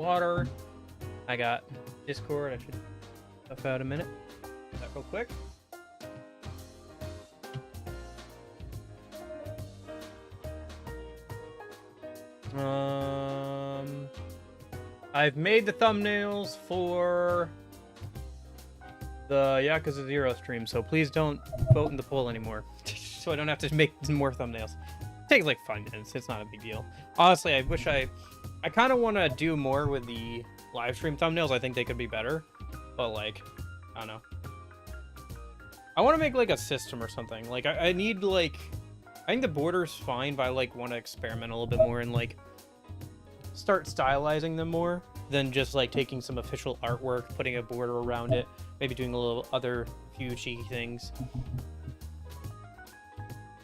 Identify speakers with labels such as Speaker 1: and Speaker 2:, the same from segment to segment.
Speaker 1: water. I got Discord. I should stuff out a minute. That real quick. I've made the thumbnails for the Yakuza 0 stream, so please don't vote in the poll anymore. So I don't have to make more thumbnails. It takes like 5 minutes. It's not a big deal. Honestly, I wish I kind of want to do more with the live stream thumbnails. I think they could be better, but like, I don't know. I want to make like a system or something. Like I need like, I think the border's fine, but I like want to experiment a little bit more and like start stylizing them more than just like taking some official artwork, putting a border around it, maybe doing a little other few cheeky things.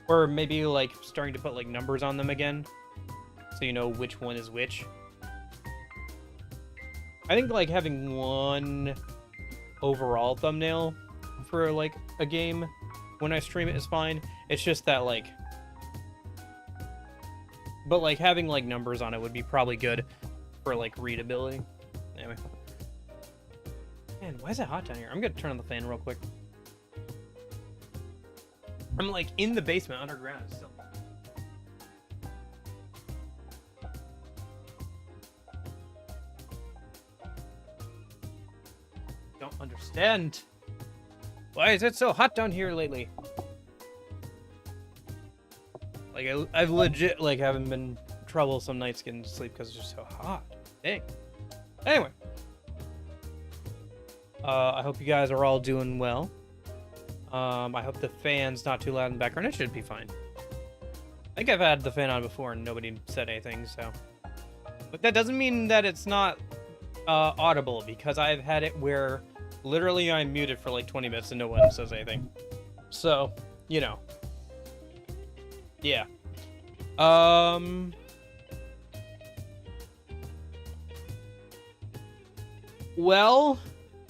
Speaker 1: Or maybe like starting to put like numbers on them again, so you know which one is which. I think like having one overall thumbnail for like a game when I stream it is fine. It's just that like, but like having like numbers on it would be probably good for like readability. Anyway. Man, why is it hot down here? I'm gonna turn on the fan real quick. I'm like in the basement underground still. Don't understand. Why is it so hot down here lately? Like I've legit like haven't been trouble some nights getting to sleep because it's just so hot. Dang. Anyway. I hope you guys are all doing well. I hope the fan's not too loud in the background. It should be fine. I think I've had the fan on before and nobody said anything, so. But that doesn't mean that it's not audible, because I've had it where literally I'm muted for like 20 minutes and no one says anything. So, you know. Yeah. Well,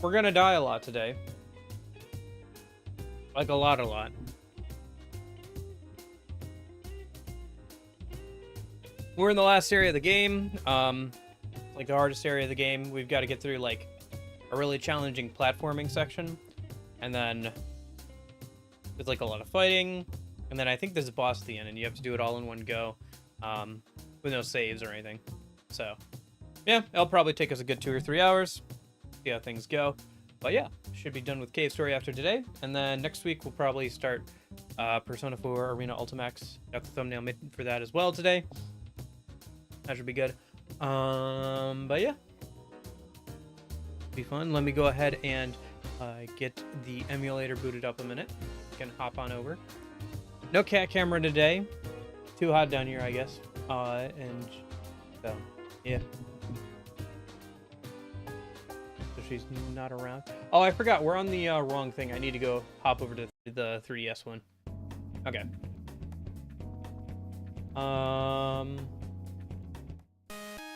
Speaker 1: we're gonna die a lot today. Like a lot. We're in the last area of the game. Like the hardest area of the game. We've got to get through like a really challenging platforming section. And then there's like a lot of fighting. And then I think there's a boss at the end and you have to do it all in one go. With no saves or anything. So, yeah, it'll probably take us a good 2 or 3 hours. See how things go. But yeah, should be done with Cave Story after today. And then next week we'll probably start Persona 4 Arena Ultimax. Got the thumbnail made for that as well today. That should be good. But yeah. Be fun. Let me go ahead and get the emulator booted up a minute. Can hop on over. No cat camera today. Too hot down here, I guess. And so, yeah. She's not around. Oh, I forgot. We're on the wrong thing. I need to go hop over to the 3DS one. Okay.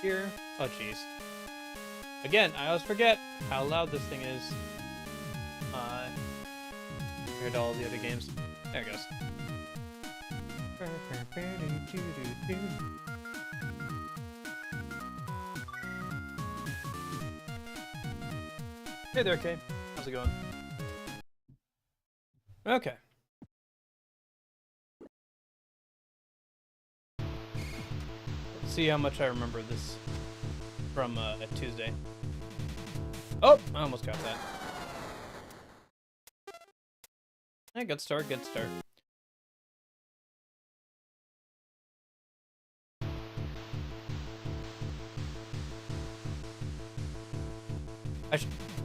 Speaker 1: Here. Oh, jeez. Again, I always forget how loud this thing is. Compared to all the other games. There it goes. Hey there, Kay. How's it going? Okay. Let's see how much I remember this from Tuesday. Oh, I almost got that. Hey, good start, good start.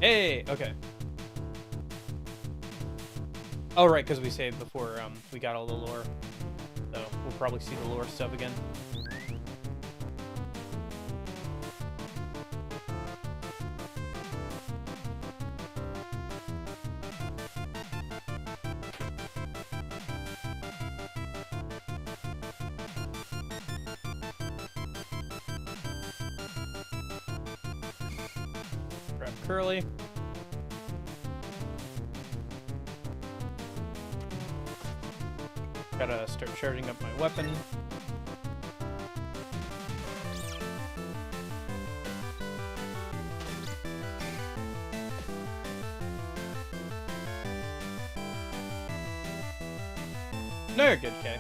Speaker 1: Hey, okay. Oh, right, because we saved before we got all the lore. So we'll probably see the lore stuff again. Curly. Gotta start charging up my weapon. No, you're good, Kay.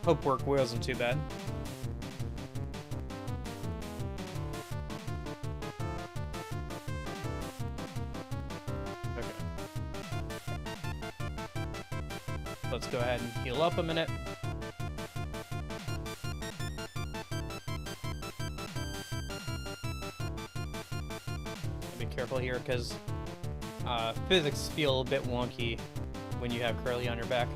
Speaker 1: Hope work wasn't too bad. Okay. Let's go ahead and heal up a minute. Be careful here, because physics feel a bit wonky when you have Curly on your back.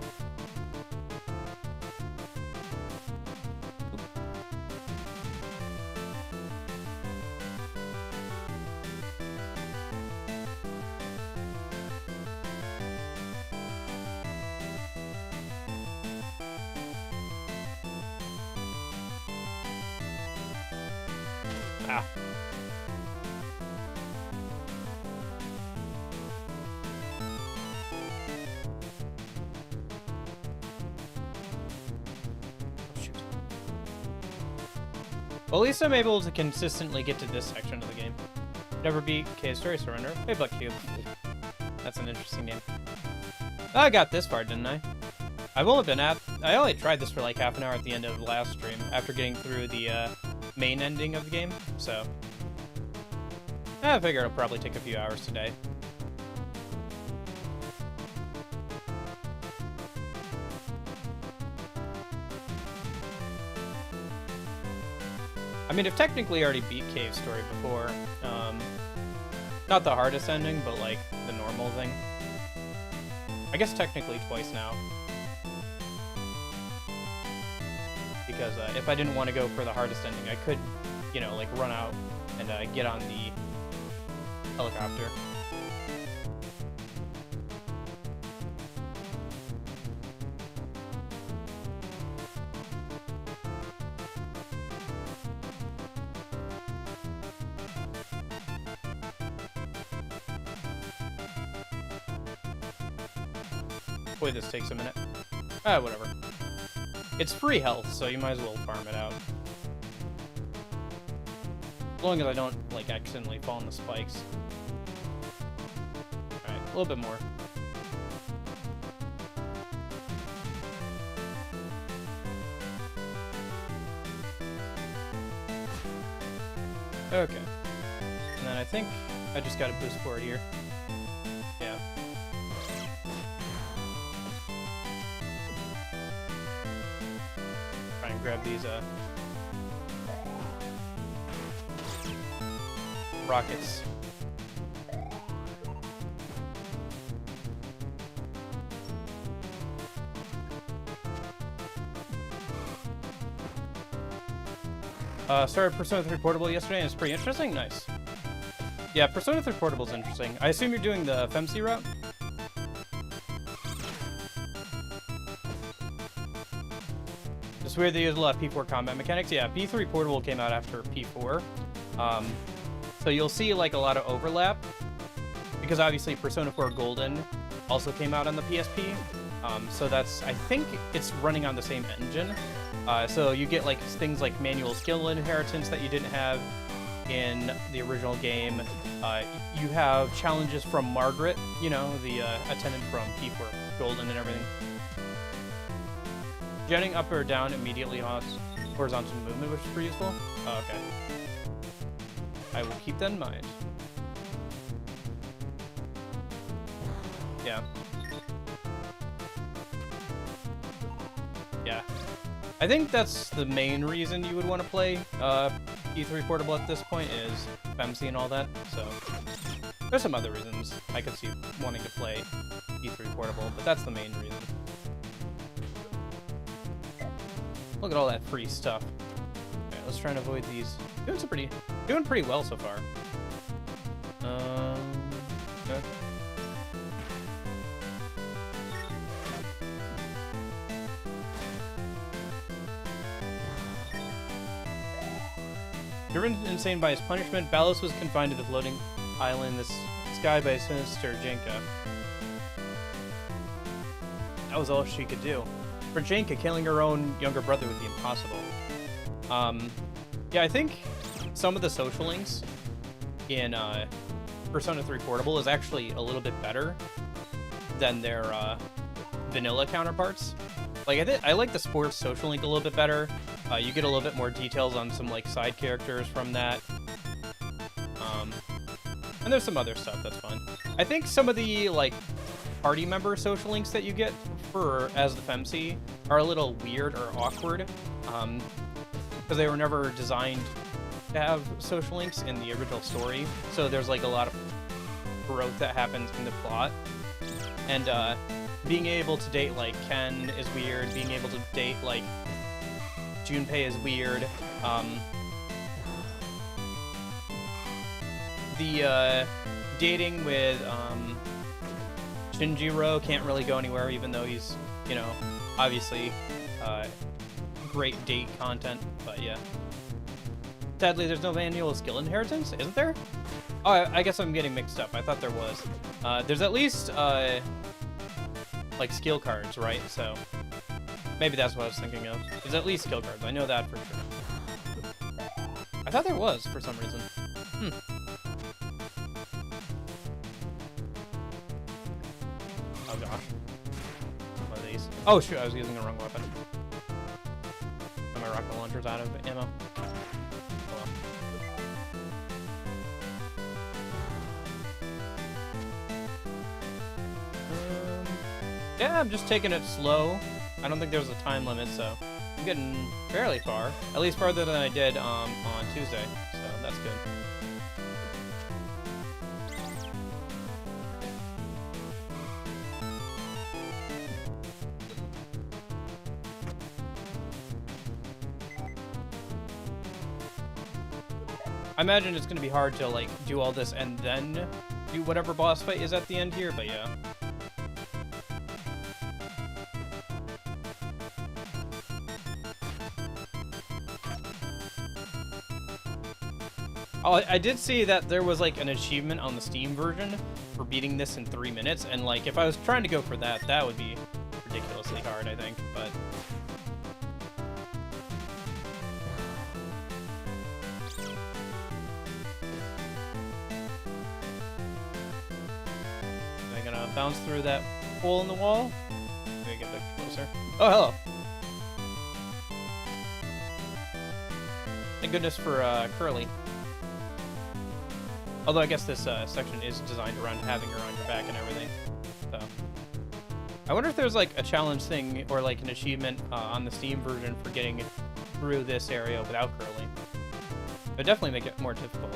Speaker 1: Ah. Well, at least I'm able to consistently get to this section of the game. Never beat K Story Surrender. Hey, Buck Cube. That's an interesting name. I got this far, didn't I? I only tried this for like half an hour at the end of the last stream after getting through the main ending of the game, so I figure it'll probably take a few hours today. I mean, I've technically already beat Cave Story before. Not the hardest ending, but like the normal thing. I guess technically twice now. Because if I didn't want to go for the hardest ending, I could, you know, like run out and get on the helicopter. Boy, this takes a minute. Whatever. It's free health, so you might as well farm it out. As long as I don't, like, accidentally fall in the spikes. Alright, a little bit more. Okay. And then I think I just got a boost forward here. Yeah. Try and grab these, rockets. Started Persona 3 Portable yesterday and it's pretty interesting. Nice. Yeah, Persona 3 Portable is interesting. I assume you're doing the FMC route? It's weird they use a lot of P4 combat mechanics. Yeah, P3 Portable came out after P4. So you'll see like a lot of overlap because obviously Persona 4 Golden also came out on the PSP. So that's, I think it's running on the same engine. So you get like things like manual skill inheritance that you didn't have in the original game. You have challenges from Margaret, you know, the attendant from P4 Golden and everything. Jetting up or down immediately horizontal movement, which is pretty useful. Oh, okay. I will keep that in mind. Yeah. Yeah. I think that's the main reason you would want to play E3 Portable at this point is FMC and all that, so there's some other reasons I could see wanting to play E3 Portable, but that's the main reason. Look at all that free stuff. Alright, let's try and avoid these. Doing pretty well so far. Okay. Driven insane by his punishment, Balos was confined to the floating island in the sky by a sinister Jenka. That was all she could do. For Janka, killing her own younger brother would be impossible. Yeah, I think some of the social links in Persona 3 Portable is actually a little bit better than their vanilla counterparts. Like, I like the sports social link a little bit better. You get a little bit more details on some, like, side characters from that. And there's some other stuff that's fun. I think some of the, like, party member social links that you get as the FemC are a little weird or awkward. Because they were never designed to have social links in the original story. So there's, like, a lot of growth that happens in the plot. And, being able to date, like, Ken is weird. Being able to date, like, Junpei is weird. The dating with Shinjiro can't really go anywhere, even though he's, you know, obviously great date content, but yeah. Sadly, there's no manual skill inheritance, isn't there? Oh, I guess I'm getting mixed up. I thought there was. There's at least, like, skill cards, right? So maybe that's what I was thinking of. There's at least skill cards. I know that for sure. I thought there was, for some reason. Oh, gosh. One of these. Oh, shoot, I was using the wrong weapon. And my rocket launcher's out of ammo. Oh, well. Yeah, I'm just taking it slow. I don't think there was a time limit, so I'm getting fairly far. At least farther than I did on Tuesday, so that's good. I imagine it's going to be hard to, like, do all this and then do whatever boss fight is at the end here, but yeah. Oh, I did see that there was, like, an achievement on the Steam version for beating this in 3 minutes, and, like, if I was trying to go for that, that would be ridiculously hard, I think, but... Am I gonna bounce through that hole in the wall? Let me get a bit closer. Oh, hello! Thank goodness for, Curly. Although I guess this section is designed around having her on your back and everything. So I wonder if there's, like, a challenge thing or, like, an achievement on the Steam version for getting through this area without Curly. It would definitely make it more difficult.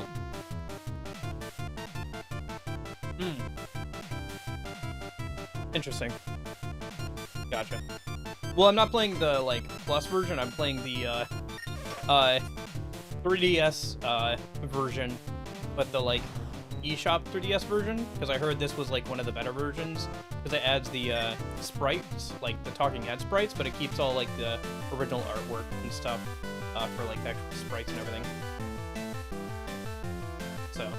Speaker 1: Interesting. Gotcha. Well, I'm not playing the, like, Plus version. I'm playing the 3DS version. But the, like, eShop 3DS version, because I heard this was, like, one of the better versions, because it adds the sprites, like the talking head sprites, but it keeps all, like, the original artwork and stuff for, like, the actual sprites and everything. So.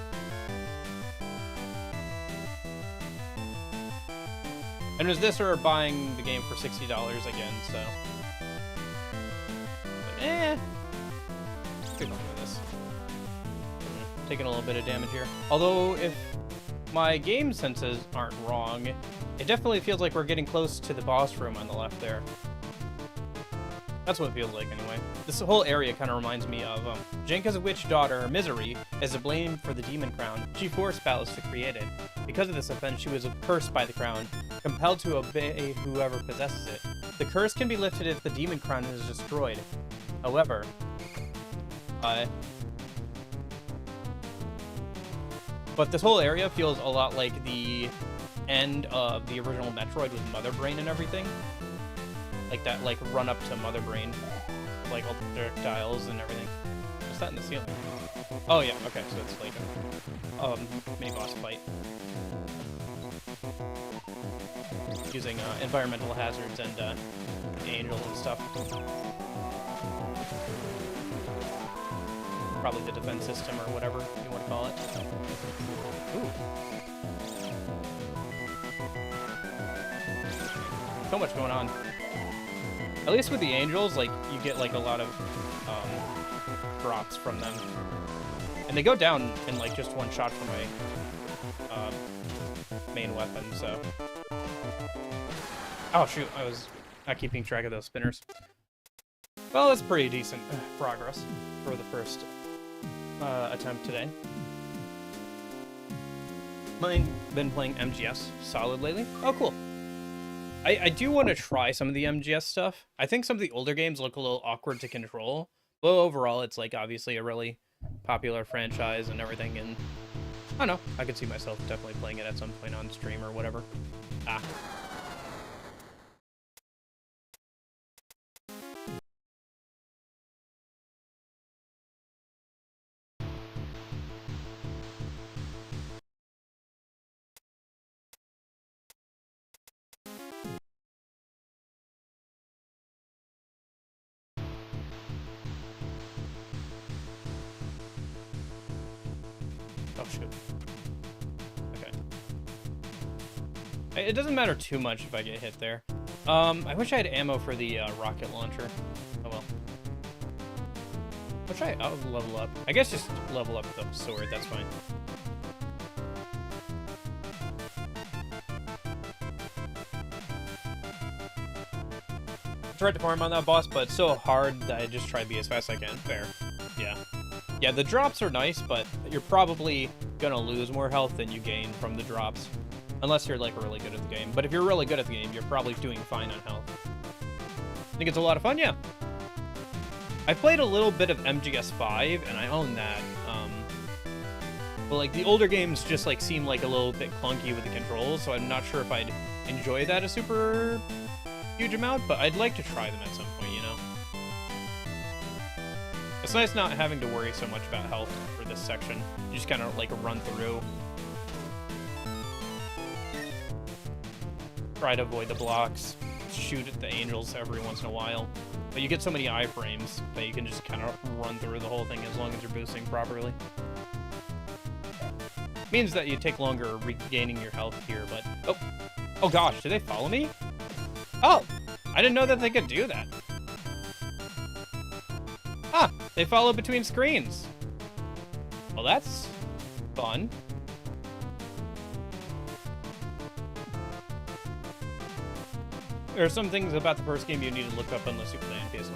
Speaker 1: And it was this or buying the game for $60 again, so. Like, good luck with this. Taking a little bit of damage here. Although, if my game senses aren't wrong, it definitely feels like we're getting close to the boss room on the left there. That's what it feels like, anyway. This whole area kind of reminds me of Jenka's witch daughter, Misery, is to blame for the demon crown. She forced Ballas to create it. Because of this offense, she was cursed by the crown, compelled to obey whoever possesses it. The curse can be lifted if the demon crown is destroyed. However, but this whole area feels a lot like the end of the original Metroid with Mother Brain and everything. Like that, like, run up to Mother Brain. Like all the projectiles and everything. What's that in the ceiling? Oh yeah, okay, so it's like a mini-boss fight. Using environmental hazards and the angel and stuff. Probably the defense system or whatever you want to call it. Ooh. So much going on. At least with the angels, like, you get, like, a lot of drops from them. And they go down in, like, just one shot from my main weapon, so... Oh, shoot, I was not keeping track of those spinners. Well, that's pretty decent progress for the first attempt today. Been playing MGS solid lately. Oh, cool. I do want to try some of the MGS stuff. I think some of the older games look a little awkward to control, but overall, it's like obviously a really popular franchise and everything. And I don't know, I could see myself definitely playing it at some point on stream or whatever. Ah. Oh, shoot. Okay. It doesn't matter too much if I get hit there. I wish I had ammo for the rocket launcher. Oh well. I'll level up. I guess just level up the sword, that's fine. I tried to farm on that boss, but it's so hard that I just try to be as fast as I can. Fair. Yeah. Yeah, the drops are nice, but you're probably gonna lose more health than you gain from the drops. Unless you're, like, really good at the game. But if you're really good at the game, you're probably doing fine on health. I think it's a lot of fun, yeah. I played a little bit of MGS 5, and I own that. But, like, the older games just, like, seem like a little bit clunky with the controls, so I'm not sure if I'd enjoy that a super huge amount, but I'd like to try them at some point, you know? It's nice not having to worry so much about health for this section. You just kind of, like, run through. Try to avoid the blocks. Shoot at the angels every once in a while. But you get so many iframes that you can just kind of run through the whole thing as long as you're boosting properly. Means that you take longer regaining your health here, but... Oh gosh, did they follow me? Oh! I didn't know that they could do that. Ah! They follow between screens. Well, that's fun. There are some things about the first game you need to look up unless you play on PS1.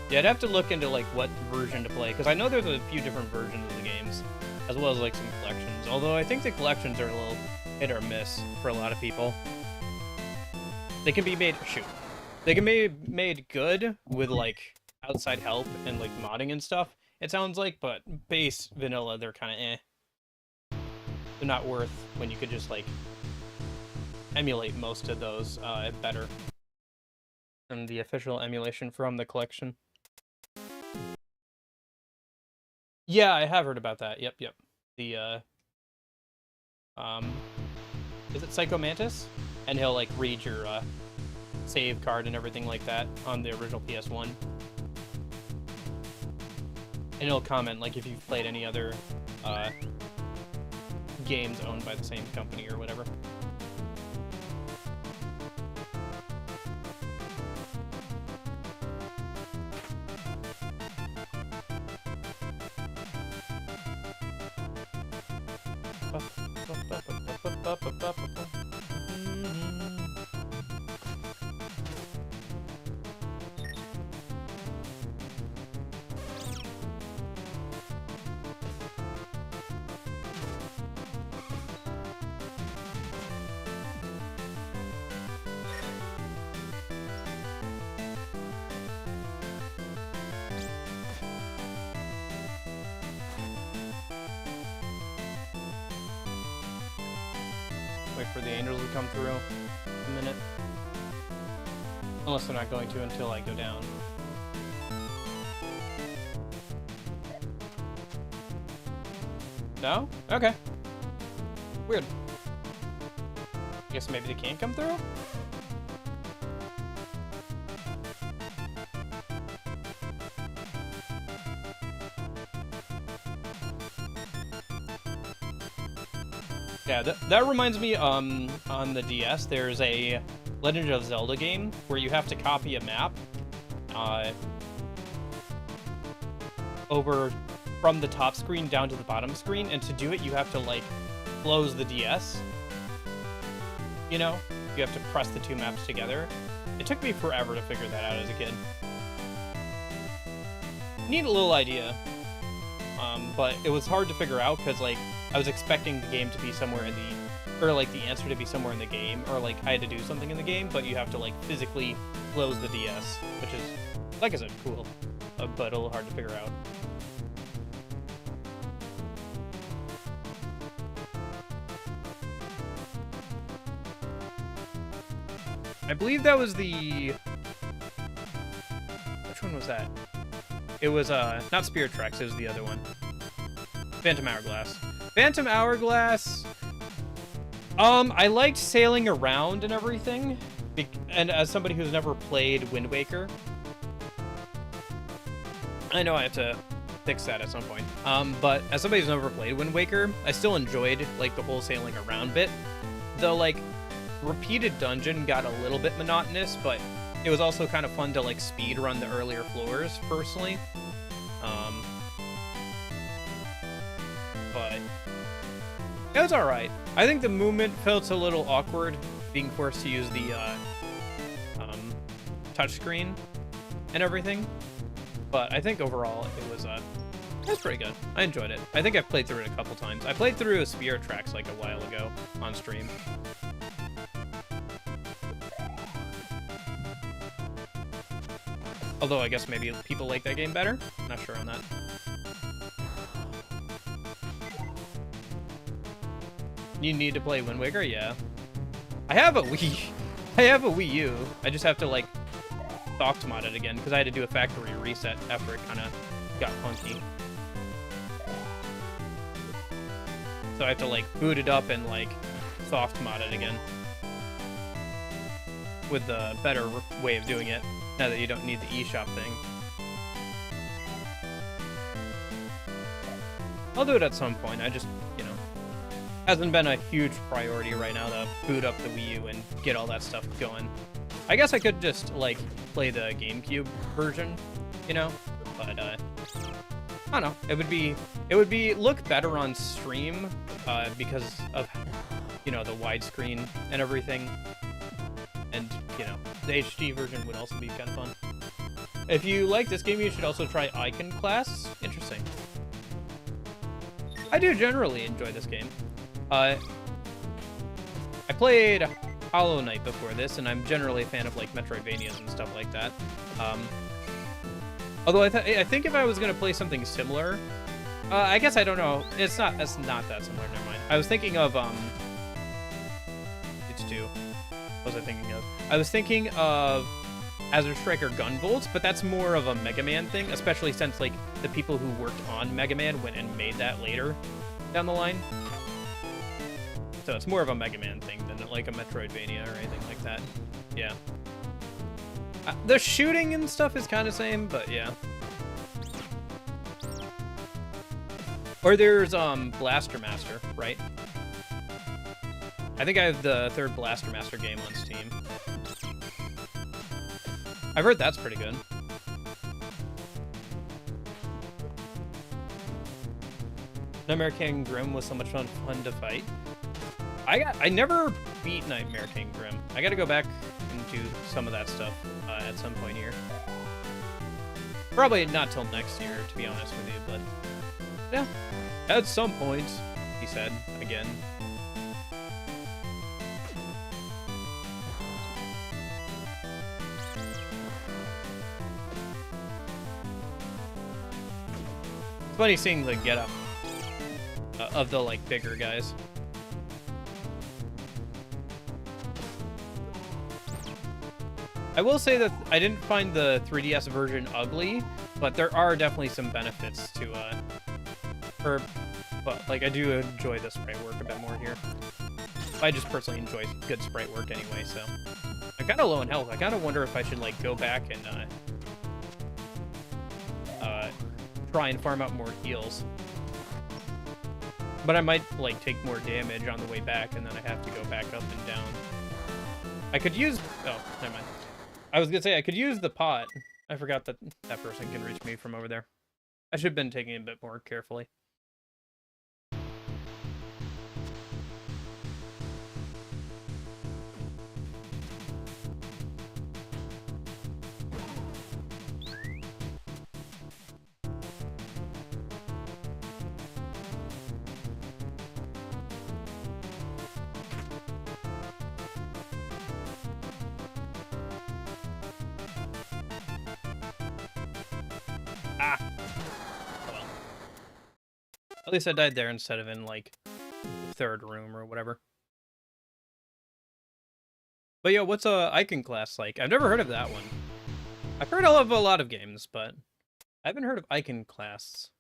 Speaker 1: Yeah, I'd have to look into, like, what version to play, because I know there's a few different versions of the games, as well as, like, some collections. Although I think the collections are a little hit or miss for a lot of people. They can be made... Shoot. They can be made good with, like, outside help and, like, modding and stuff, it sounds like, but base vanilla, they're kind of eh. They're not worth when you could just, like, emulate most of those better than the official emulation from the collection. Yeah, I have heard about that. Yep. The is it Psycho Mantis? And he'll, like, read your save card and everything like that on the original PS1. And he'll comment, like, if you've played any other games owned by the same company or whatever. Wait for the angels to come through a minute. Unless they're not going to until I go down. No? Okay. Weird. Guess maybe they can't come through? Yeah, that reminds me, on the DS, there's a Legend of Zelda game where you have to copy a map over from the top screen down to the bottom screen, and to do it you have to like close the DS. You know, you have to press the two maps together. It took me forever to figure that out as a kid. Neat little idea, but it was hard to figure out because like I was expecting the game to be somewhere in the, or like the answer to be somewhere in the game, or like I had to do something in the game, but you have to like physically close the DS, which is, like I said, cool, but a little hard to figure out. I believe that was the... Which one was that? It was, not Spirit Tracks, it was the other one. Phantom Hourglass. Phantom Hourglass... I liked sailing around and everything. And as somebody who's never played Wind Waker... I know I have to fix that at some point. But as somebody who's never played Wind Waker, I still enjoyed, like, the whole sailing around bit. Though, like... repeated dungeon got a little bit monotonous, but it was also kind of fun to like speed run the earlier floors personally. But it was all right. I think the movement felt a little awkward, being forced to use the touchscreen and everything. But I think overall it was pretty good. I enjoyed it. I think I've played through it a couple times. I played through Spirit Tracks like a while ago on stream. Although I guess maybe people like that game better. Not sure on that. You need to play Wind Waker? Yeah. I have a Wii U. I just have to like soft mod it again because I had to do a factory reset after it kind of got funky. So I have to like boot it up and like soft mod it again with the better way of doing it. Now that you don't need the eShop thing. I'll do it at some point. I just, you know, hasn't been a huge priority right now to boot up the Wii U and get all that stuff going. I guess I could just, like, play the GameCube version, you know? But, I don't know. It would look better on stream, because of, you know, the widescreen and everything. And, you know, the HD version would also be kind of fun. If you like this game, you should also try Icon Class. Interesting. I do generally enjoy this game. I played Hollow Knight before this, and I'm generally a fan of, like, Metroidvanias and stuff like that. Although I think if I was going to play something similar... I guess I don't know. It's not that similar. Never mind. I was thinking of, It's 2. What was I thinking of? I was thinking of Azure Striker Gunvolt, but that's more of a Mega Man thing, especially since like the people who worked on Mega Man went and made that later down the line. So it's more of a Mega Man thing than like a Metroidvania or anything like that. Yeah. The shooting and stuff is kind of same, but yeah. Or there's Blaster Master, right? I think I have the 3rd Blaster Master game on Steam. I've heard that's pretty good. Nightmare King Grim was so much fun to fight. I never beat Nightmare King Grim. I gotta go back and do some of that stuff at some point here. Probably not till next year, to be honest with you, but yeah, at some point, he said again. It's funny seeing the getup of the like bigger guys. I will say that I didn't find the 3DS version ugly, but there are definitely some benefits to but like I do enjoy the sprite work a bit more here. I just personally enjoy good sprite work anyway, so I'm kind of low in health. I kind of wonder if I should like go back and try and farm out more heals. But I might like take more damage on the way back, and then I have to go back up and down. I could use... Oh, never mind. I was gonna say I could use the pot. I forgot that that person can reach me from over there. I should have been taking it a bit more carefully. Ah! Oh well. At least I died there instead of in, like, the third room or whatever. But yeah, what's a icon class like? I've never heard of that one. I've heard of a lot of games, but I haven't heard of icon class.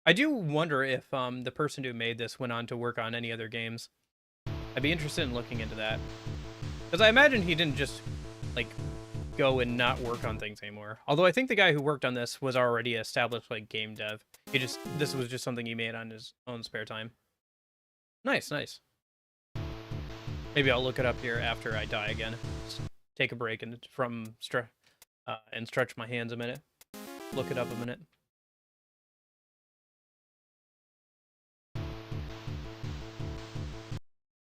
Speaker 1: I do wonder if the person who made this went on to work on any other games. I'd be interested in looking into that. Because I imagine he didn't just, like, go and not work on things anymore. Although I think the guy who worked on this was already established, like, game dev. This was just something he made on his own spare time. Nice, nice. Maybe I'll look it up here after I die again. Just take a break and stretch my hands a minute. Look it up a minute.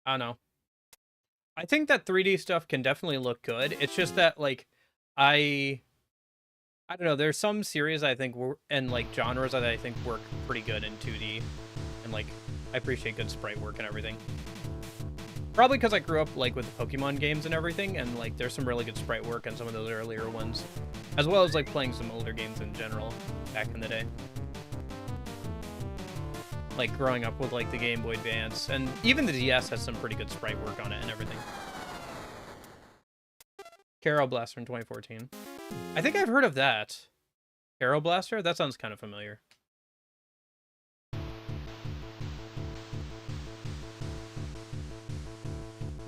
Speaker 1: I don't know. I think that 3D stuff can definitely look good. It's just that, like, I don't know. There's some series I think and like genres that I think work pretty good in 2D, and like I appreciate good sprite work and everything. Probably because I grew up like with the Pokemon games and everything, and like there's some really good sprite work on some of those earlier ones, as well as like playing some older games in general back in the day. Like growing up with like the Game Boy Advance, and even the DS has some pretty good sprite work on it and everything. Carol Blaster in 2014. I think I've heard of that. Carol Blaster? That sounds kind of familiar.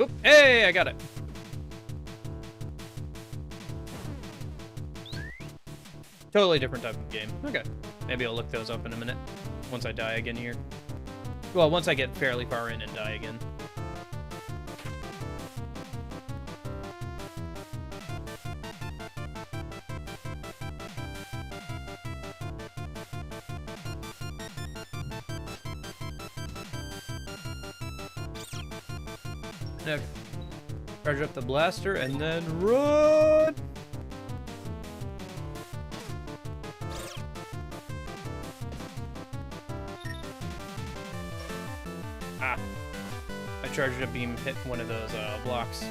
Speaker 1: Oop, hey, I got it. Totally different type of game. Okay. Maybe I'll look those up in a minute. Once I die again here. Well, once I get fairly far in and die again. Okay. Charge up the blaster and then run! Ah. I charged up beam, hit one of those blocks.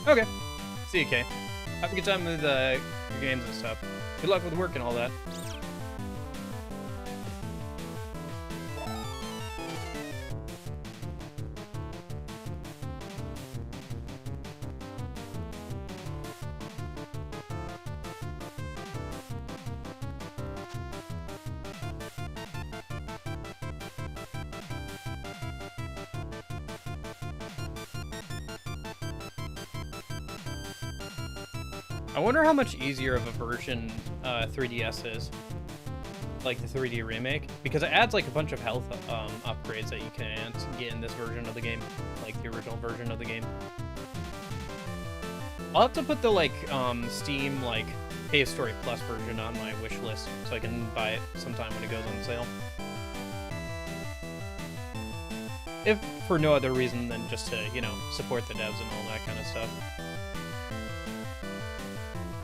Speaker 1: Okay. See you, Kay. Have a good time with your games and stuff. Good luck with work and all that. I wonder how much easier of a version 3DS is, like the 3D remake, because it adds like a bunch of health upgrades that you can't get in this version of the game, like the original version of the game. I'll have to put the like Steam like Cave Story Plus version on my wish list so I can buy it sometime when it goes on sale. If for no other reason than just to, you know, support the devs and all that kind of stuff.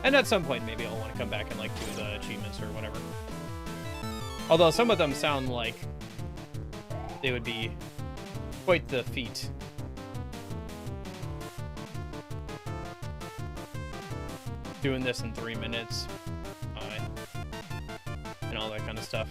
Speaker 1: And at some point, maybe I'll want to come back and, like, do the achievements or whatever. Although some of them sound like they would be quite the feat. Doing this in 3 minutes. And all that kind of stuff.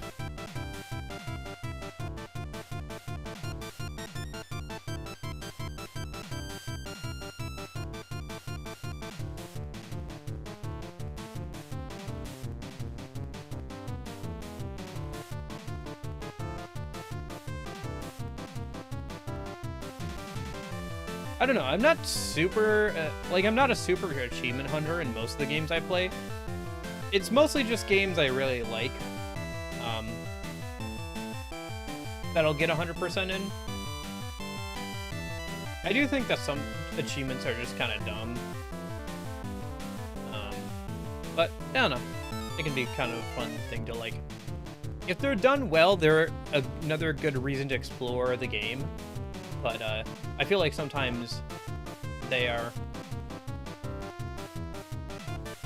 Speaker 1: I don't know, I'm not super, I'm not a super achievement hunter in most of the games I play. It's mostly just games I really like. that'll get 100% in. I do think that some achievements are just kind of dumb. But, I don't know. It can be kind of a fun thing to, like... If they're done well, they're another good reason to explore the game. But, I feel like sometimes they are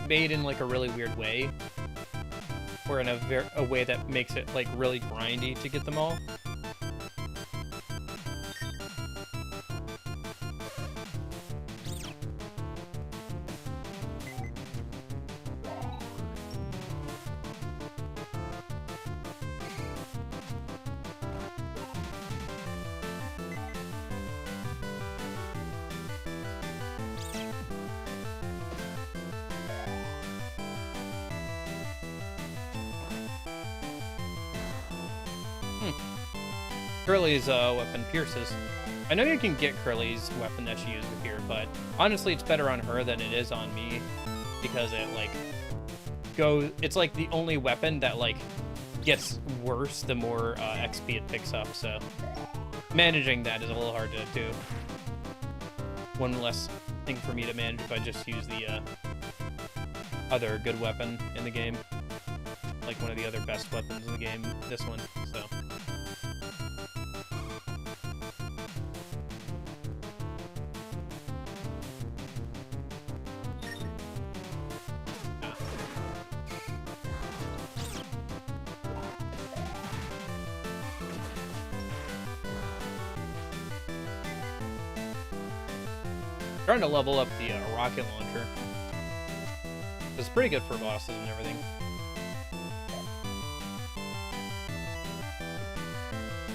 Speaker 1: made in, like, a really weird way. Or in a way that makes it, like, really grindy to get them all. Curly's weapon pierces. I know you can get Curly's weapon that she uses here, but honestly, it's better on her than it is on me because it like it's like the only weapon that like gets worse the more XP it picks up. So managing that is a little hard to do. One less thing for me to manage if I just use the other good weapon in the game, like one of the other best weapons in the game. This one, so. Trying to level up the rocket launcher. It's pretty good for bosses and everything.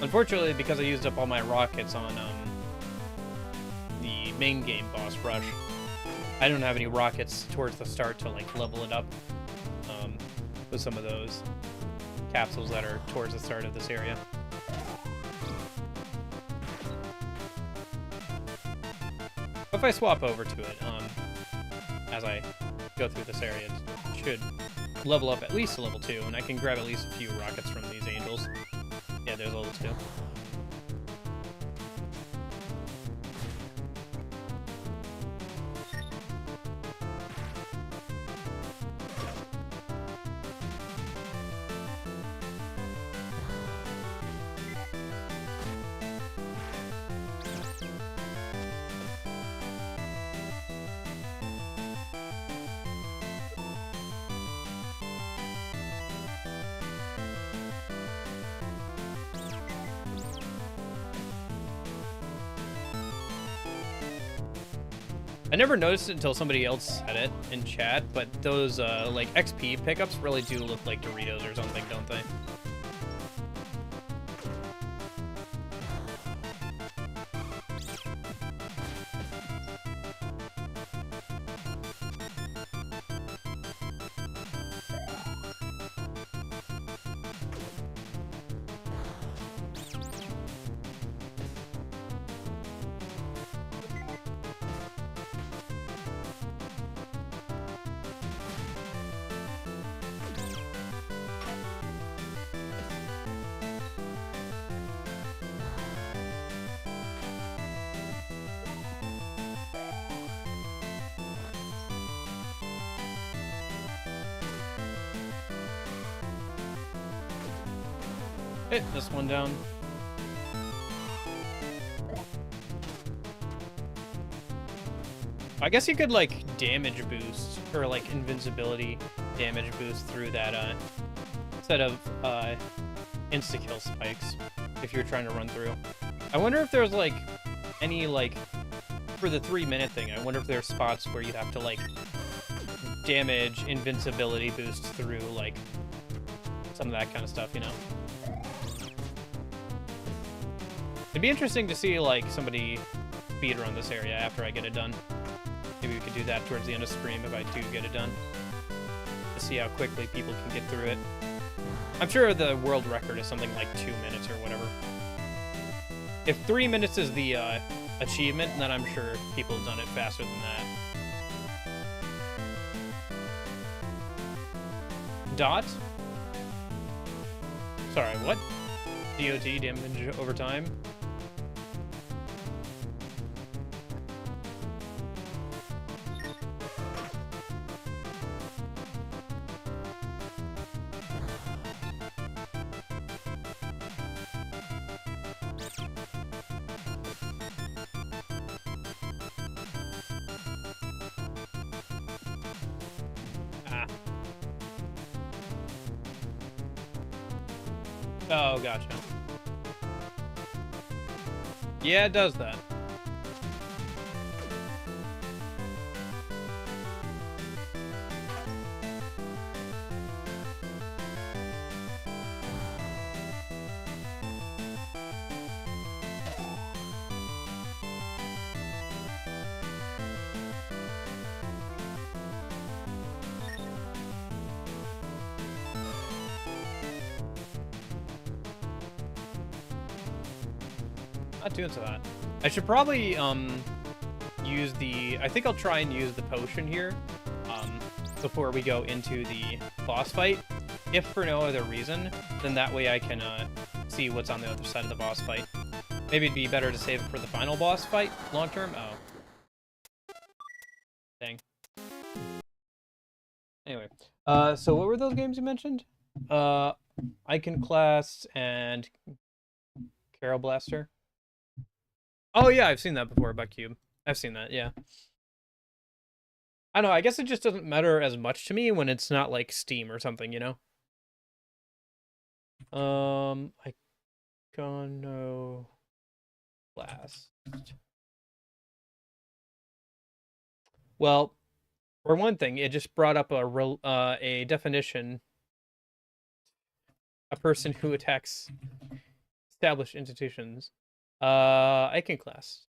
Speaker 1: Unfortunately, because I used up all my rockets on the main game boss rush, I don't have any rockets towards the start to like level it up with some of those capsules that are towards the start of this area. If I swap over to it, as I go through this area, it should level up at least to level 2, and I can grab at least a few rockets from these angels. Yeah, there's level 2. I never noticed it until somebody else said it in chat, but those like XP pickups really do look like Doritos or something, don't they? Hit this one down. I guess you could like damage boost or like invincibility damage boost through that set of insta-kill spikes if you're trying to run through. I wonder if there's like any like for the 3-minute thing, I wonder if there's spots where you have to like damage invincibility boost through like some of that kind of stuff, you know? It'd be interesting to see, like, somebody speedrun this area after I get it done. Maybe we could do that towards the end of stream if I do get it done. To see how quickly people can get through it. I'm sure the world record is something like 2 minutes or whatever. If 3 minutes is the achievement, then I'm sure people have done it faster than that. Dot? Sorry, what? DOT, damage over time. Oh, gotcha. Yeah, it does that. Not doing so hot. I should probably use the. I think I'll try and use the potion here before we go into the boss fight. If for no other reason, then that way I can see what's on the other side of the boss fight. Maybe it'd be better to save it for the final boss fight long term. Oh, dang. Anyway, so what were those games you mentioned? Iconoclast and Carol Blaster. Oh yeah, I've seen that before about Cube. I've seen that, yeah. I don't know, I guess it just doesn't matter as much to me when it's not like Steam or something, you know? Iconoclast. Well, for one thing, it just brought up a definition. A person who attacks established institutions. Iconoclast.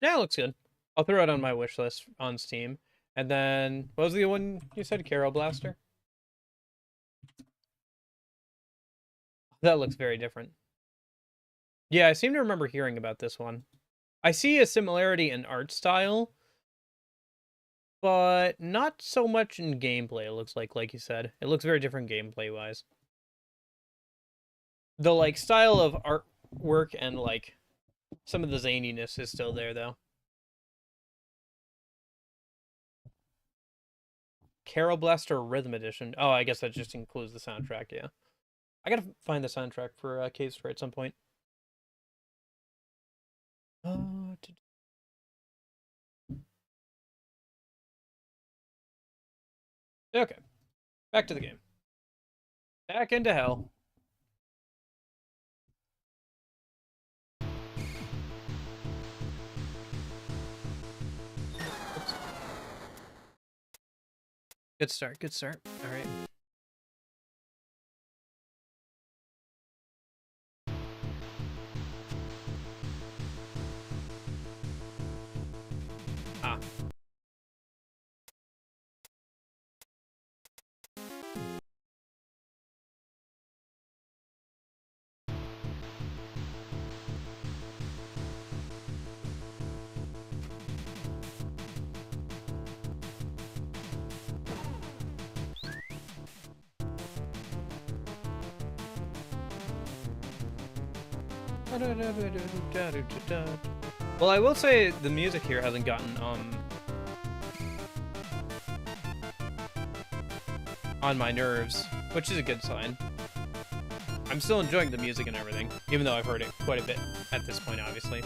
Speaker 1: Yeah, it looks good. I'll throw it on my wish list on Steam. And then, what was the one you said? Carol Blaster? That looks very different. Yeah, I seem to remember hearing about this one. I see a similarity in art style, but not so much in gameplay, it looks like you said. It looks very different gameplay-wise. The, like, style of artwork and, like, some of the zaniness is still there, though. Carol Blaster Rhythm Edition. Oh, I guess that just includes the soundtrack, yeah. I gotta find the soundtrack for Cave Story at some point. Okay. Back to the game. Back into hell. Oops. Good start, good start. All right. Ah. Well, I will say the music here hasn't gotten on my nerves, which is a good sign. I'm still enjoying the music and everything, even though I've heard it quite a bit at this point, obviously.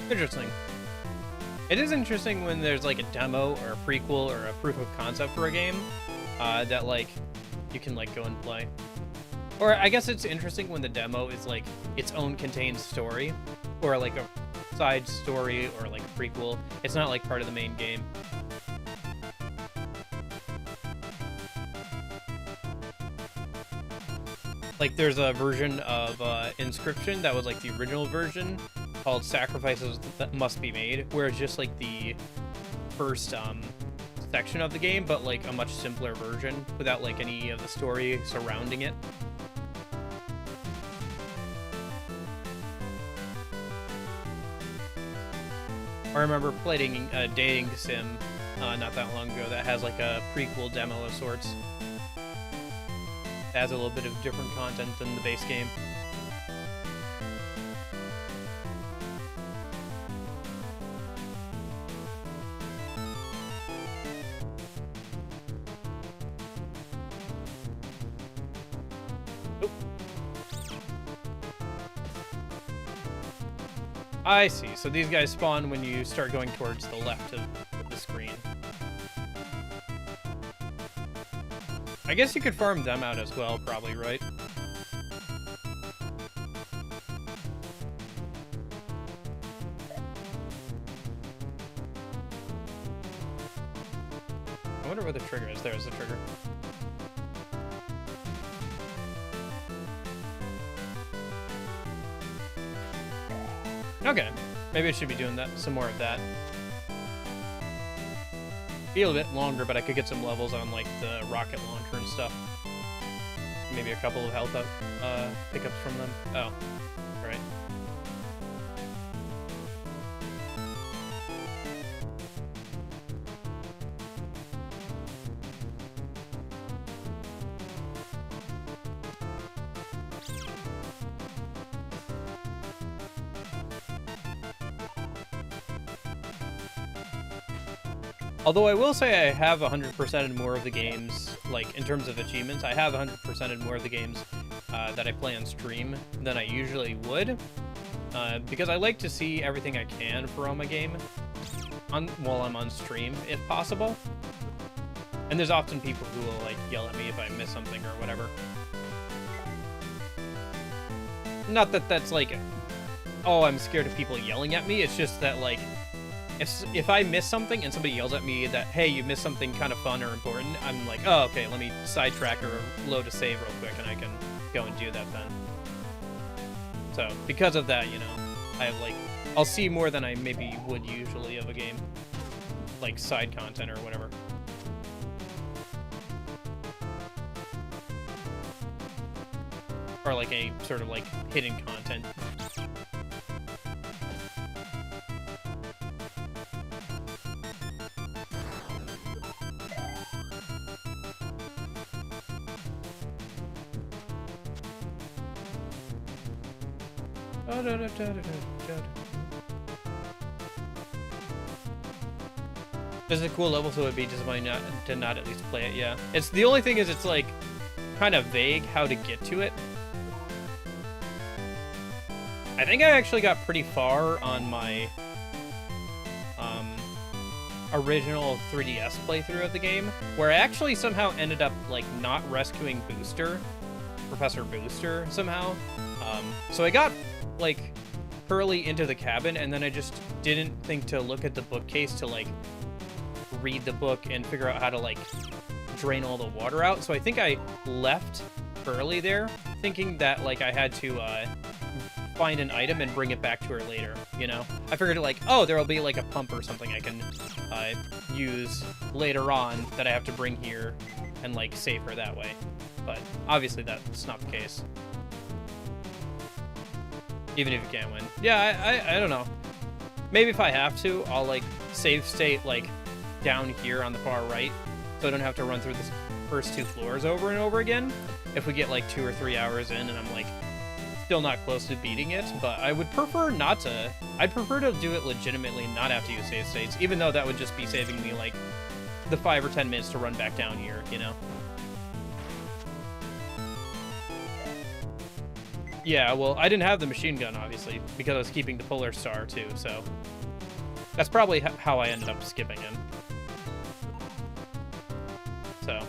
Speaker 1: Interesting. It is interesting when there's like a demo or a prequel or a proof of concept for a game that like you can like go and play. Or I guess it's interesting when the demo is like its own contained story or like a side story or like a prequel. It's not like part of the main game. Like there's a version of Inscription that was like the original version called Sacrifices That Must Be Made, where it's just like the first section of the game, but like a much simpler version without like any of the story surrounding it. I remember playing a dating sim not that long ago that has like a prequel demo of sorts. It has a little bit of different content than the base game. I see. So these guys spawn when you start going towards the left of the screen. I guess you could farm them out as well, probably, right? I wonder where the trigger is. There's the trigger. Okay, maybe I should be doing that, some more of that. Be a bit longer, but I could get some levels on like the rocket launcher and stuff. Maybe a couple of health up, pickups from them. Oh, right. Although I will say I have 100%ed more of the games, like in terms of achievements, I have 100%ed more of the games that I play on stream than I usually would, because I like to see everything I can from a game while I'm on stream, if possible. And there's often people who will like yell at me if I miss something or whatever. Not that that's like, oh, I'm scared of people yelling at me. It's just that like, if I miss something and somebody yells at me that, hey, you missed something kind of fun or important, I'm like, oh, okay, let me sidetrack or load a save real quick and I can go and do that then. So, because of that, you know, I'll see more than I maybe would usually of a game. Like side content or whatever. Or like a sort of like hidden content. This is a cool level, so it would be disappointing to not at least play it, yeah. It's the only thing is it's like kind of vague how to get to it. I think I actually got pretty far on my original 3DS playthrough of the game, where I actually somehow ended up like not rescuing Professor Booster somehow. So I got like early into the cabin, and then I just didn't think to look at the bookcase to like read the book and figure out how to like drain all the water out. So I think I left early there, thinking that like I had to find an item and bring it back to her later, you know? I figured like, oh, there'll be like a pump or something I can use later on that I have to bring here and like save her that way. But obviously that's not the case. Even if you can't win. Yeah, I don't know. Maybe if I have to, I'll like save state like down here on the far right, so I don't have to run through the first 2 floors over and over again. If we get like 2 or 3 hours in and I'm like still not close to beating it, but I would prefer not to. I'd prefer to do it legitimately and not have to use save states, even though that would just be saving me like the 5 or 10 minutes to run back down here, you know? Yeah, well, I didn't have the machine gun, obviously, because I was keeping the Polar Star, too, so that's probably how I ended up skipping him. So,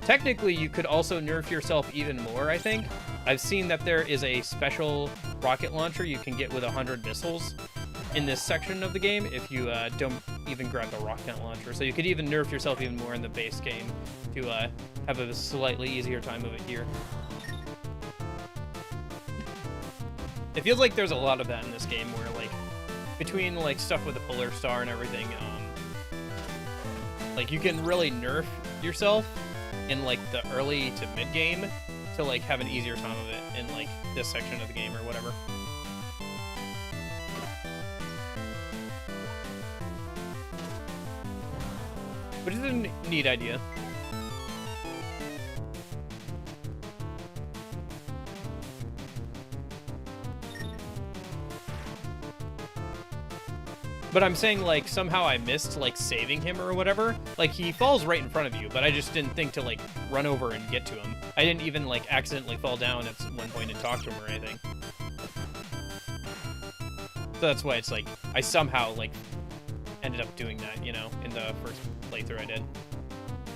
Speaker 1: technically, you could also nerf yourself even more, I think. I've seen that there is a special rocket launcher you can get with 100 missiles, in this section of the game if you don't even grab the rocket launcher. So you could even nerf yourself even more in the base game to have a slightly easier time of it here. It feels like there's a lot of that in this game where, like, between, like, stuff with the Polar Star and everything, like, you can really nerf yourself in, like, the early to mid-game to, like, have an easier time of it in, like, this section of the game or whatever. Which is a neat idea. But I'm saying, like, somehow I missed, like, saving him or whatever. Like, he falls right in front of you, but I just didn't think to, like, run over and get to him. I didn't even, like, accidentally fall down at one point and talk to him or anything. So that's why it's, like, I somehow, like, ended up doing that, you know, in the first playthrough I did.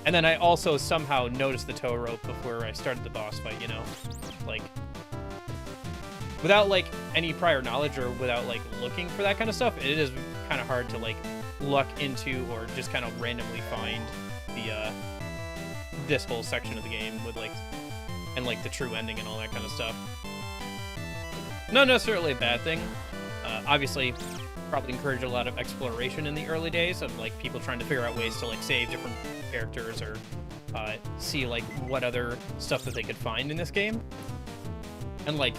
Speaker 1: And then I also somehow noticed the tow rope before I started the boss fight, you know? Like, without, like, any prior knowledge or without, like, looking for that kind of stuff, it is kind of hard to, like, luck into or just kind of randomly find the, this whole section of the game with, like, and, like, the true ending and all that kind of stuff. Not necessarily a bad thing. Obviously, probably encourage a lot of exploration in the early days of, like, people trying to figure out ways to, like, save different characters or see, like, what other stuff that they could find in this game. And, like,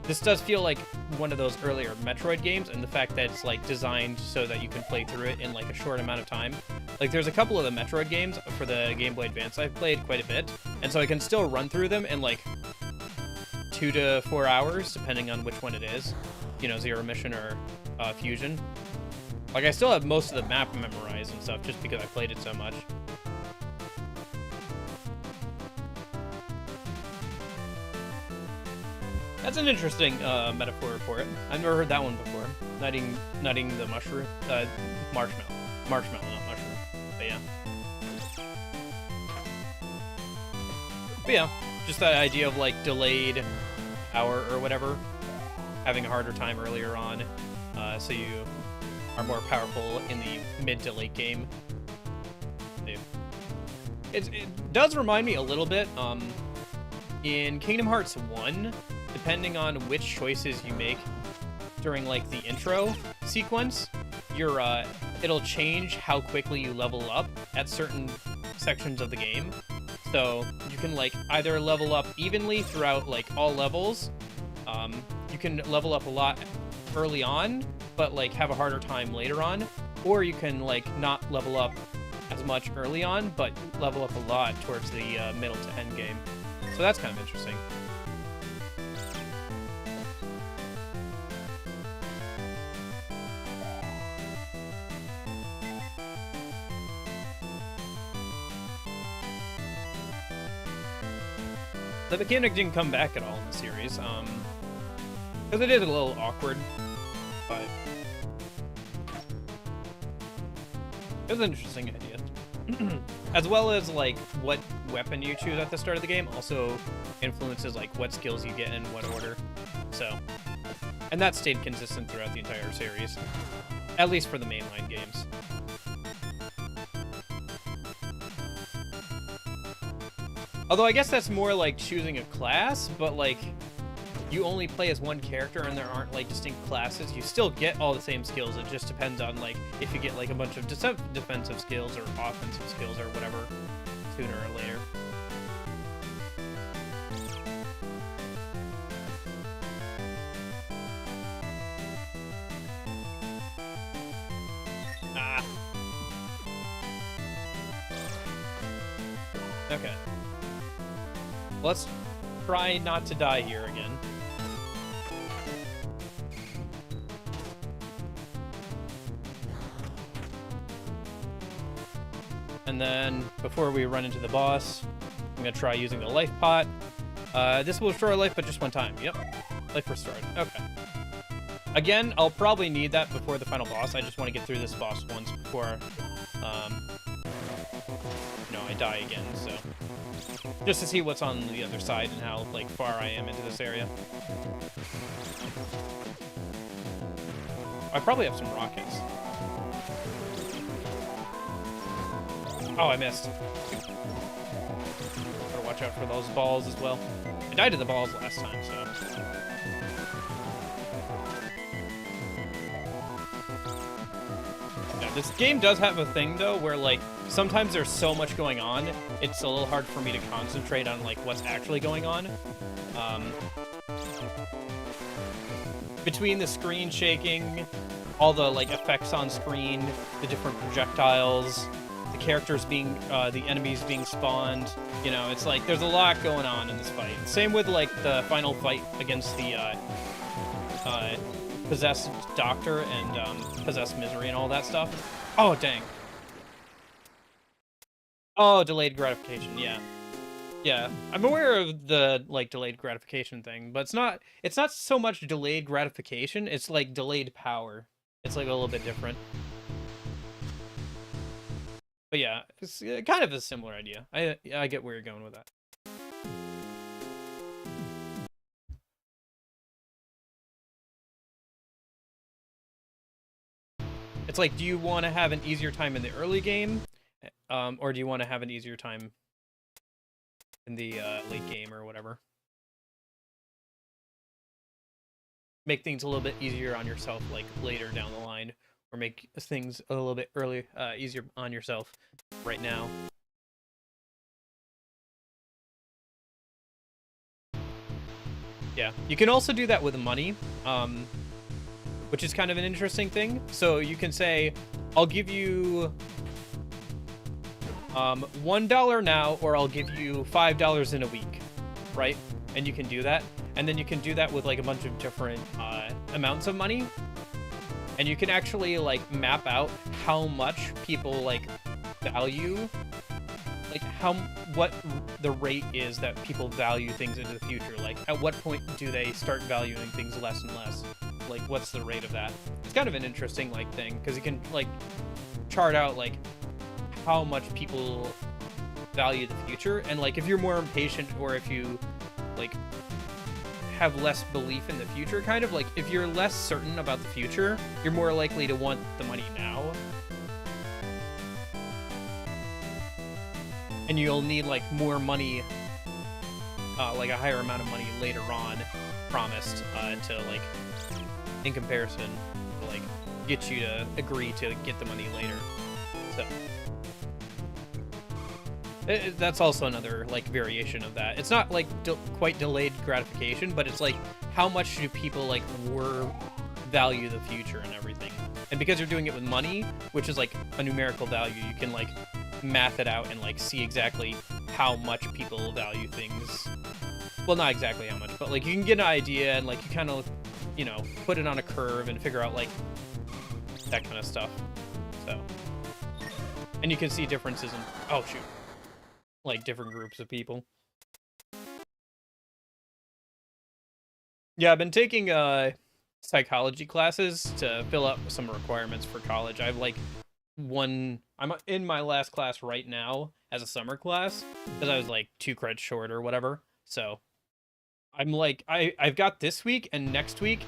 Speaker 1: this does feel like one of those earlier Metroid games, and the fact that it's, like, designed so that you can play through it in, like, a short amount of time. Like, there's a couple of the Metroid games for the Game Boy Advance I've played quite a bit, and so I can still run through them in, like, 2 to 4 hours, depending on which one it is. You know, Zero Mission or Fusion. Like, I still have most of the map memorized and stuff, just because I played it so much. That's an interesting metaphor for it. I've never heard that one before. Nutting the mushroom, marshmallow, not mushroom. But yeah. But yeah, just that idea of, like, delayed power or whatever, having a harder time earlier on, so you are more powerful in the mid to late game. It does remind me a little bit, in Kingdom Hearts 1, depending on which choices you make during, like, the intro sequence, it'll change how quickly you level up at certain sections of the game. So you can, like, either level up evenly throughout, like, all levels. You can level up a lot early on, but, like, have a harder time later on. Or you can, like, not level up as much early on, but level up a lot towards the middle to end game. So that's kind of interesting. The mechanic didn't come back at all in the series, because it is a little awkward, but it was an interesting idea. As well as, like, what weapon you choose at the start of the game also influences, like, what skills you get in what order. So, and that stayed consistent throughout the entire series, at least for the mainline games. Although I guess that's more like choosing a class, but, like, you only play as one character and there aren't, like, distinct classes. You still get all the same skills. It just depends on, like, if you get, like, a bunch of defensive skills or offensive skills or whatever sooner or later. Ah. Okay. Let's try not to die here again. And then, before we run into the boss, I'm going to try using the life pot. This will restore life, but just one time. Yep. Life restored. Okay. Again, I'll probably need that before the final boss. I just want to get through this boss once before, I die again, so. Just to see what's on the other side and how, like, far I am into this area. I probably have some rockets. Oh, I missed. Gotta watch out for those balls as well. I died to the balls last time, so... Yeah, this game does have a thing, though, where, like, sometimes there's so much going on, it's a little hard for me to concentrate on, like, what's actually going on. Between the screen shaking, all the, like, effects on screen, the different projectiles, the characters being, the enemies being spawned, you know, it's like, there's a lot going on in this fight. Same with, like, the final fight against the, possessed doctor and, possessed misery and all that stuff. Oh, dang. Oh, delayed gratification, yeah. Yeah, I'm aware of the, like, delayed gratification thing, but it's not so much delayed gratification, it's, like, delayed power. It's, like, a little bit different. But yeah, it's kind of a similar idea. I get where you're going with that. It's like, do you want to have an easier time in the early game, or do you want to have an easier time in the late game or whatever? Make things a little bit easier on yourself, like later down the line, or make things a little bit easier on yourself right now. Yeah, you can also do that with money, which is kind of an interesting thing. So you can say, I'll give you $1 now, or I'll give you $5 in a week, right? And you can do that. And then you can do that with like a bunch of different amounts of money. And you can actually like map out how much people like value, like what the rate is that people value things into the future. Like at what point do they start valuing things less and less? Like what's the rate of that? It's kind of an interesting like thing, because you can like chart out like how much people value the future, and like if you're more impatient, or if you like have less belief in the future, kind of like if you're less certain about the future, you're more likely to want the money now, and you'll need like more money, like a higher amount of money later on promised, to like in comparison to like get you to agree to get the money later. So that's also another like variation of that. It's not like quite delayed gratification, but it's like how much do people like value the future and everything. And because you're doing it with money, which is like a numerical value, you can like math it out and like see exactly how much people value things. Well, not exactly how much, but like you can get an idea, and like you kind of, you know, put it on a curve and figure out like that kind of stuff. So, and you can see differences in, oh shoot, like different groups of people. Yeah, I've been taking psychology classes to fill up some requirements for college. I've like I'm in my last class right now as a summer class, because I was like 2 credits short or whatever. So I'm like, I've got this week and next week.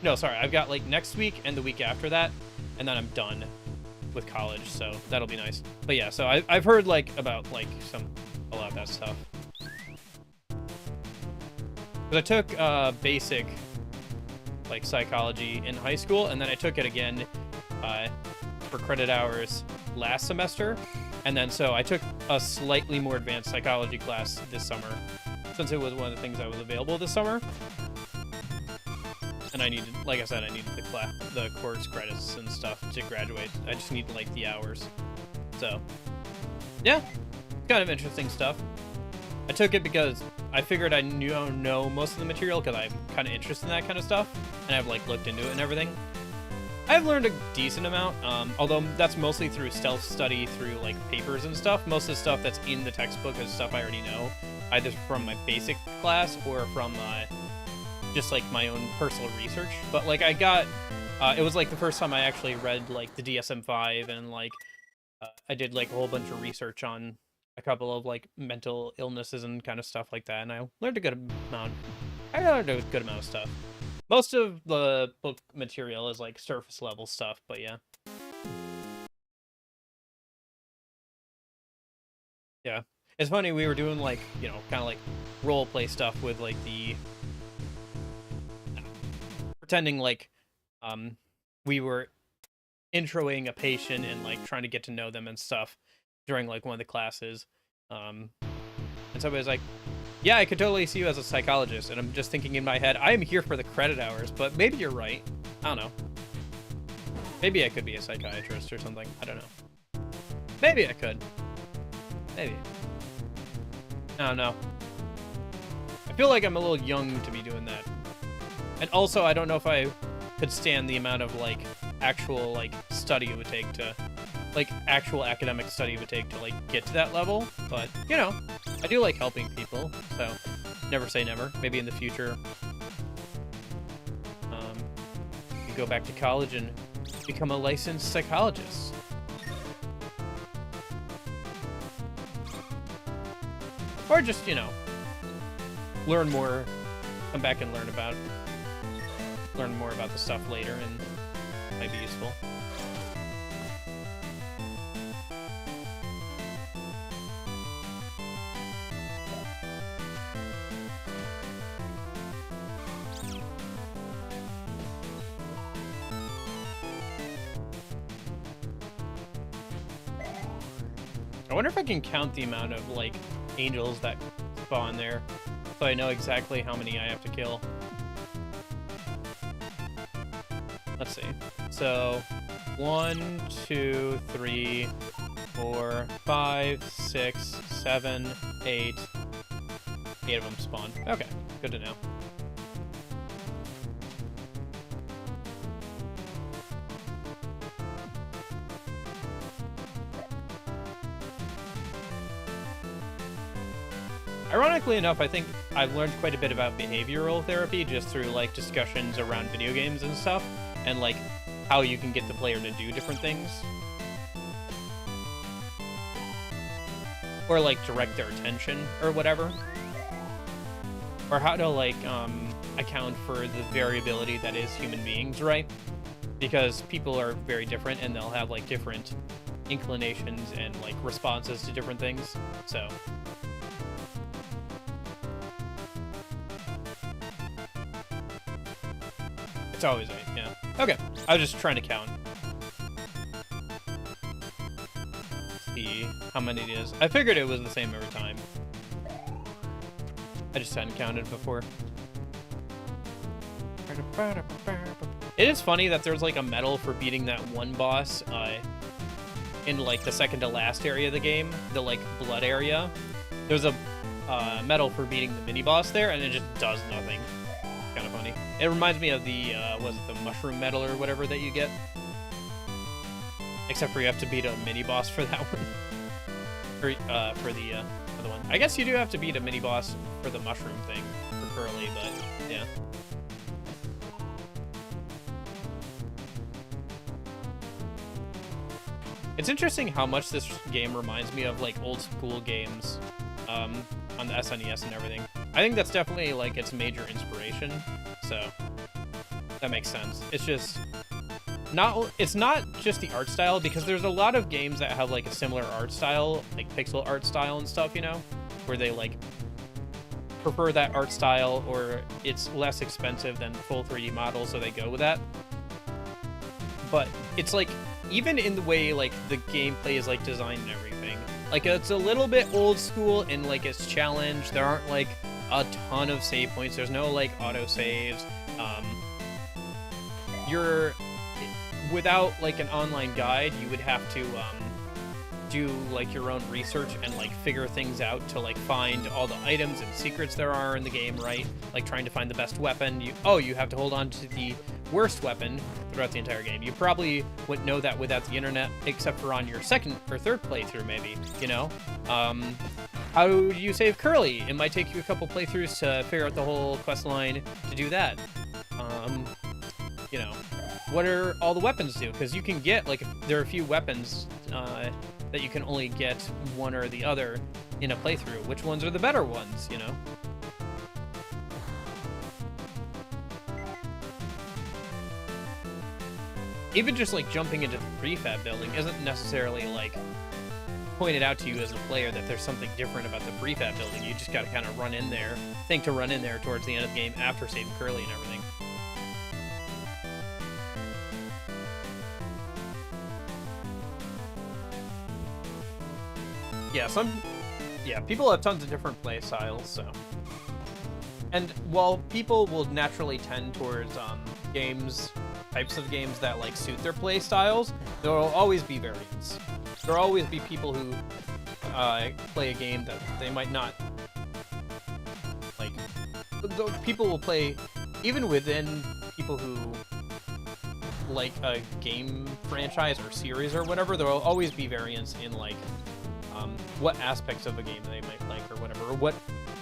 Speaker 1: No, sorry, I've got like next week and the week after that, and then I'm done with college, so that'll be nice. But yeah, so I've heard like about like a lot of that stuff. Because I took basic like psychology in high school, and then I took it again for credit hours last semester, and then so I took a slightly more advanced psychology class this summer, since it was one of the things that was available this summer. And I needed, like I said, I needed the course credits and stuff to graduate. I just need like the hours. So yeah, kind of interesting stuff. I took it because I figured I know most of the material, because I'm kind of interested in that kind of stuff, and I've like looked into it and everything. I've learned a decent amount, although that's mostly through self-study, through like papers and stuff. Most of the stuff that's in the textbook is stuff I already know, either from my basic class or from just like my own personal research. But like I got, it was like the first time I actually read like the DSM-5, and like I did like a whole bunch of research on a couple of like mental illnesses and kind of stuff like that, and I learned a good amount. I learned a good amount of stuff. Most of the book material is like surface level stuff, but yeah. Yeah. It's funny, we were doing like, you know, kind of like role play stuff with like the pretending like we were introing a patient and like trying to get to know them and stuff during like one of the classes. And somebody's like, yeah, I could totally see you as a psychologist. And I'm just thinking in my head, I am here for the credit hours, but maybe you're right. I don't know. Maybe I could be a psychiatrist or something. I don't know. Maybe I could. Maybe. I don't know. I feel like I'm a little young to be doing that. And also, I don't know if I could stand the amount of, like, actual, like, study it would take to... Like, actual academic study it would take to, like, get to that level. But, you know, I do like helping people, so never say never. Maybe in the future, you go back to college and become a licensed psychologist. Or just, you know, learn more, come back and learn more about the stuff later, and might be useful. I wonder if I can count the amount of, like, angels that spawn there, so I know exactly how many I have to kill. Let's see. So, 1, 2, 3, 4, 5, 6, 7, 8. 8 of them spawn. Okay, good to know. Ironically enough, I think I've learned quite a bit about behavioral therapy just through, like, discussions around video games and stuff, and, like, how you can get the player to do different things. Or, like, direct their attention, or whatever. Or how to, like, account for the variability that is human beings, right? Because people are very different, and they'll have, like, different inclinations and, like, responses to different things, so... It's always 8, yeah. Okay, I was just trying to count. See how many it is. I figured it was the same every time. I just hadn't counted before. It is funny that there's like a medal for beating that one boss in like the second to last area of the game, the like blood area. There's a medal for beating the mini boss there, and it just does nothing. Kind of funny. It reminds me of the was it the mushroom medal or whatever that you get? Except for you have to beat a mini boss for that one. For the other one. I guess you do have to beat a mini boss for the mushroom thing for Curly, but yeah. It's interesting how much this game reminds me of like old school games on the SNES and everything. I think that's definitely like its major inspiration, so that makes sense. It's just it's not just the art style, because there's a lot of games that have like a similar art style, like pixel art style and stuff, you know, where they like prefer that art style, or it's less expensive than full 3D models, so they go with that. But it's like, even in the way like the gameplay is like designed and everything, like it's a little bit old school in like its challenge. There aren't like a ton of save points. There's no like auto saves. You're without like an online guide, you would have to do like your own research and like figure things out to like find all the items and secrets there are in the game, right? Like trying to find the best weapon. You have to hold on to the worst weapon throughout the entire game. You probably wouldn't know that without the internet, except for on your second or third playthrough, maybe, you know? How do you save Curly? It might take you a couple playthroughs to figure out the whole quest line to do that. You know, what are all the weapons do? Because you can get, like, there are a few weapons that you can only get one or the other in a playthrough. Which ones are the better ones, you know? even just like jumping into the prefab building isn't necessarily like pointed out to you as a player that there's something different about the prefab building. You just got to kind of run in there, think to run in there towards the end of the game after saving Curly and everything. Yeah, people have tons of different play styles, so. And while people will naturally tend towards types of games that like suit their play styles, there will always be variants. There will always be people who play a game that they might not like. People will play, even within people who like a game franchise or series or whatever, there will always be variants in like what aspects of a game they might like or whatever, or what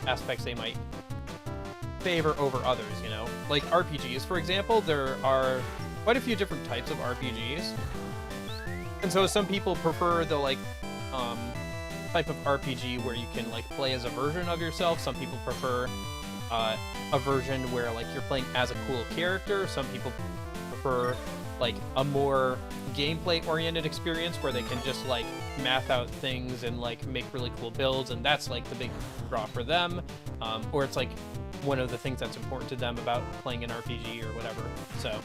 Speaker 1: aspects they might favor over others, you know? Like RPGs, for example, there are quite a few different types of RPGs. And so some people prefer the like type of RPG where you can like play as a version of yourself. Some people prefer a version where like you're playing as a cool character. Some people prefer like a more gameplay oriented experience where they can just like math out things and like make really cool builds, and that's like the big draw for them. Or it's like one of the things that's important to them about playing an RPG or whatever. So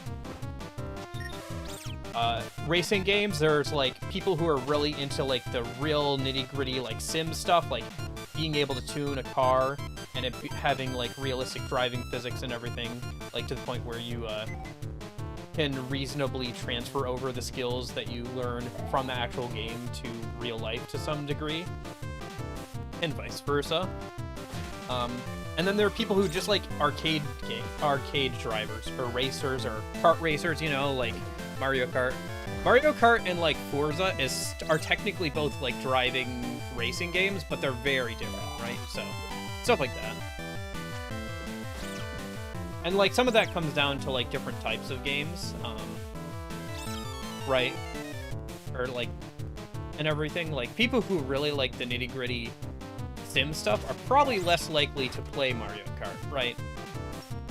Speaker 1: racing games, there's like people who are really into like the real nitty-gritty like sim stuff, like being able to tune a car and it having like realistic driving physics and everything, like to the point where you can reasonably transfer over the skills that you learn from the actual game to real life to some degree, and vice versa. And then there are people who just like arcade drivers or racers or kart racers, you know, like Mario Kart. Mario Kart and like Forza are technically both like driving racing games, but they're very different, right? So stuff like that. And like some of that comes down to like different types of games, right? Or like, and everything. Like people who really like the nitty-gritty sim stuff are probably less likely to play Mario Kart, right?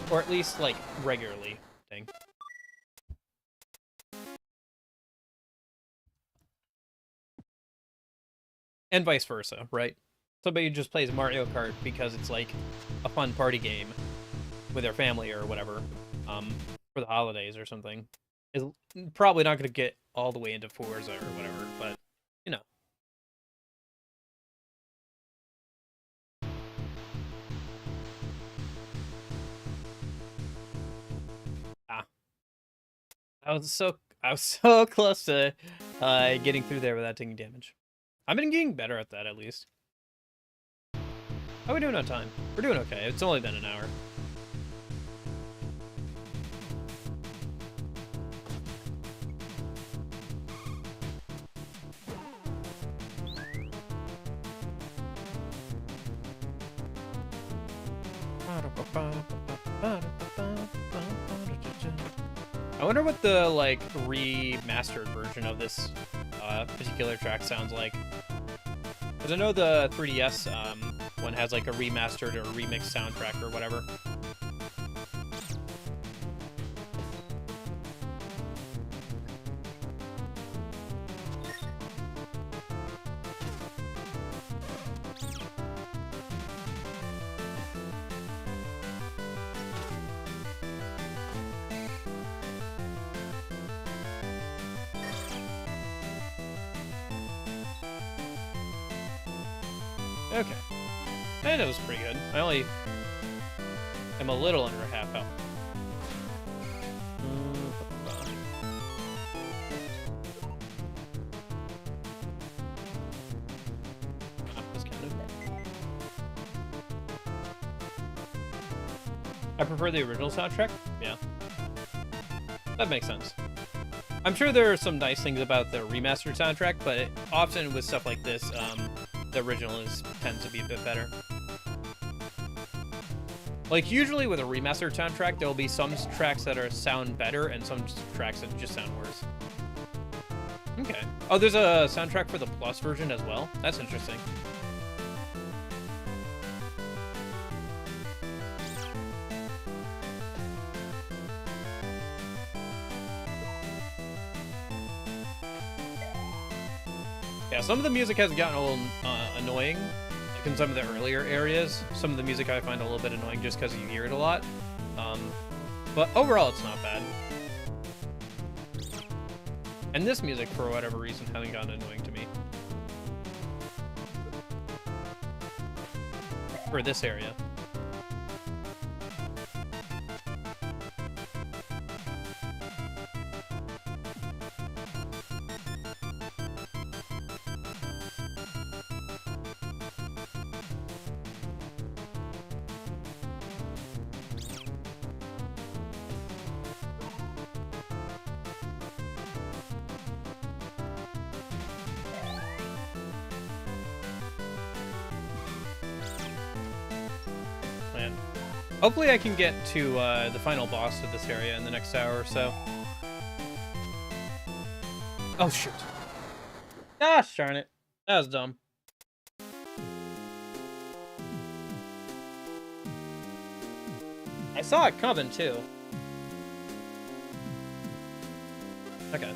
Speaker 1: Or at least like regularly. Dang. And vice versa, right? Somebody who just plays Mario Kart because it's like a fun party game with their family or whatever, for the holidays or something, is probably not going to get all the way into Forza or whatever, but, you know. I was so close to getting through there without taking damage. I've been getting better at that, at least. How are we doing on time? We're doing okay. It's only been an hour. I wonder what the like remastered version of this particular track sounds like. Because I know the 3DS one has like a remastered or remixed soundtrack or whatever. Okay. That was pretty good. I only am a little under half health. I prefer the original soundtrack? Yeah. That makes sense. I'm sure there are some nice things about the remastered soundtrack, but often with stuff like this, the original tends to be a bit better. Like, usually with a remastered soundtrack, there'll be some tracks that sound better and some tracks that just sound worse. Okay. Oh, there's a soundtrack for the Plus version as well? That's interesting. Yeah, some of the music has gotten a little annoying. Like in some of the earlier areas, some of the music I find a little bit annoying just because you hear it a lot. But overall, it's not bad. And this music, for whatever reason, hasn't gotten annoying to me. For this area. Man. Hopefully I can get to the final boss of this area in the next hour or so. Oh, shoot. Gosh darn it. That was dumb. I saw it coming, too. Okay.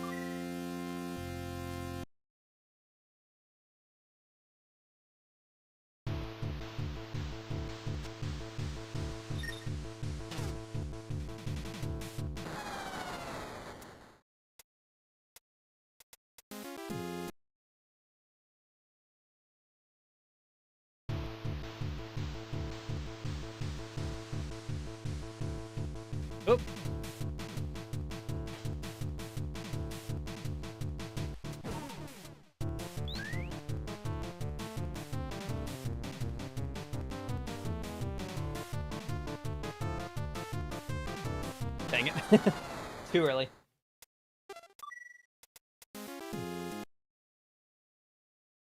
Speaker 1: Oh. Dang it. Too early.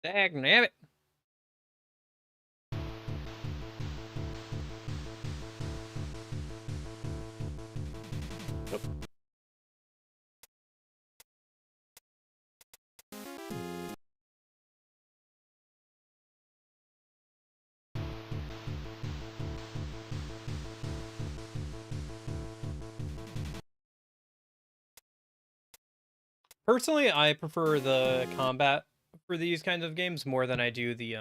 Speaker 1: Dagnabbit. Nope. Personally, I prefer the combat for these kinds of games more than I do the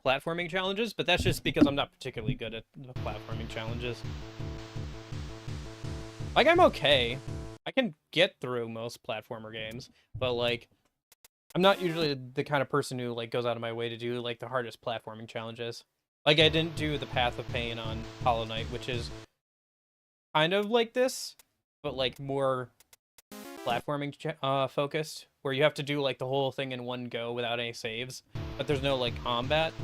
Speaker 1: platforming challenges, but that's just because I'm not particularly good at the platforming challenges. Like, I'm okay. I can get through most platformer games, but, like, I'm not usually the kind of person who, like, goes out of my way to do, like, the hardest platforming challenges. Like, I didn't do the Path of Pain on Hollow Knight, which is kind of like this, but, like, more platforming focused, where you have to do, like, the whole thing in one go without any saves, but there's no, like, combat.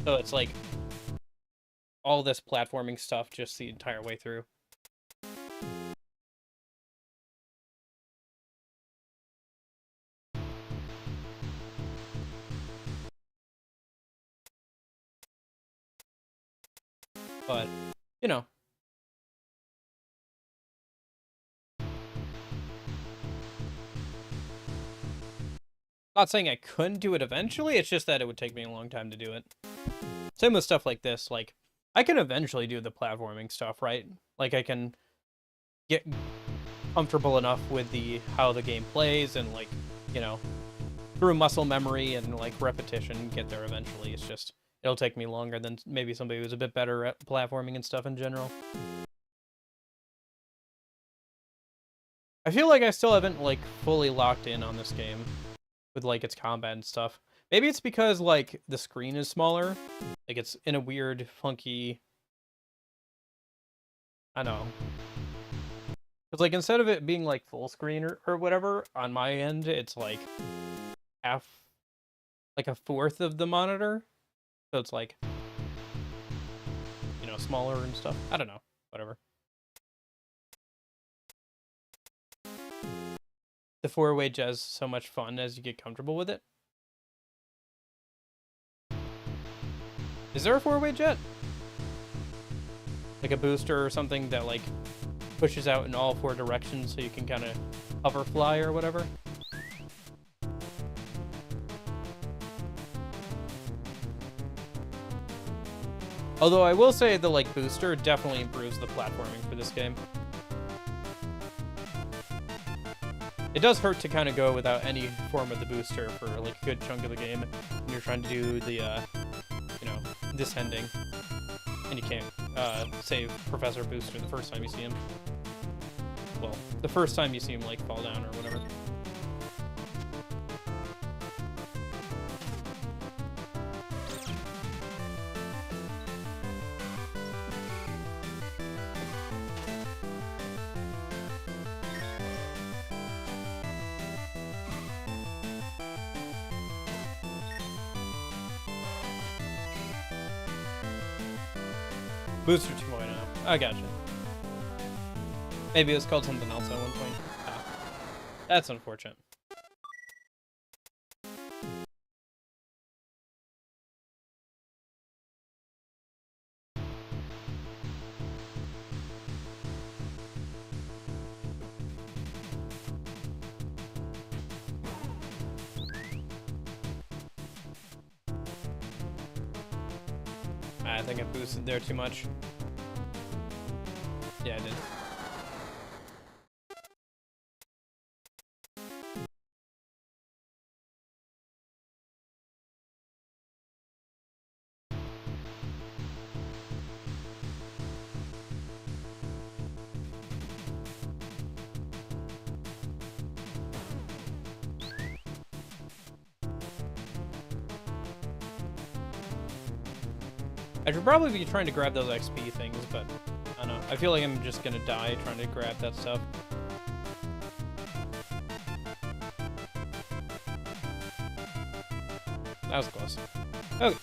Speaker 1: So it's, like, all this platforming stuff just the entire way through. But, you know. Not saying I couldn't do it eventually, it's just that it would take me a long time to do it. Same with stuff like this, like, I can eventually do the platforming stuff, right? Like, I can get comfortable enough with how the game plays and, like, you know, through muscle memory and, like, repetition, get there eventually. It's just, it'll take me longer than maybe somebody who's a bit better at platforming and stuff in general. I feel like I still haven't, like, fully locked in on this game with, like, its combat and stuff. Maybe it's because, like, the screen is smaller. Like, it's in a weird, funky... I don't know. Because, like, instead of it being, like, full screen or whatever, on my end, it's, like, half... like, a fourth of the monitor. So it's, like, you know, smaller and stuff. I don't know. Whatever. The four-way jazz is so much fun as you get comfortable with it. Is there a four-way jet? Like a booster or something that, like, pushes out in all four directions so you can kind of hover fly or whatever? Although I will say the, like, booster definitely improves the platforming for this game. It does hurt to kind of go without any form of the booster for like a good chunk of the game when you're trying to do the, you know, descending. And you can't save Professor Booster the first time you see him. Well, the first time you see him like fall down or whatever. Booster 2.0. I gotcha. Maybe it was called something else at one point. Ah, that's unfortunate. I think I boosted there too much. Yeah, I did. I should probably be trying to grab those XP things, but I don't know. I feel like I'm just gonna die trying to grab that stuff. That was close. Okay.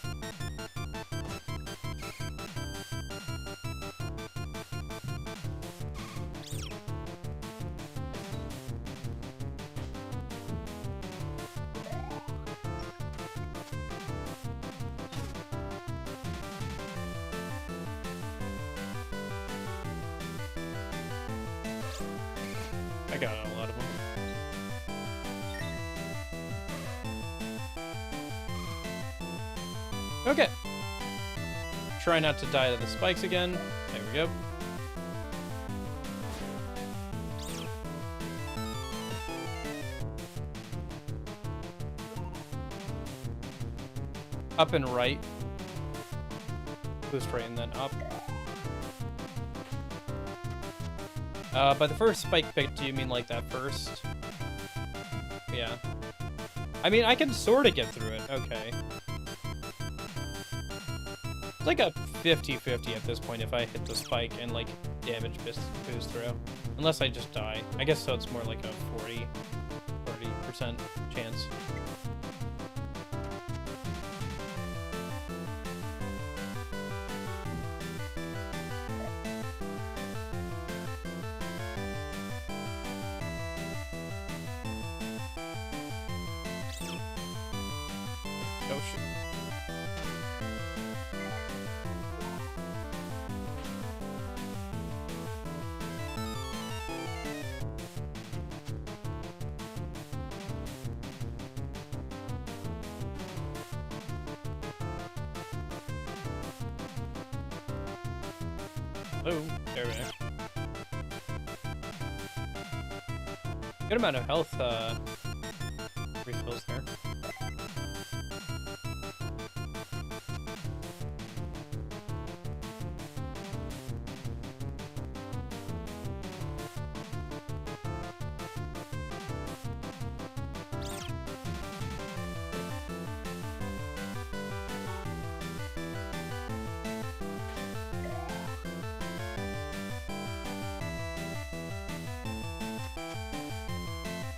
Speaker 1: I got a lot of them. Okay. Try not to die to the spikes again. There we go. Up and right. Boost right and then up. By the first spike pick, do you mean like that first? Yeah. I mean, I can sort of get through it. Okay. It's like a 50-50 at this point if I hit the spike and, like, damage boost through. Unless I just die. I guess so it's more like a 40% chance. Oh, shoot. Oh, there we are. Good amount of health refills there.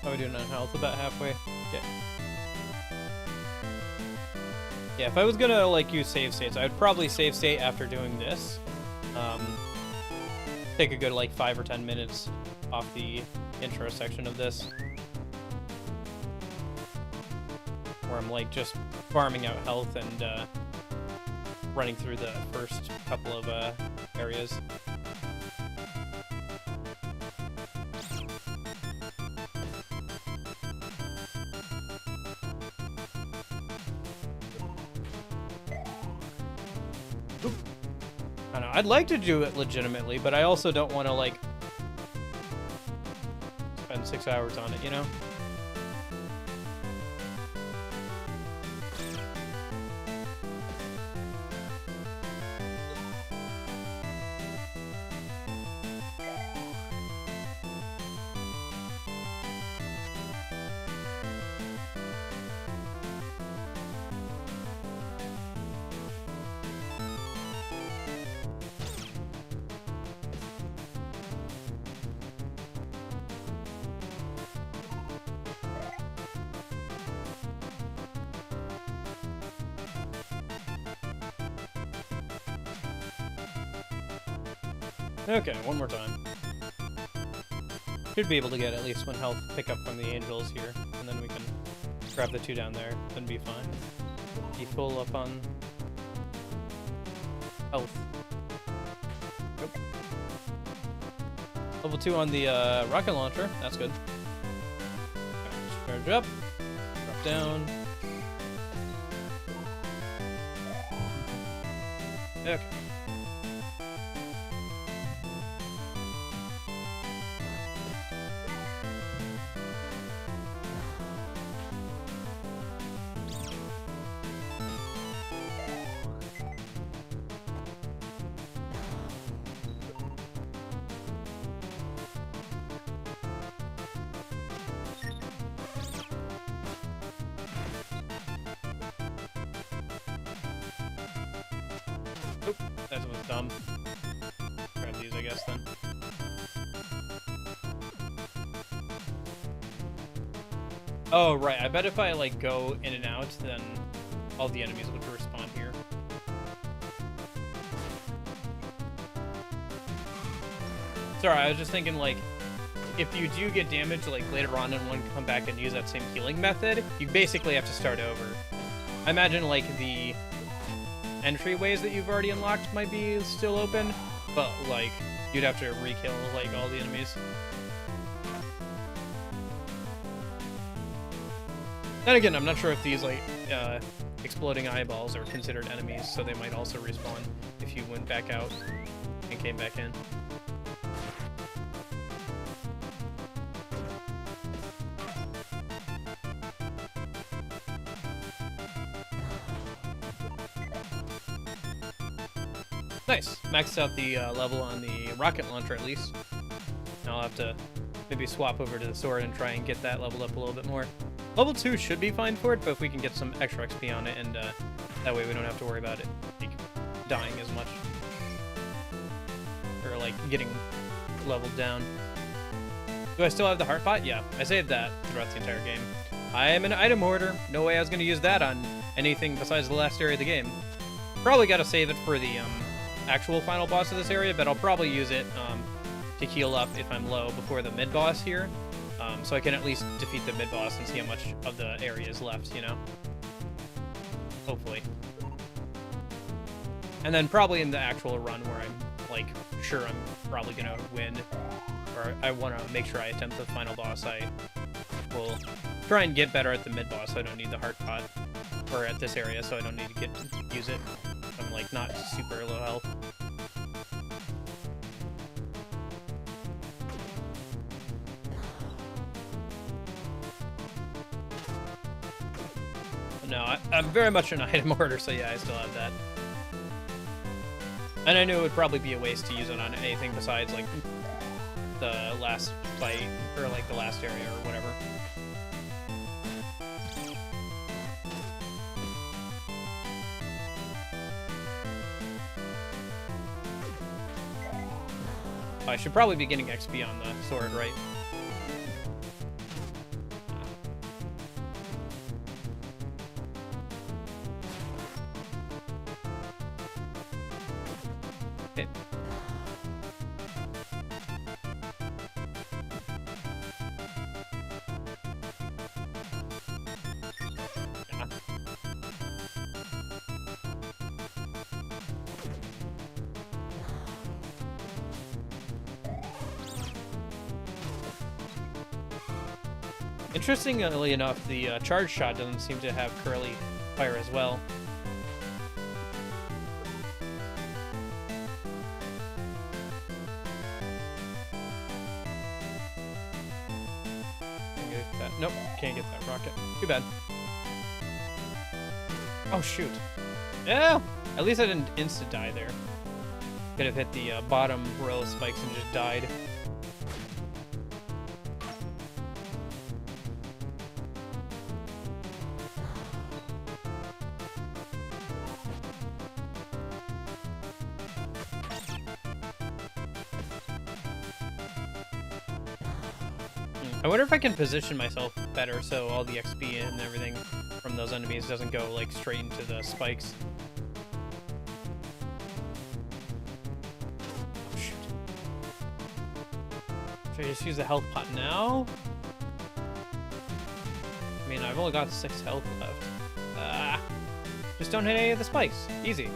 Speaker 1: How are we doing on health? About halfway? Yeah. Yeah, if I was gonna, like, use save states, I would probably save state after doing this. Take a good, like, 5 or 10 minutes off the intro section of this. Where I'm, like, just farming out health and, running through the first couple of, areas. I don't know, I'd like to do it legitimately, but I also don't want to, like, spend 6 hours on it, you know? Okay, one more time. Should be able to get at least 1 health pickup from the angels here, and then we can grab the 2 down there, then be fine. Be full up on health. Nope. Level 2 on the rocket launcher, that's good. Charge up, drop down. Okay. Oop, that was dumb. Grab these, I guess, then. Oh, right. I bet if I, like, go in and out, then all the enemies would respawn here. Sorry, I was just thinking, like, if you do get damaged, like, later on and want to come back and use that same healing method, you basically have to start over. I imagine, like, the entryways that you've already unlocked might be still open, but, like, you'd have to re-kill, like, all the enemies. Then again, I'm not sure if these, like, exploding eyeballs are considered enemies, so they might also respawn if you went back out and came back in. Nice. Maxed out the level on the rocket launcher at least. Now I'll have to maybe swap over to the sword and try and get that leveled up a little bit more. Level 2 should be fine for it, but if we can get some extra XP on it, and that way we don't have to worry about it like, dying as much. Or like getting leveled down. Do I still have the heart pot? Yeah, I saved that throughout the entire game. I am an item hoarder. No way I was going to use that on anything besides the last area of the game. Probably got to save it for the actual final boss of this area, but I'll probably use it to heal up if I'm low before the mid-boss here, so I can at least defeat the mid-boss and see how much of the area is left, you know? Hopefully. And then probably in the actual run where I'm, like, sure I'm probably gonna win, or I want to make sure I attempt the final boss, I will try and get better at the mid-boss so I don't need the heart pot, or at this area so I don't need to use it. I'm like not super low health. No, I'm very much an item hoarder, so yeah, I still have that. And I knew it would probably be a waste to use it on anything besides like the last fight or like the last area or whatever. I should probably be getting XP on the sword, right? Okay. Yeah. Interestingly enough, the charge shot doesn't seem to have curly fire as well. Nope, can't get that rocket. Too bad. Oh, shoot. Yeah, at least I didn't insta-die there. Could have hit the bottom row of spikes and just died. I wonder if I can position myself better so all the XP and everything from those enemies doesn't go like straight into the spikes. Oh shoot. Should I just use the health pot now? I mean, I've only got 6 health left. Just don't hit any of the spikes. Easy.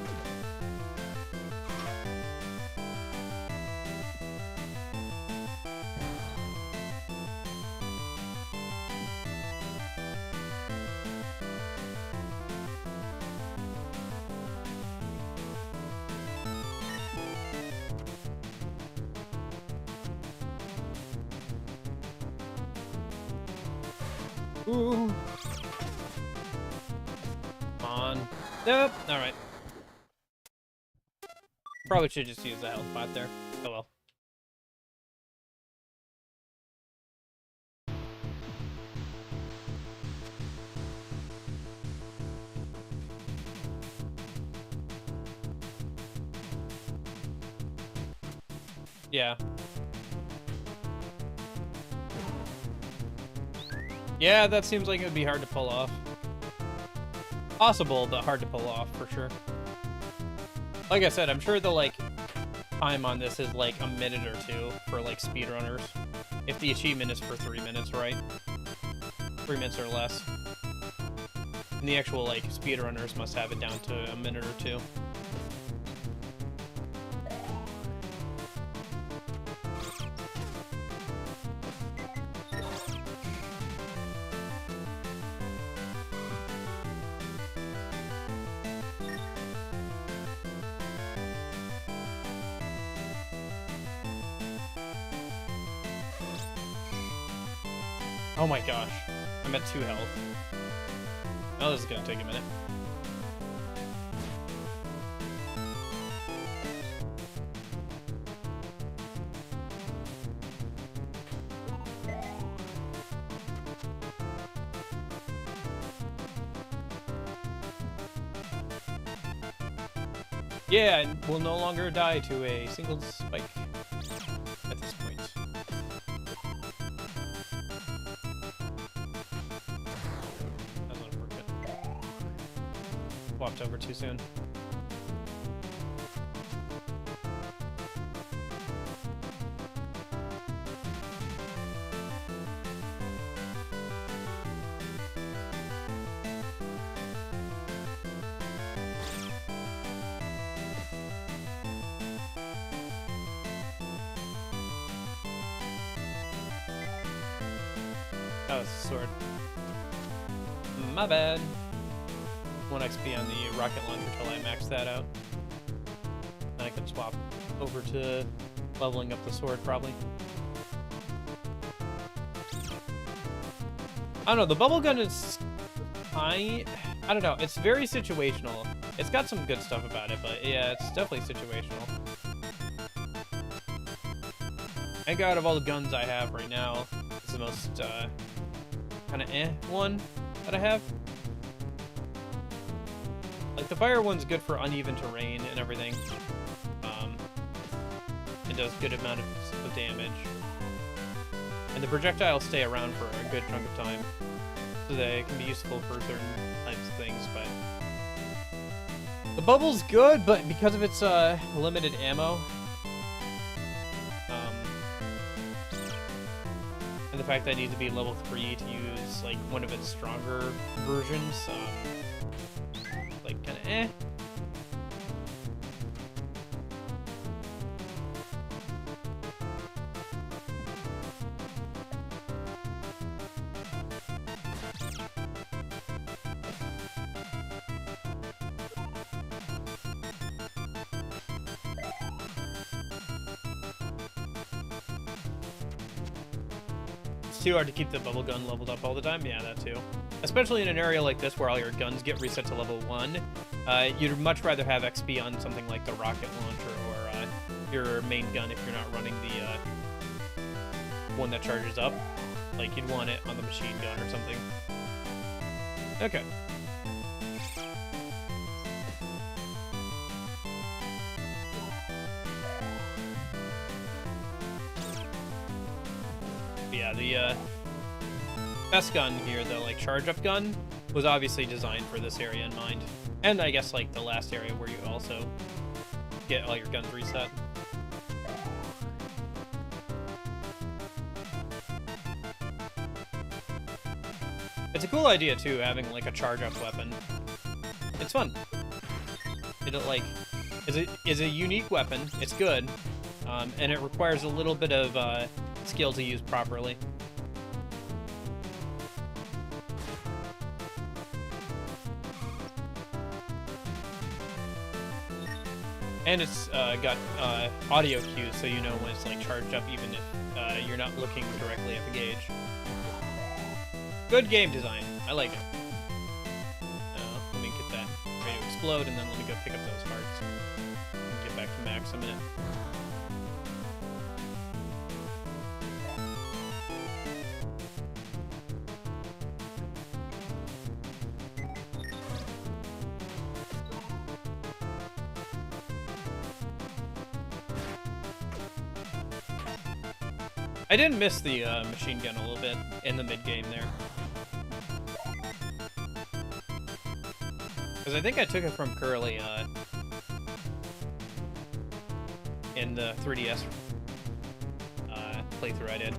Speaker 1: Ooh. Come on. Nope. Alright. Probably should just use the health pot there. Oh well. Yeah. Yeah, that seems like it would be hard to pull off. Possible, but hard to pull off, for sure. Like I said, I'm sure the, like, time on this is, like, a minute or 2 for, like, speedrunners. If the achievement is for 3 minutes, right? 3 minutes or less. And the actual, like, speedrunners must have it down to a minute or 2. Oh my gosh. I'm at 2 health. Oh, this is gonna take a minute. Yeah, and we'll no longer die to a single spike at this point. That was unfortunate. Walked over too soon. Oh, it's a sword. My bad. 1 XP on the rocket launcher till I max that out. Then I can swap over to leveling up the sword, probably. I don't know, the bubble gun is... I don't know, it's very situational. It's got some good stuff about it, but yeah, it's definitely situational. I think out of all the guns I have right now, it's the most, kind of one that I have. Like, the fire one's good for uneven terrain and everything. It does good amount of damage. And the projectiles stay around for a good chunk of time. So they can be useful for certain types of things, but... The bubble's good, but because of its, limited ammo... and the fact that I need to be level 3 to use, like, one of its stronger versions, like, kinda too hard to keep the bubble gun leveled up all the time. Yeah, that too. Especially in an area like this where all your guns get reset to level 1. You'd much rather have XP on something like the rocket launcher or your main gun if you're not running the one that charges up. Like, you'd want it on the machine gun or something. Okay. Yeah, the best gun here, the like charge-up gun, was obviously designed for this area in mind. And I guess like the last area where you also get all your guns reset. It's a cool idea too, having like a charge-up weapon. It's fun. It like is a unique weapon. It's good, and it requires a little bit of skill to use properly. And it's got audio cues, so you know when it's like charged up, even if you're not looking directly at the gauge. Good game design. I like it. Let me get that ready to explode, and then let me go pick up those hearts and get back to max a minute. I didn't miss the machine gun a little bit in the mid-game there. Because I think I took it from Curly in the 3DS playthrough I did.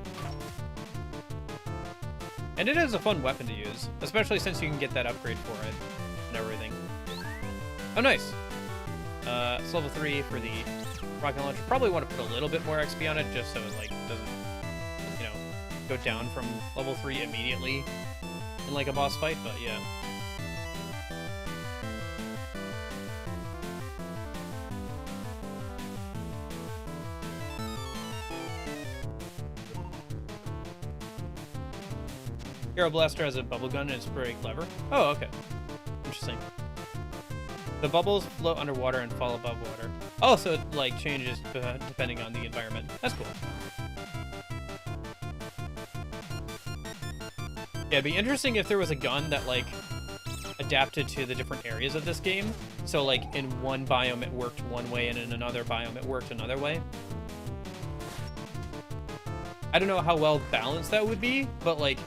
Speaker 1: And it is a fun weapon to use, especially since you can get that upgrade for it and everything. Oh, nice! It's level 3 for the rocket launcher. Probably want to put a little bit more XP on it just so it like doesn't, you know, go down from level 3 immediately in like a boss fight, but yeah. Hero Blaster has a bubble gun and it's pretty clever. Oh, okay. Interesting. The bubbles float underwater and fall above water. Oh, so it like changes depending on the environment. That's cool. Yeah, it'd be interesting if there was a gun that like adapted to the different areas of this game. So like in one biome it worked one way and in another biome it worked another way. I don't know how well balanced that would be, but like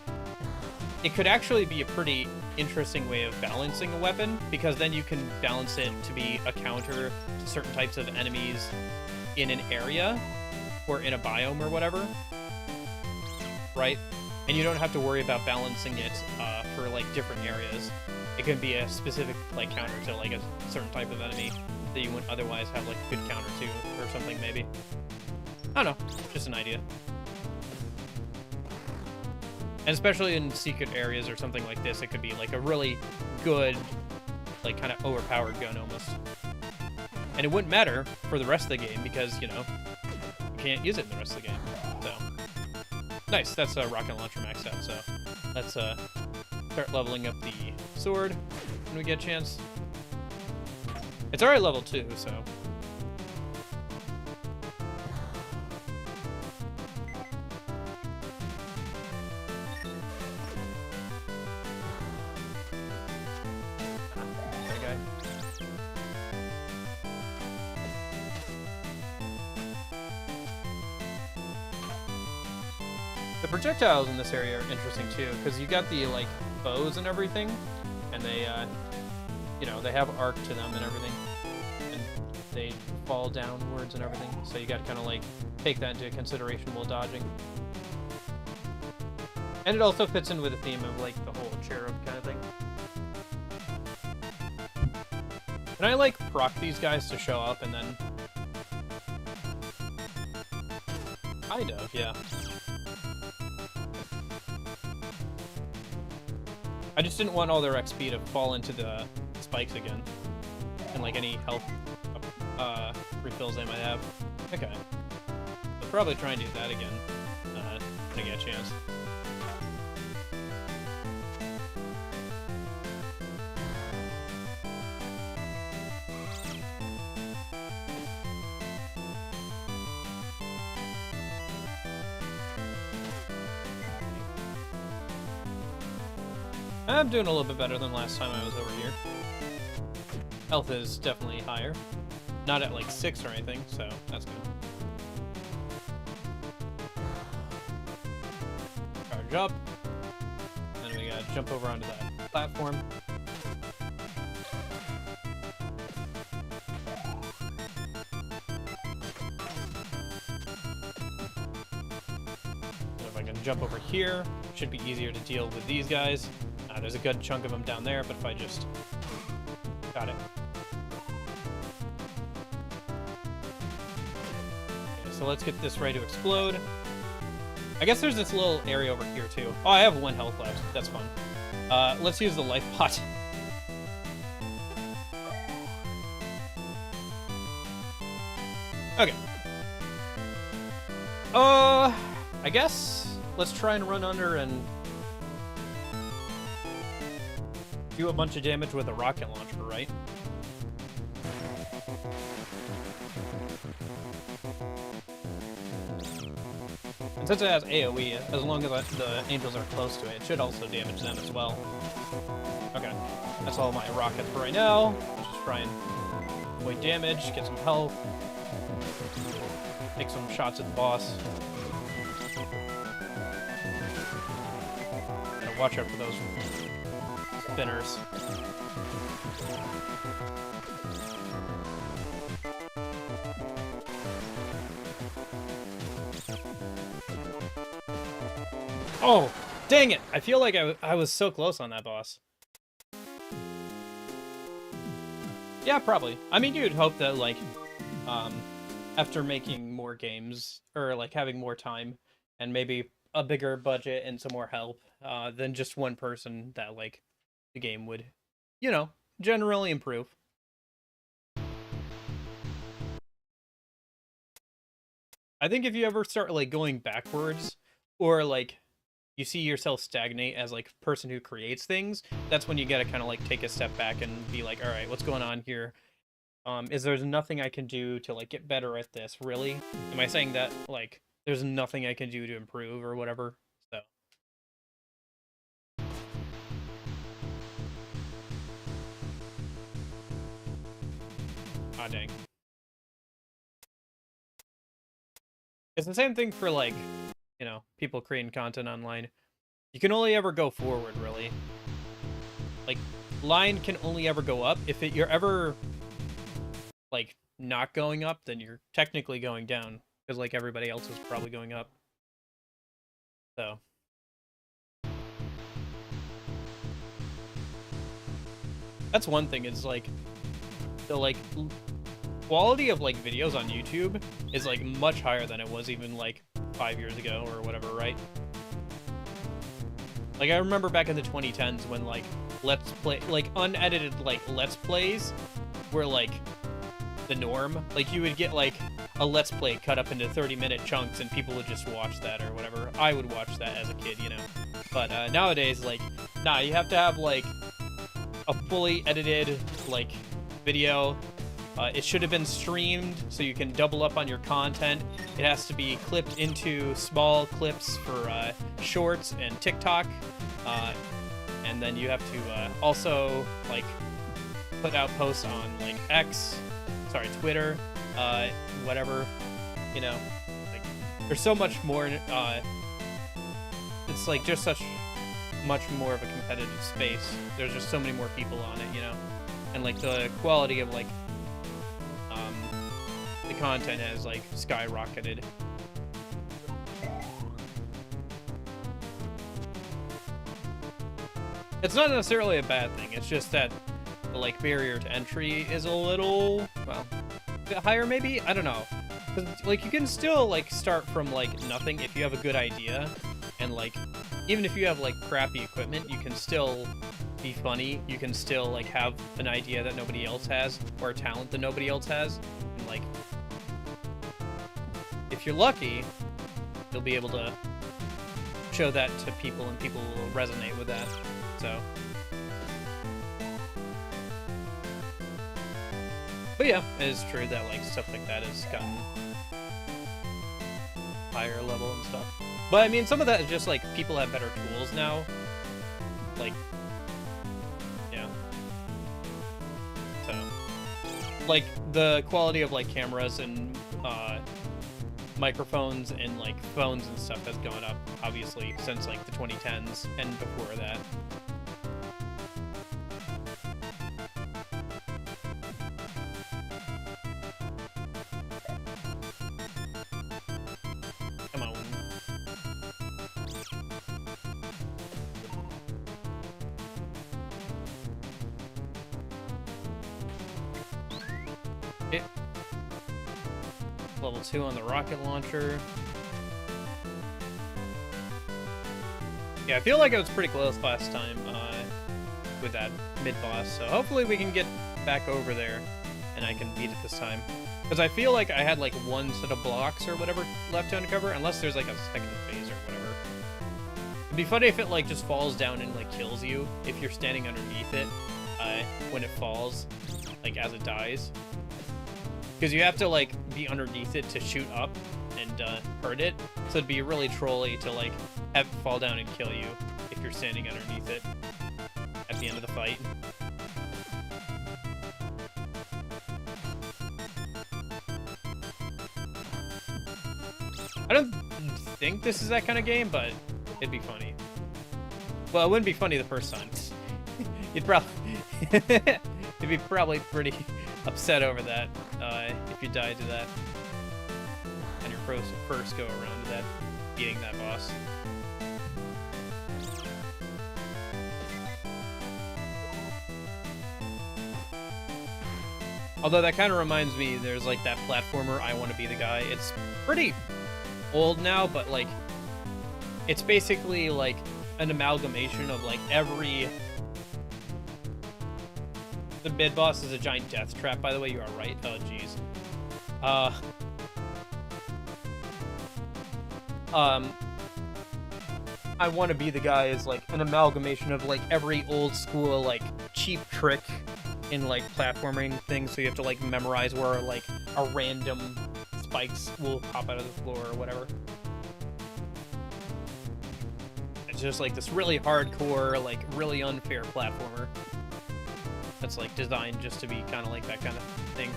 Speaker 1: it could actually be a pretty interesting way of balancing a weapon, because then you can balance it to be a counter to certain types of enemies in an area or in a biome or whatever, right? And you don't have to worry about balancing it for like different areas. It can be a specific like counter to like a certain type of enemy that you wouldn't otherwise have like a good counter to or something maybe. I don't know, just an idea. And especially in secret areas or something like this, it could be like a really good, like kind of overpowered gun almost. And it wouldn't matter for the rest of the game because, you know, you can't use it in the rest of the game. So, nice. That's a rocket launcher maxed out. So, let's start leveling up the sword when we get a chance. It's already level 2, so. The projectiles in this area are interesting too, because you got the like bows and everything, and they, you know, they have arc to them and everything, and they fall downwards and everything. So you got to kind of like take that into consideration while dodging. And it also fits in with the theme of like the whole cherub kind of thing. Can I like proc these guys to show up and then? Kind of, yeah. I just didn't want all their XP to fall into the spikes again. And like any health refills they might have. Okay. I'll probably try and do that again when I get a chance. I'm doing a little bit better than last time I was over here. Health is definitely higher. Not at like 6 or anything, so that's good. Charge up. Then we gotta jump over onto that platform. Jump over here, should be easier to deal with these guys. There's a good chunk of them down there, but if I just got it. Okay, so let's get this ready to explode. I guess there's this little area over here too. Oh, I have 1 health left. That's fun. Let's use the life pot. Okay. I guess let's try and run under and do a bunch of damage with a rocket launcher, right? And since it has AoE, as long as the angels are close to it, it should also damage them as well. Okay, that's all my rockets for right now. Let's just try and avoid damage, get some health, take some shots at the boss. Watch out for those spinners. Oh, dang it! I feel like I was so close on that boss. Yeah, probably. I mean, you'd hope that, like, after making more games, or, like, having more time, and maybe a bigger budget and some more help, than just one person, that, like, the game would, you know, generally improve. I think if you ever start, like, going backwards, or, like, you see yourself stagnate as, like, a person who creates things, that's when you gotta kind of, like, take a step back and be like, alright, what's going on here? Is there's nothing I can do to, like, get better at this, really? Am I saying that, like, there's nothing I can do to improve or whatever? So. Ah, dang. It's the same thing for, like, you know, people creating content online. You can only ever go forward, really. Like, line can only ever go up. If you're ever, like, not going up, then you're technically going down. Because, like, everybody else is probably going up. So. That's one thing, is, like, the, like, quality of, like, videos on YouTube is, like, much higher than it was even, like, 5 years ago or whatever, right? Like, I remember back in the 2010s when, like, Let's Play, like, unedited, like, Let's Plays were, like, the norm. Like, you would get, like, a Let's Play cut up into 30-minute chunks and people would just watch that or whatever. I would watch that as a kid, you know? But, nowadays, like, nah, you have to have, like, a fully edited, like, video. It should have been streamed so you can double up on your content. It has to be clipped into small clips for shorts and TikTok. And then you have to also, like, put out posts on, like, Twitter, whatever, you know. Like, there's so much more, it's, like, just such much more of a competitive space. There's just so many more people on it, you know. And, like, the quality of, like, the content has, like, skyrocketed. It's not necessarily a bad thing, it's just that the, like, barrier to entry is a little, well, a bit higher maybe? I don't know. 'Cause, like, you can still, like, start from, like, nothing if you have a good idea, and, like, even if you have, like, crappy equipment, you can still be funny, you can still, like, have an idea that nobody else has, or a talent that nobody else has, and, like, if you're lucky, you'll be able to show that to people and people will resonate with that, so. But yeah, it is true that, like, stuff like that has gotten higher level and stuff. But, I mean, some of that is just, like, people have better tools now. Like, like the quality of like cameras and microphones and like phones and stuff has gone up obviously since like the 2010s and before that. Come on. Okay. Level 2 on the rocket launcher. Yeah, I feel like I was pretty close last time with that mid-boss, so hopefully we can get back over there and I can beat it this time. Because I feel like I had like one set of blocks or whatever left to uncover, unless there's like a second phase or whatever. It'd be funny if it like just falls down and like kills you if you're standing underneath it when it falls, like as it dies. Because you have to, like, be underneath it to shoot up and hurt it. So it'd be really trolly to, like, have it fall down and kill you if you're standing underneath it at the end of the fight. I don't think this is that kind of game, but it'd be funny. Well, it wouldn't be funny the first time. You'd probably... You'd be probably pretty upset over that if you died to that on your first go around to that, beating that boss. Although that kind of reminds me, there's like that platformer, I Want to Be the Guy. It's pretty old now, but like it's basically like an amalgamation of like every... The mid-boss is a giant death trap, by the way, you are right. Oh, jeez. I Want to Be the Guy is like an amalgamation of like every old school like cheap trick in like platforming things, so you have to like memorize where like a random spikes will pop out of the floor or whatever. It's just like this really hardcore, like really unfair platformer that's like designed just to be kind of like that kind of thing.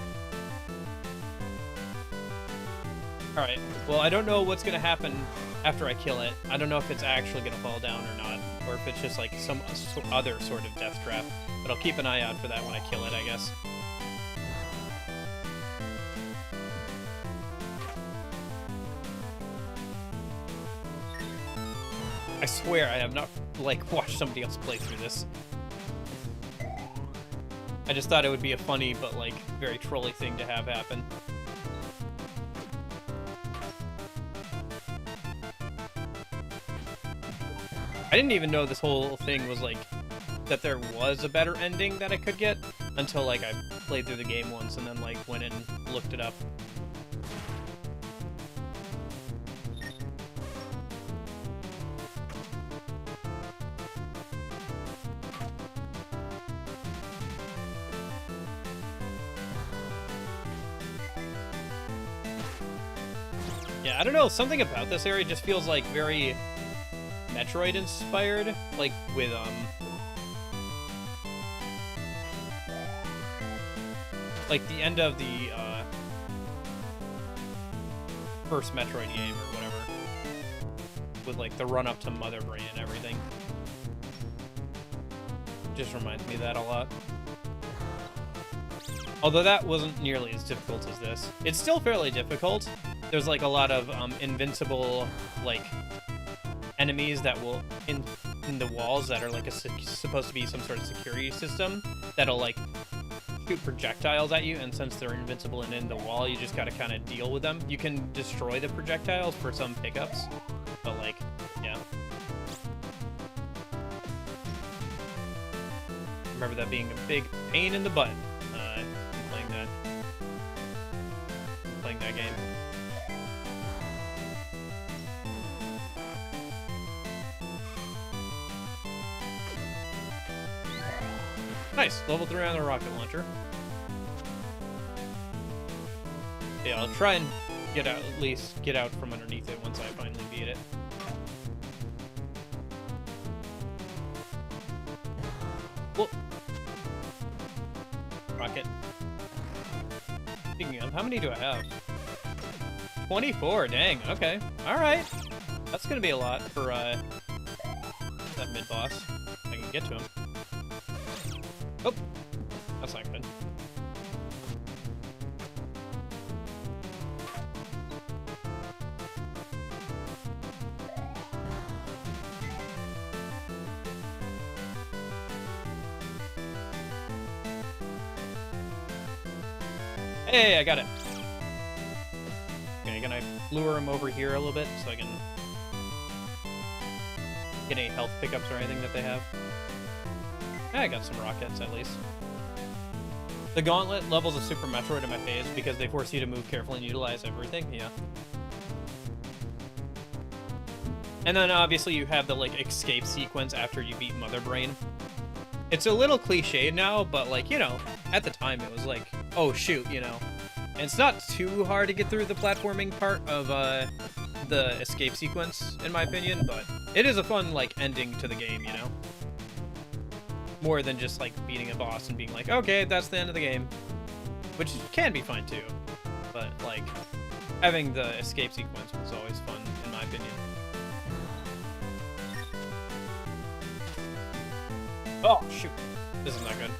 Speaker 1: Alright, well, I don't know what's gonna happen after I kill it. I don't know if it's actually gonna fall down or not, or if it's just like some other sort of death trap, but I'll keep an eye out for that when I kill it, I guess. I swear I have not, like, watched somebody else play through this. I just thought it would be a funny, but, like, very trolly thing to have happen. I didn't even know this whole thing was, like, that there was a better ending that I could get until, like, I played through the game once and then, like, went and looked it up. Yeah, I don't know, something about this area just feels like very Metroid inspired, like with like the end of the first Metroid game or whatever, with like the run up to Mother Brain and everything. Just reminds me of that a lot. Although that wasn't nearly as difficult as this. It's still fairly difficult. There's like a lot of invincible like enemies that will in the walls that are like supposed to be some sort of security system that'll like shoot projectiles at you, and since they're invincible and in the wall, you just gotta kind of deal with them. You can destroy the projectiles for some pickups, but like, yeah. Remember that being a big pain in the butt playing that game. Nice, level 3 on the rocket launcher. Yeah, I'll try and at least get out from underneath it once I finally beat it. Whoa. Rocket. How many do I have? 24, dang, okay. Alright. That's gonna be a lot for, that mid-boss. If I can get to him. Oh! That's not good. Hey, I got it. Okay, can I lure him over here a little bit so I can get any health pickups or anything that they have? Yeah, I got some rockets at least. The gauntlet levels a Super Metroid in my phase because they force you to move carefully and utilize everything, yeah. And then obviously you have the like escape sequence after you beat Mother Brain. It's a little cliched now, but like, you know, at the time it was like, oh shoot, you know. And it's not too hard to get through the platforming part of the escape sequence, in my opinion, but it is a fun like ending to the game, you know. More than just like beating a boss and being like, okay, that's the end of the game. Which can be fun too. But like, having the escape sequence was always fun, in my opinion. Oh, shoot. This is not good.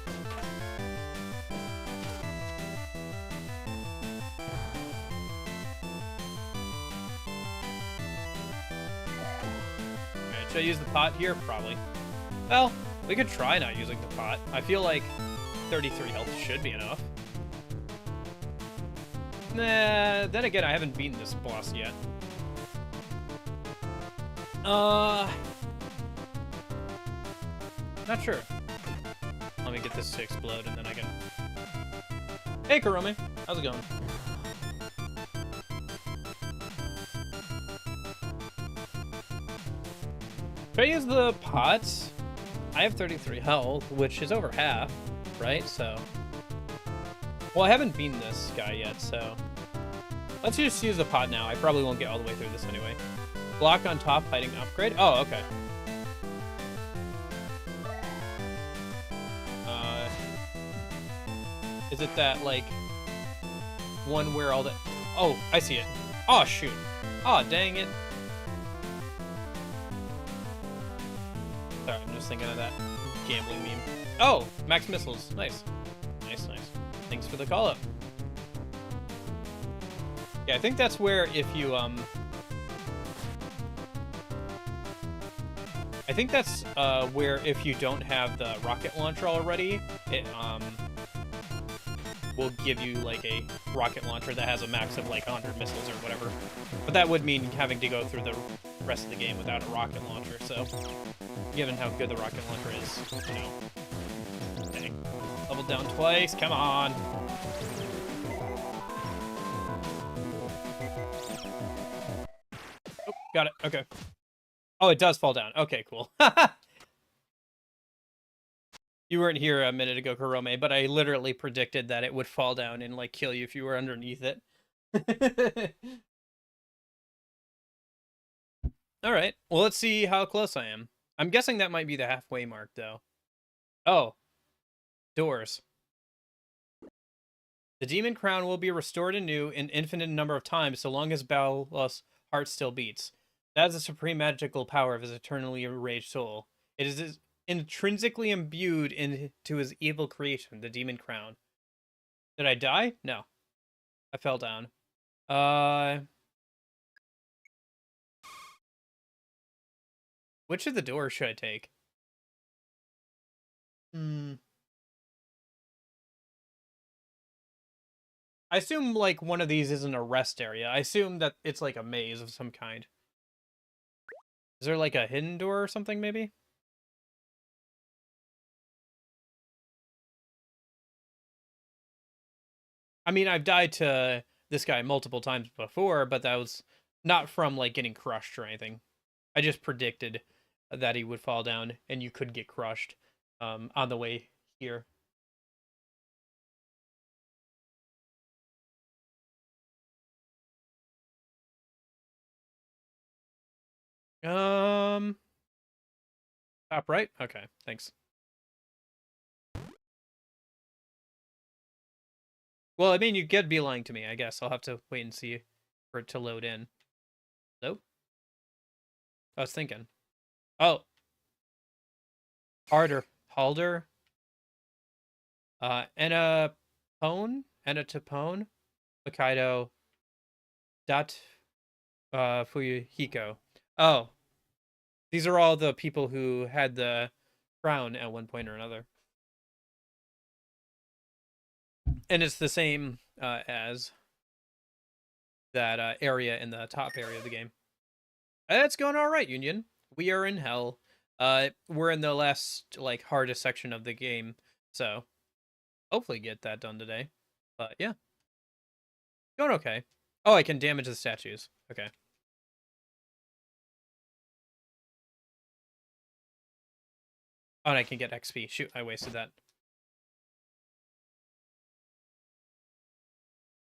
Speaker 1: Alright, should I use the pot here? Probably. Well, we could try not using the pot. I feel like 33 health should be enough. Nah, then again, I haven't beaten this boss yet. Not sure. Let me get this to explode and then I can... Hey, Kurome. How's it going? Should I use the pots? I have 33 health, which is over half, right? So... Well, I haven't beaten this guy yet, so... Let's just use the pot now. I probably won't get all the way through this anyway. Block on top, hiding upgrade? Oh, okay. Is it that, like, one where all the... Oh, I see it. Oh, shoot. Oh, dang it. Sorry, I'm just thinking of that gambling meme. Oh, max missiles. Nice. Nice, nice. Thanks for the call-up. Yeah, I think that's where if you, I think that's, where if you don't have the rocket launcher already, it, will give you, like, a rocket launcher that has a max of, like, 100 missiles or whatever. But that would mean having to go through the rest of the game without a rocket launcher, so... Given how good the rocket launcher is, you know. Dang. Leveled down twice, come on! Oh, got it, okay. Oh, it does fall down. Okay, cool. You weren't here a minute ago, Kurome, but I literally predicted that it would fall down and, like, kill you if you were underneath it. Alright, well, let's see how close I am. I'm guessing that might be the halfway mark, though. Oh. Doors. The Demon Crown will be restored anew an infinite number of times so long as Ballos' heart still beats. That is the supreme magical power of his eternally enraged soul. It is intrinsically imbued into his evil creation, the Demon Crown. Did I die? No. I fell down. Which of the doors should I take? I assume, like, one of these isn't a rest area. I assume that it's, like, a maze of some kind. Is there, like, a hidden door or something, maybe? I mean, I've died to this guy multiple times before, but that was not from, like, getting crushed or anything. I just predicted that he would fall down, and you could get crushed on the way here. Top right? Okay, thanks. Well, I mean, you could be lying to me, I guess. I'll have to wait and see for it to load in. Nope. I was thinking. Oh. Halder. Enatopone. Hokkaido. Fuyuhiko. Oh. These are all the people who had the crown at one point or another. And it's the same as that area in the top area of the game. It's going all right, Union. We are in hell. We're in the last, like, hardest section of the game, so hopefully get that done today. But yeah, going okay. Oh, I can damage the statues. Okay. Oh, and I can get XP. Shoot, I wasted that.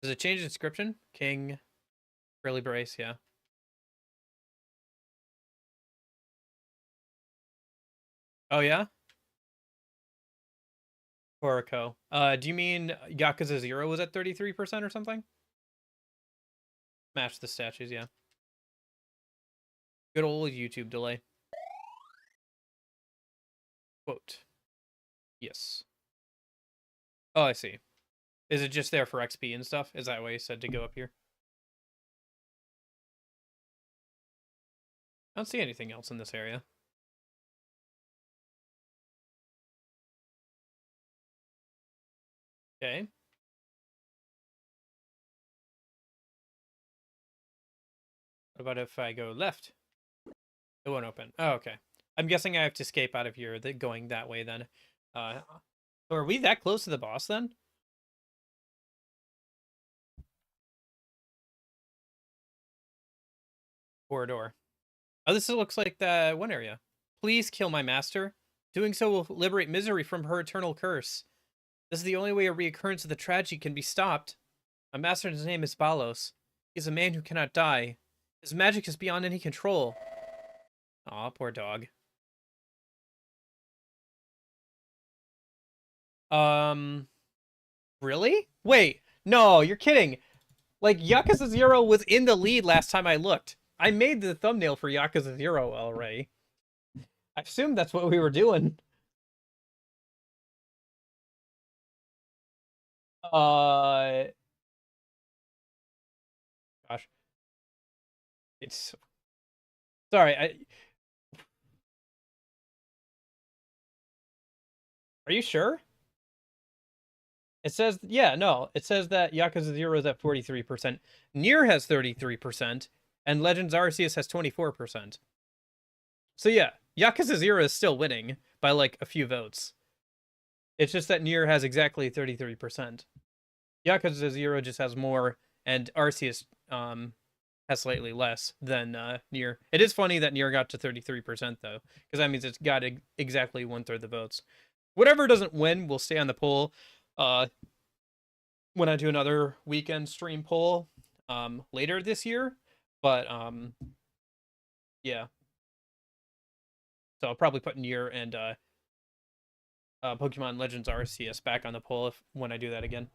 Speaker 1: Does it change the description? King, curly brace, yeah. Oh, yeah? Horiko. Do you mean Yakuza 0 was at 33% or something? Match the statues, yeah. Good old YouTube delay. Quote. Yes. Oh, I see. Is it just there for XP and stuff? Is that why you said to go up here? I don't see anything else in this area. Okay. What about if I go left? It won't open. Oh, okay. I'm guessing I have to escape out of here going that way then. So are we that close to the boss then? Corridor. Oh, this looks like that one area. Please kill my master. Doing so will liberate misery from her eternal curse. This is the only way a reoccurrence of the tragedy can be stopped. My master's name is Balos. He is a man who cannot die. His magic is beyond any control. Aw, poor dog. Really? Wait, no, you're kidding. Like, Yakuza 0 was in the lead last time I looked. I made the thumbnail for Yakuza 0 already. I assumed that's what we were doing. Gosh. It's... Sorry, Are you sure? It says, yeah, no. It says that Yakuza 0 is at 43%. Nier has 33%. And Legends Arceus has 24%. So yeah, Yakuza 0 is still winning by, like, a few votes. It's just that Nier has exactly 33%. Yakuza 0 just has more, and Arceus has slightly less than Nier. It is funny that Nier got to 33%, though, because that means it's got exactly 1/3 the votes. Whatever doesn't win will stay on the poll. When I do another weekend stream poll later this year. But yeah. So I'll probably put Nier and Pokemon Legends Arceus back on the poll when I do that again.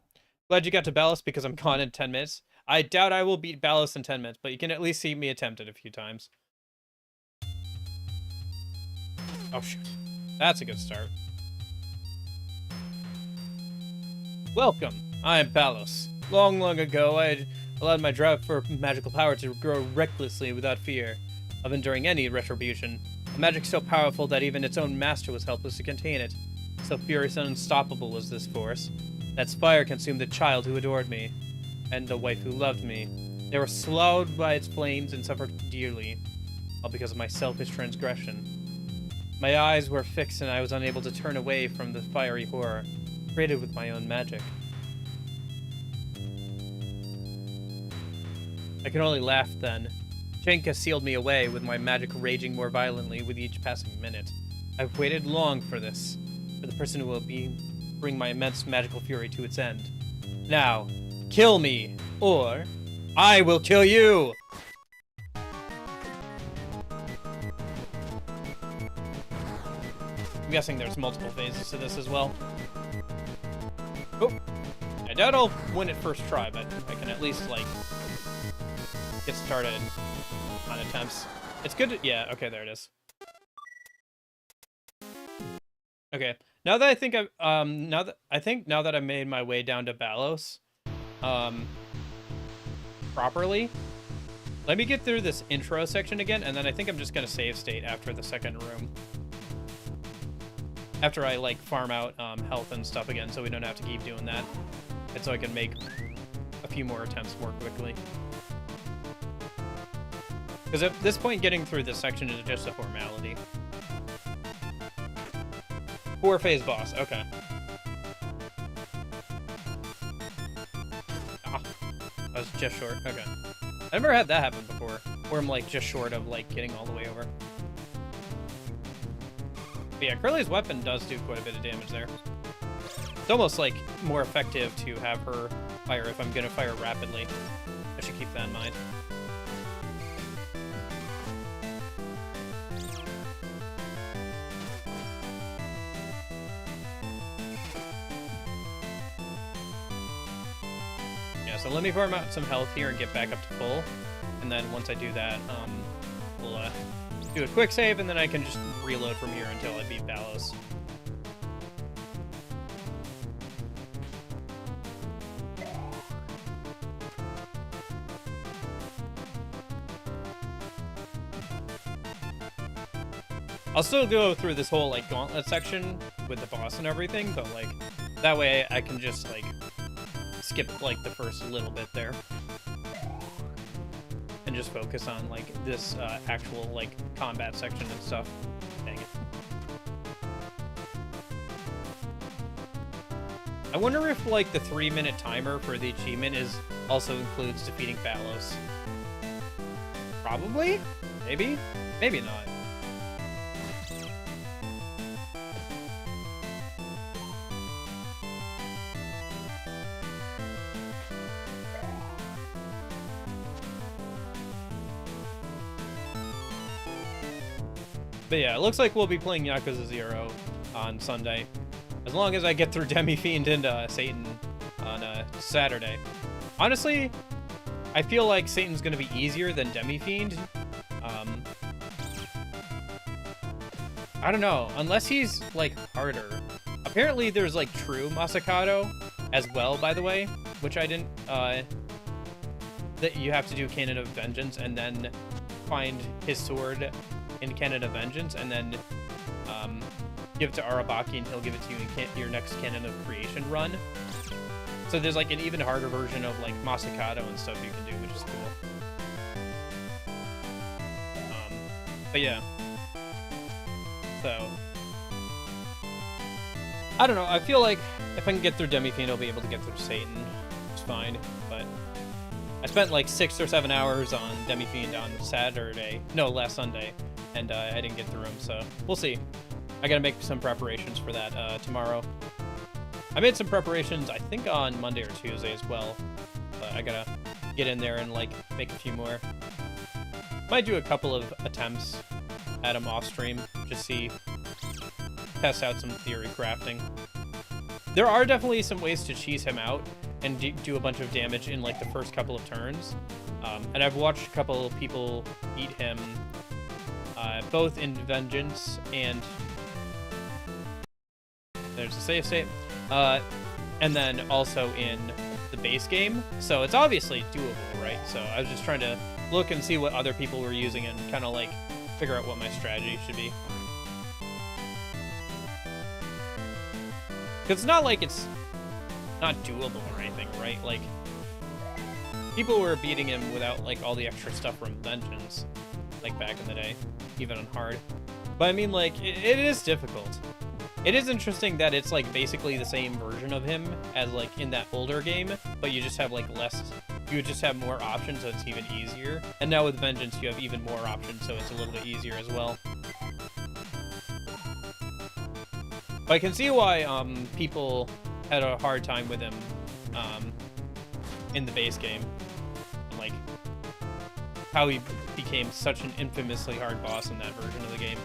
Speaker 1: Glad you got to Balos because I'm gone in 10 minutes. I doubt I will beat Balos in 10 minutes, but you can at least see me attempt it a few times. Oh, shoot. That's a good start. Welcome. I am Balos. Long, long ago, I had allowed my drive for magical power to grow recklessly without fear of enduring any retribution. A magic so powerful that even its own master was helpless to contain it. So furious and unstoppable was this force. That fire consumed the child who adored me, and the wife who loved me. They were swallowed by its flames and suffered dearly, all because of my selfish transgression. My eyes were fixed and I was unable to turn away from the fiery horror, created with my own magic. I could only laugh then. Shenka sealed me away, with my magic raging more violently with each passing minute. I've waited long for this, for the person who will bring my immense magical fury to its end. Now, kill me, or I will kill you! I'm guessing there's multiple phases to this as well. Oh, I doubt I'll win it first try, but I can at least, like, get started on attempts. It's good to, yeah, okay, there it is. Okay, now that I think I've, now that I made my way down to Balos, properly, let me get through this intro section again, and then I think I'm just gonna save state after the second room. After I, like, farm out, health and stuff again, so we don't have to keep doing that. And so I can make a few more attempts more quickly. Because at this point, getting through this section is just a formality. 4-phase boss, okay. Ah, I was just short, okay. I've never had that happen before, where I'm, like, just short of, like, getting all the way over. But yeah, Curly's weapon does do quite a bit of damage there. It's almost, like, more effective to have her fire if I'm gonna fire rapidly. I should keep that in mind. Yeah, so let me farm out some health here and get back up to full. And then once I do that, we'll do a quick save, and then I can just reload from here until I beat Balos. I'll still go through this whole, like, gauntlet section with the boss and everything, but, like, that way I can just, like, skip, like, the first little bit there. And just focus on, like, this actual, like, combat section and stuff. Dang it. I wonder if, like, the 3-minute timer for the achievement also includes defeating Balos. Probably? Maybe? Maybe not. But yeah, it looks like we'll be playing Yakuza 0 on Sunday. As long as I get through Demi-Fiend and Satan on Saturday. Honestly, I feel like Satan's going to be easier than Demi-Fiend. I don't know, unless he's, like, harder. Apparently there's, like, true Masakado as well, by the way, which I didn't, that you have to do Cannon of Vengeance and then find his sword in Cannon of Vengeance, and then give it to Arabaki, and he'll give it to you in your next Cannon of Creation run. So there's, like, an even harder version of, like, Masakado and stuff you can do, which is cool. But yeah. So, I don't know, I feel like if I can get through Demi-Fiend, I'll be able to get through Satan. It's fine, but I spent, like, 6 or 7 hours on Demi-Fiend on Saturday. No, last Sunday. And I didn't get through them, so we'll see. I gotta make some preparations for that tomorrow. I made some preparations, I think, on Monday or Tuesday as well. But I gotta get in there and, like, make a few more. Might do a couple of attempts at him off stream, just test out some theory crafting. There are definitely some ways to cheese him out and do a bunch of damage in, like, the first couple of turns. And I've watched a couple of people beat him both in Vengeance and there's a save state, and then also in the base game. So it's obviously doable, right? So I was just trying to look and see what other people were using and kind of, like, figure out what my strategy should be. Because it's not like it's not doable or anything, right? Like, people were beating him without, like, all the extra stuff from Vengeance, like, back in the day, even on hard. But I mean, like, it is difficult. It is interesting that it's, like, basically the same version of him as, like, in that older game, but you just have, like, you just have more options, so it's even easier. And now with Vengeance, you have even more options, so it's a little bit easier as well. But I can see why people had a hard time with him in the base game. And, like, how he became such an infamously hard boss in that version of the game.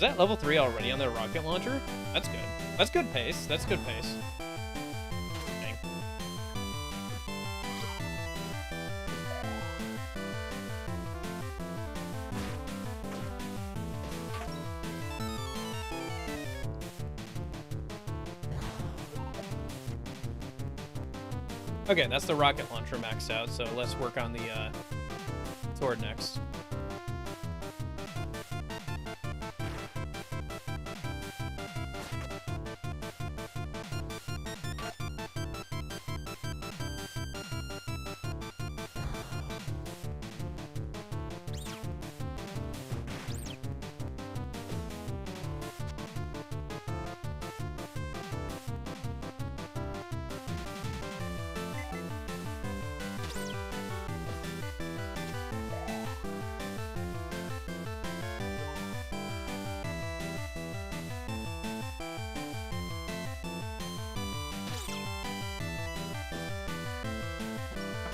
Speaker 1: that level 3 already on their rocket launcher? That's good. That's good pace. That's good pace. Dang. Okay, that's the rocket launcher maxed out, so let's work on the sword next.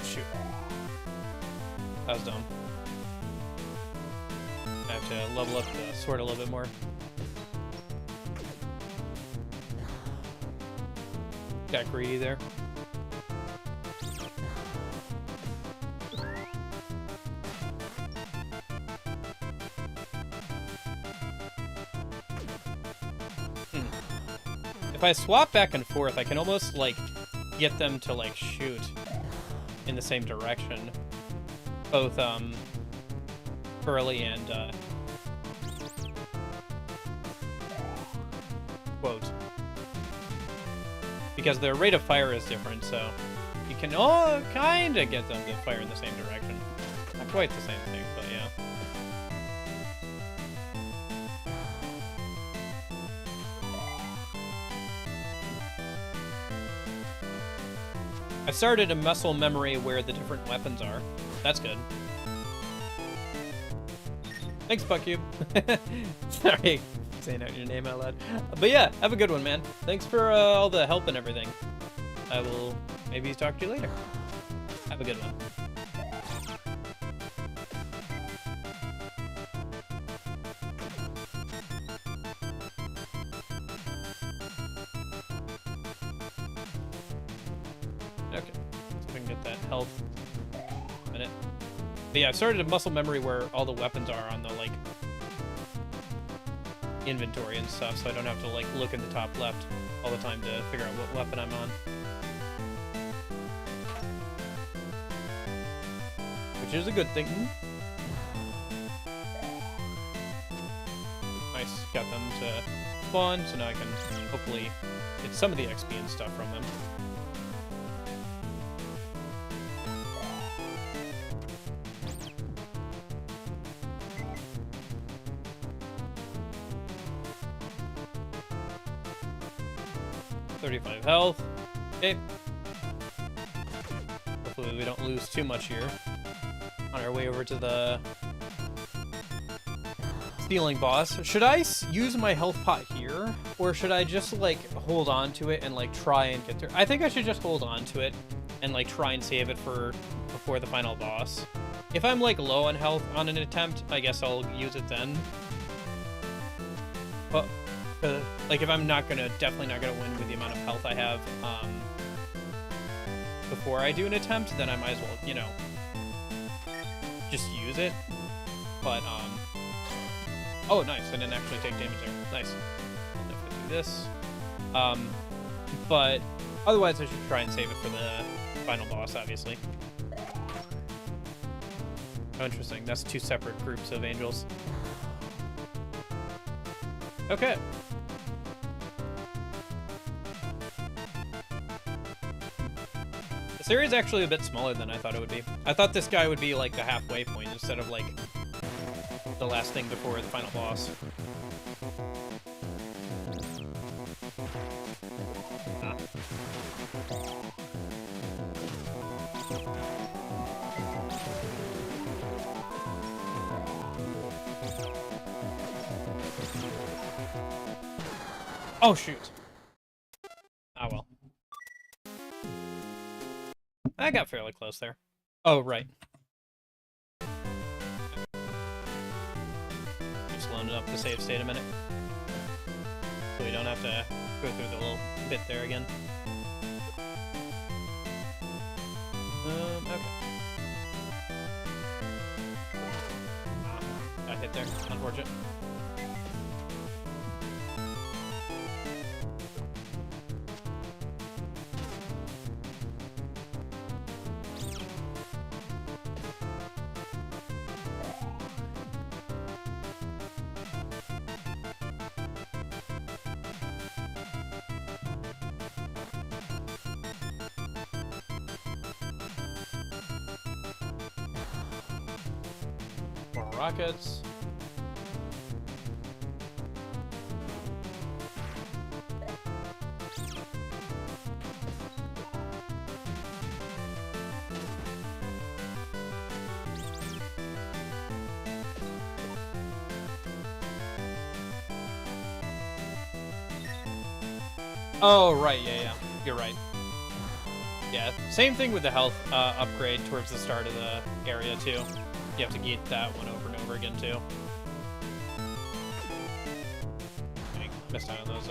Speaker 1: Shoot. That was dumb. I have to level up the sword a little bit more. Got greedy there. If I swap back and forth, I can almost, like, get them to, like, shoot in the same direction. Both, Curly and, Quote. Because their rate of fire is different, so you can kinda get them to fire in the same direction. Not quite the same thing, but yeah. I started a muscle memory where the different weapons are. That's good. Thanks, Buckcube. Sorry, saying out your name out loud. But yeah, have a good one, man. Thanks for all the help and everything. I will maybe talk to you later. Have a good one. Okay, so we can get that health in a minute. But yeah, I've started a muscle memory where all the weapons are on the, like, inventory and stuff, so I don't have to, like, look in the top left all the time to figure out what weapon I'm on. Which is a good thing. Nice, got them to spawn, so now I can hopefully get some of the XP and stuff from them. $35 health. Okay. Hopefully we don't lose too much here. On our way over to the stealing boss. Should I use my health pot here? Or should I just, like, hold on to it and, like, try and get through? I think I should just hold on to it and, like, try and save it for before the final boss. If I'm, like, low on health on an attempt, I guess I'll use it then. But like, if I'm definitely not gonna win with the amount of health I have, before I do an attempt, then I might as well, you know, just use it. But, oh, nice, I didn't actually take damage there. Nice. I'll definitely do this. But, otherwise I should try and save it for the final boss, obviously. Oh, interesting, that's two separate groups of angels. Okay. This area is actually a bit smaller than I thought it would be. I thought this guy would be like the halfway point instead of like the last thing before the final boss. Ah. Oh, shoot. Ah, well. I got fairly close there. Oh, right. Too slow. open up the save state a minute. So we don't have to go through the little bit there again. Okay. Got hit there. Unfortunate. More rockets. Oh, right, yeah, you're right. Yeah, same thing with the health upgrade towards the start of the area, too. You have to get that one over and over again, too. Dang, missed out on those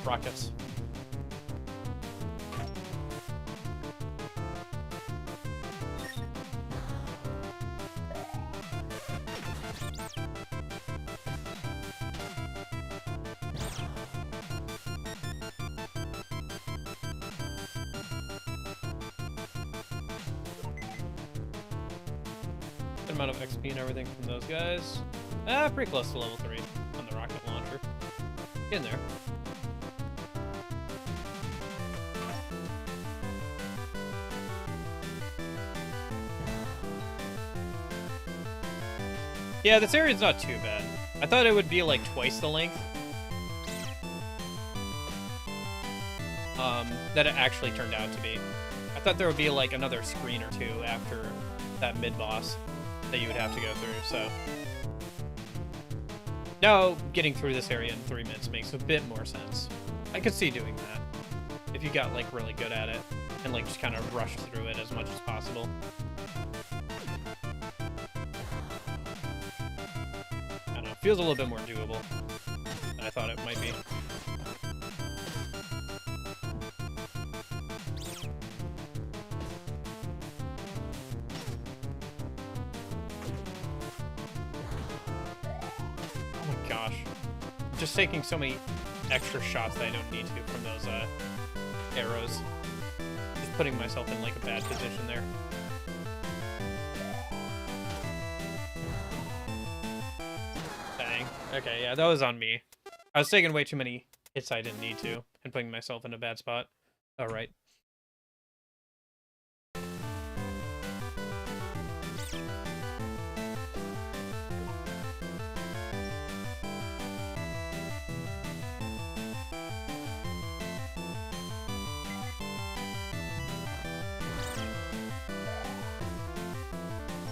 Speaker 1: rockets. Amount of XP and everything from those guys. Pretty close to level 3 on the rocket launcher. Get in there. Yeah, this area's not too bad. I thought it would be like twice the length. That it actually turned out to be. I thought there would be like another screen or two after that mid-boss that you would have to go through, so. Now, getting through this area in 3 minutes makes a bit more sense. I could see doing that. If you got, like, really good at it, and, like, just kind of rushed through it as much as possible. I don't know, feels a little bit more doable than I thought it might be. Just taking so many extra shots that I don't need to from those arrows. Just putting myself in like a bad position there. Dang. Okay, yeah, that was on me. I was taking way too many hits I didn't need to and putting myself in a bad spot. All right.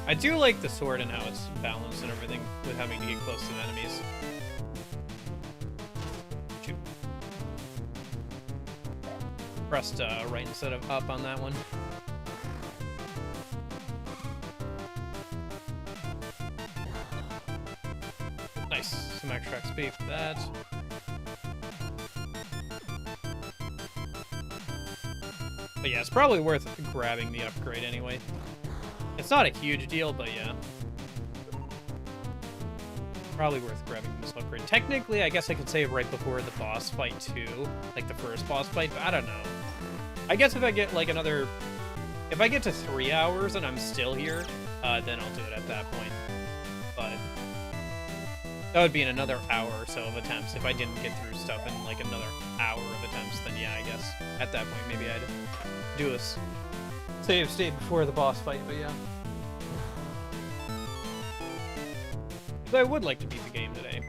Speaker 1: I do like the sword and how it's balanced and everything with having to get close to the enemies. Shoot. Pressed right instead of up on that one. Nice. Some extra XP for that. But yeah, it's probably worth grabbing the upgrade anyway. It's not a huge deal, but yeah. Probably worth grabbing this upgrade. Technically, I guess I could say right before the boss fight too. Like the first boss fight, but I don't know. I guess if I get like another... If I get to 3 hours and I'm still here, then I'll do it at that point. But that would be in another hour or so of attempts. If I didn't get through stuff in like another hour of attempts, then yeah, I guess at that point maybe I'd do a save state before the boss fight, but yeah. But I would like to beat the game today.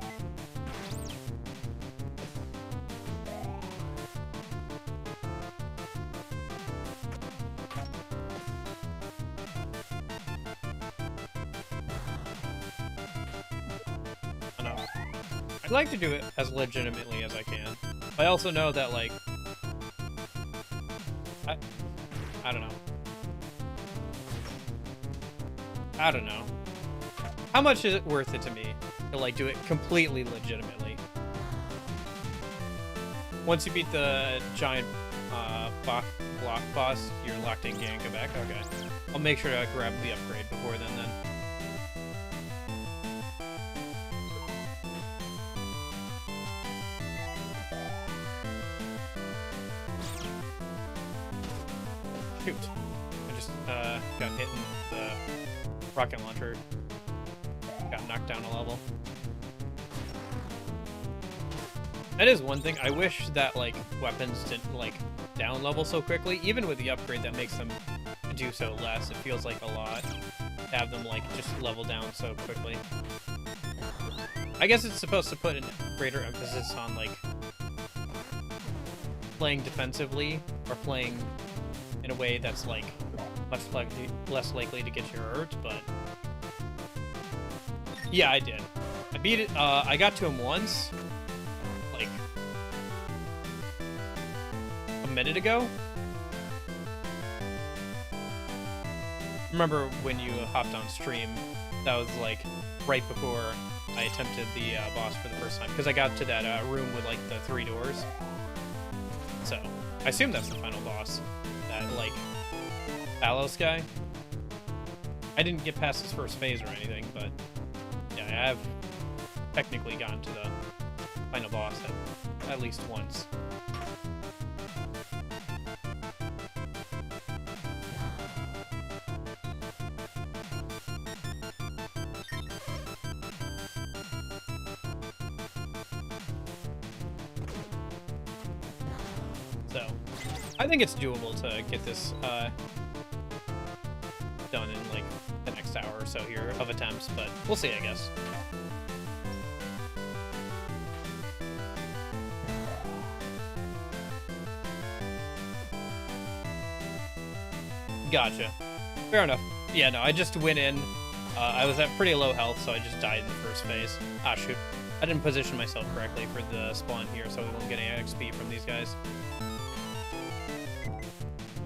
Speaker 1: I know. I'd like to do it as legitimately as I can. But I also know that, like... I don't know. I don't know. How much is it worth it to me to like do it completely legitimately. Once you beat the giant block boss, you're locked in game. Go back. Okay. I'll make sure to grab the upgrade before then. Shoot. I just got hit in the rocket launcher. Got knocked down a level. That is one thing. I wish that, like, weapons didn't, like, down level so quickly. Even with the upgrade that makes them do so less, it feels like a lot to have them, like, just level down so quickly. I guess it's supposed to put a greater emphasis on, like, playing defensively or playing in a way that's, like, much less likely to get you hurt, but yeah, I did. I beat it. I got to him once, like, a minute ago. Remember when you hopped on stream, that was, like, right before I attempted the boss for the first time, because I got to that room with, like, the 3 doors. So, I assume that's the final boss. That, like, Talos guy. I didn't get past his first phase or anything, but yeah, I have technically gotten to the final boss at least once. So, I think it's doable to get this done in, like, the next hour or so here of attempts, but we'll see, I guess. Gotcha. Fair enough. Yeah, no, I just went in. I was at pretty low health, so I just died in the first phase. Ah, shoot. I didn't position myself correctly for the spawn here, so we won't get any XP from these guys.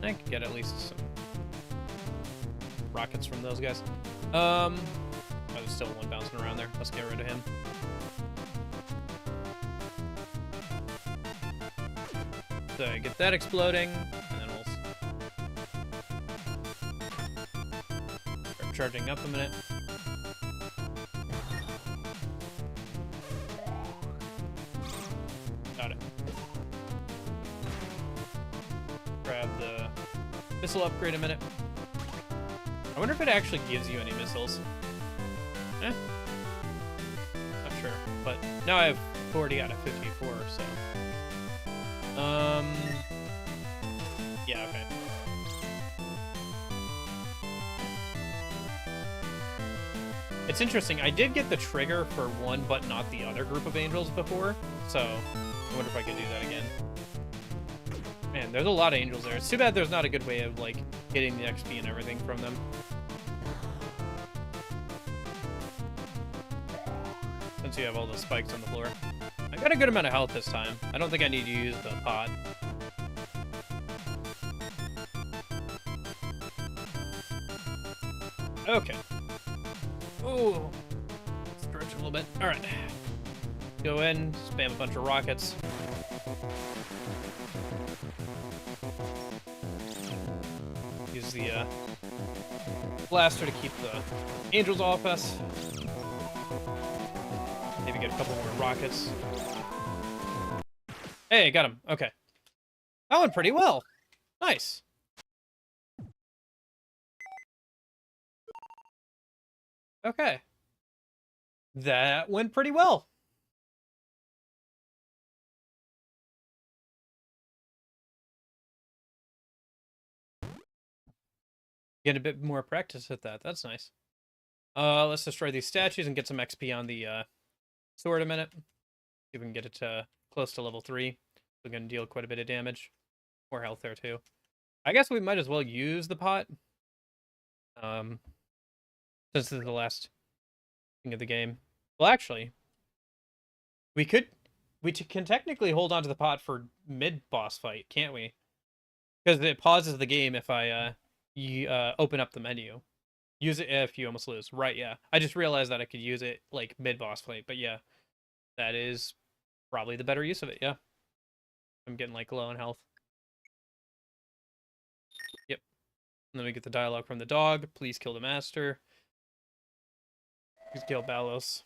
Speaker 1: I could get at least some rockets from those guys. Oh, there's still one bouncing around there. Let's get rid of him. So get that exploding, and then we'll start charging up a minute. Got it. Grab the missile upgrade a minute. I wonder if it actually gives you any missiles. Not sure, but now I have 40 out of 54, so. Yeah, okay. It's interesting, I did get the trigger for one, but not the other group of angels before, so I wonder if I could do that again. Man, there's a lot of angels there. It's too bad there's not a good way of, like, getting the XP and everything from them. Since you have all the spikes on the floor. I got a good amount of health this time. I don't think I need to use the pot. Okay. Oh, stretch a little bit. All right. Go in, spam a bunch of rockets. Use the blaster to keep the angels off us. Maybe get a couple more rockets. Hey, got him. Okay. That went pretty well. Nice. Okay. That went pretty well. Get a bit more practice at that. That's nice. Let's destroy these statues and get some XP on the sword a minute. See if we can get it to close to level 3. We're going to deal quite a bit of damage. More health there, too. I guess we might as well use the pot. Since this is the last thing of the game. Well, actually, we can technically hold on to the pot for mid-boss fight, can't we? Because it pauses the game if I open up the menu. Use it if you almost lose. Right, yeah. I just realized that I could use it, like, mid-boss fight, but yeah. That is probably the better use of it, yeah. I'm getting, like, low on health. Yep. And then we get the dialogue from the dog. Please kill the master. Please kill Balos.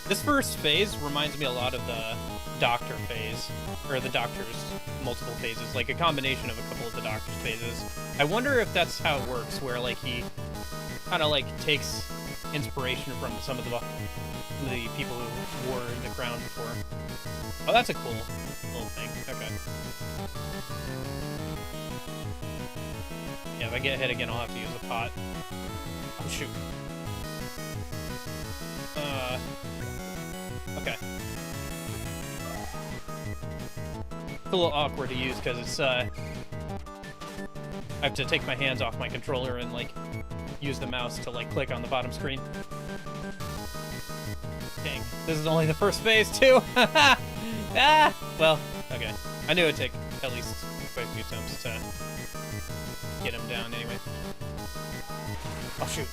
Speaker 1: This first phase reminds me a lot of the Doctor phase, or the Doctor's multiple phases, like a combination of a couple of the Doctor's phases. I wonder if that's how it works, where like he kind of like takes inspiration from some of the people who were in the crown before. Oh, that's a cool little thing. Okay. Yeah, if I get hit again, I'll have to use a pot. Oh, shoot. Okay. It's a little awkward to use because it's, I have to take my hands off my controller and, like, use the mouse to, like, click on the bottom screen. Dang. This is only the first phase, too! Ah! Well, okay. I knew it'd take at least quite a few attempts to get him down anyway. Oh, shoot.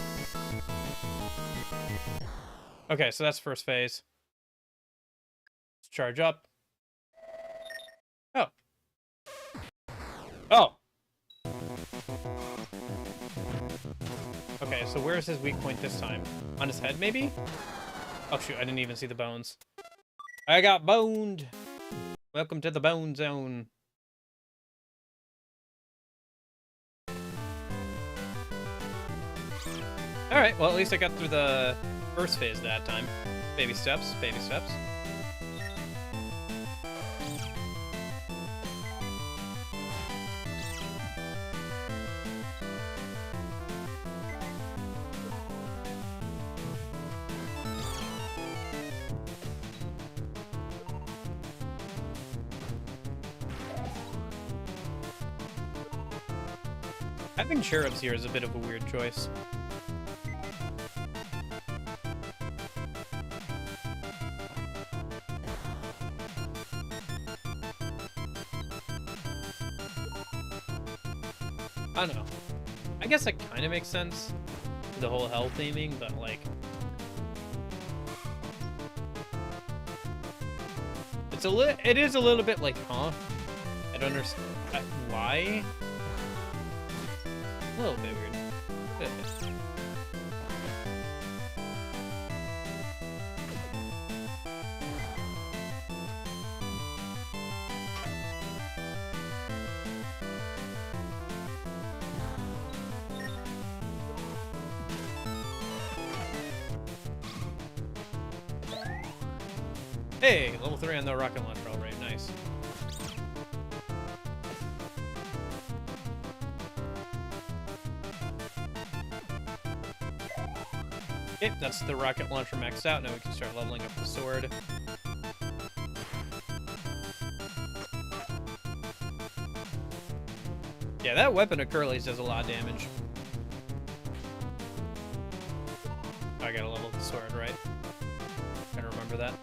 Speaker 1: Okay, so that's first phase. Let's charge up. Oh. Oh! Okay, so where's his weak point this time? On his head, maybe? Oh, shoot, I didn't even see the bones. I got boned! Welcome to the bone zone. Alright, well, at least I got through the first phase that time. Baby steps, baby steps. Having cherubs here is a bit of a weird choice. I don't know. I guess that kind of makes sense, the whole hell theming, but like... It is a little bit like, huh? I don't understand. Why? A little bit weird. A bit. Hey, level 3 on the rocket launcher already. Nice. Okay, that's the rocket launcher maxed out. Now we can start leveling up the sword. Yeah, that weapon of Curly's does a lot of damage. I gotta level the sword, right? Gotta remember that.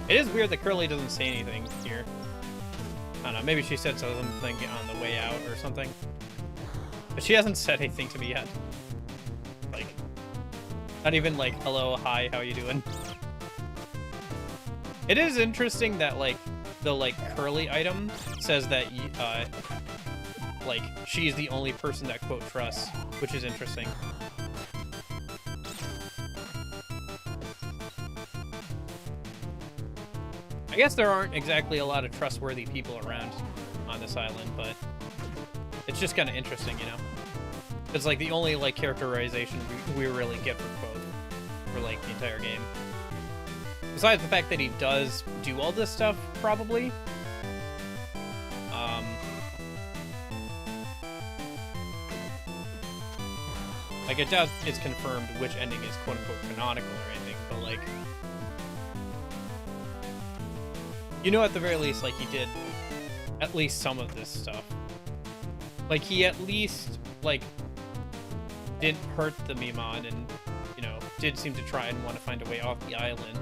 Speaker 1: It is weird that Curly doesn't say anything here. I don't know, maybe she said something on the way out or something. But she hasn't said anything to me yet. Like, not even like, hello, hi, how you doing? It is interesting that, like, the, like, Curly item says that, like, she's the only person that quote trusts, which is interesting. I guess there aren't exactly a lot of trustworthy people around on this island, but it's just kind of interesting, you know? It's like the only, like, characterization we really get from Quoth for, like, the entire game. Besides the fact that he does do all this stuff, probably. Like, I doubt it's confirmed which ending is quote-unquote canonical or anything, but, like... You know, at the very least, like, he did at least some of this stuff. Like, he at least, like, didn't hurt the Mimon and, you know, did seem to try and want to find a way off the island.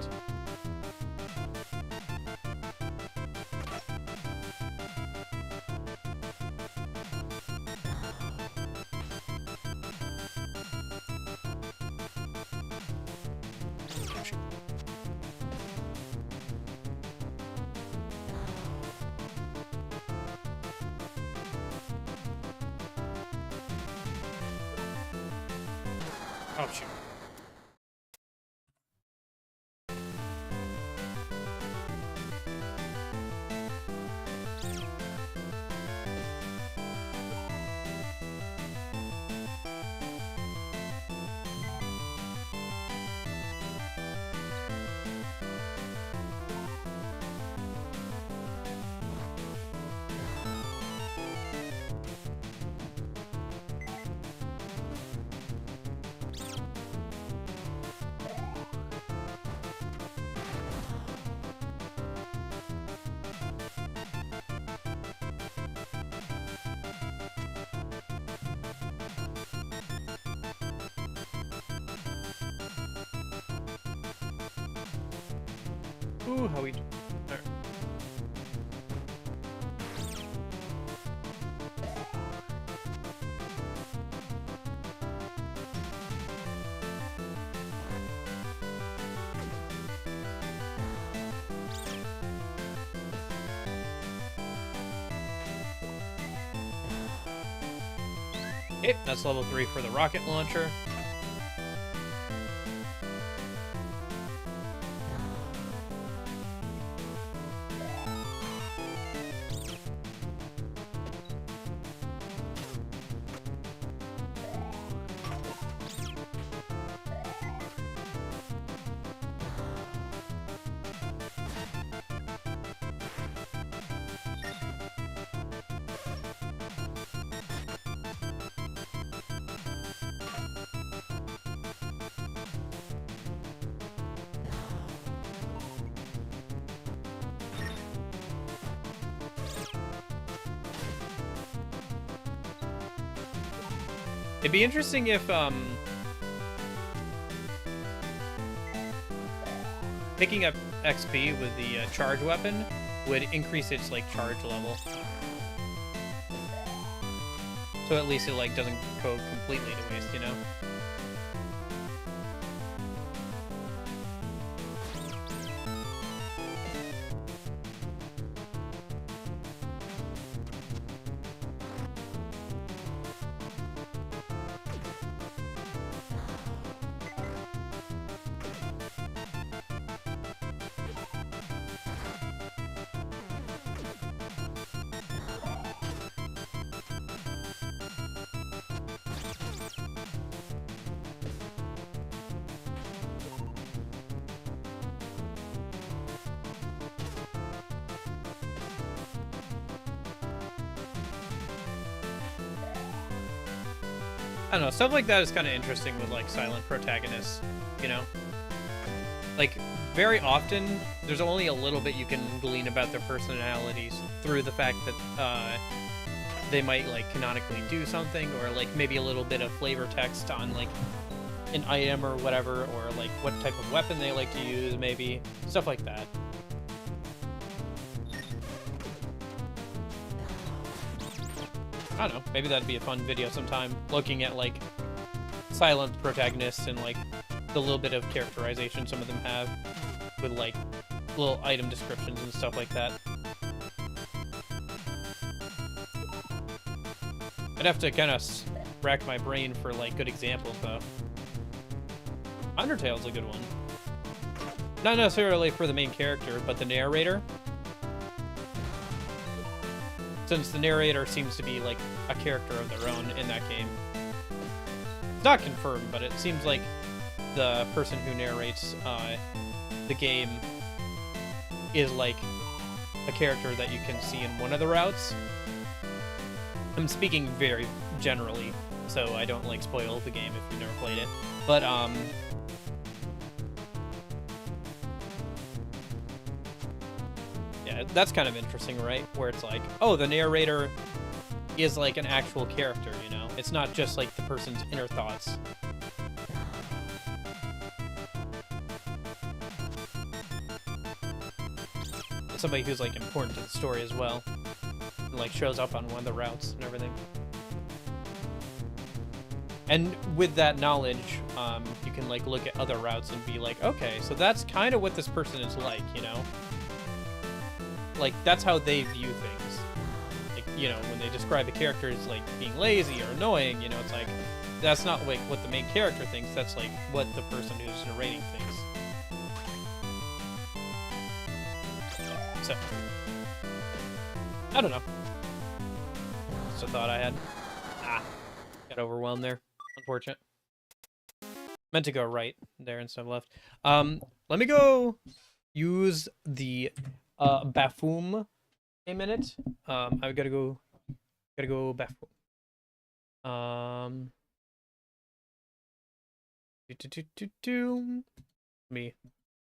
Speaker 1: Oh, shoot. Ooh, how we... There. Okay, that's level 3 for the rocket launcher. It'd be interesting if, picking up XP with the charge weapon would increase its, like, charge level. So at least it, like, doesn't go completely to waste, you know? I don't know, stuff like that is kind of interesting with, like, silent protagonists, you know? Like, very often, there's only a little bit you can glean about their personalities through the fact that, they might, like, canonically do something, or, like, maybe a little bit of flavor text on, like, an item or whatever, or, like, what type of weapon they like to use, maybe. Stuff like that. I don't know, maybe that'd be a fun video sometime, looking at, like, silent protagonists and, like, the little bit of characterization some of them have, with, like, little item descriptions and stuff like that. I'd have to kind of rack my brain for like good examples though. Undertale's a good one. Not necessarily for the main character, but the narrator. Since the narrator seems to be like a character of their own in that game. It's not confirmed, but it seems like the person who narrates the game is like a character that you can see in one of the routes. I'm speaking very generally, so I don't like spoil the game if you've never played it. But yeah, that's kind of interesting, right? Where it's like, oh, the narrator is like an actual character, you know? It's not just like the person's inner thoughts. It's somebody who's like important to the story as well. And, like shows up on one of the routes and everything. And with that knowledge, you can like look at other routes and be like, okay, so that's kind of what this person is like, you know? Like, that's how they view things. Like, you know, when they describe a character as like being lazy or annoying, you know, it's like, that's not like what the main character thinks, that's like what the person who's narrating thinks. So, I don't know. Just a thought I had. Got overwhelmed there. Unfortunate. Meant to go right there instead of left. Let me go use the bathroom a minute. I've gotta go bathroom. Let me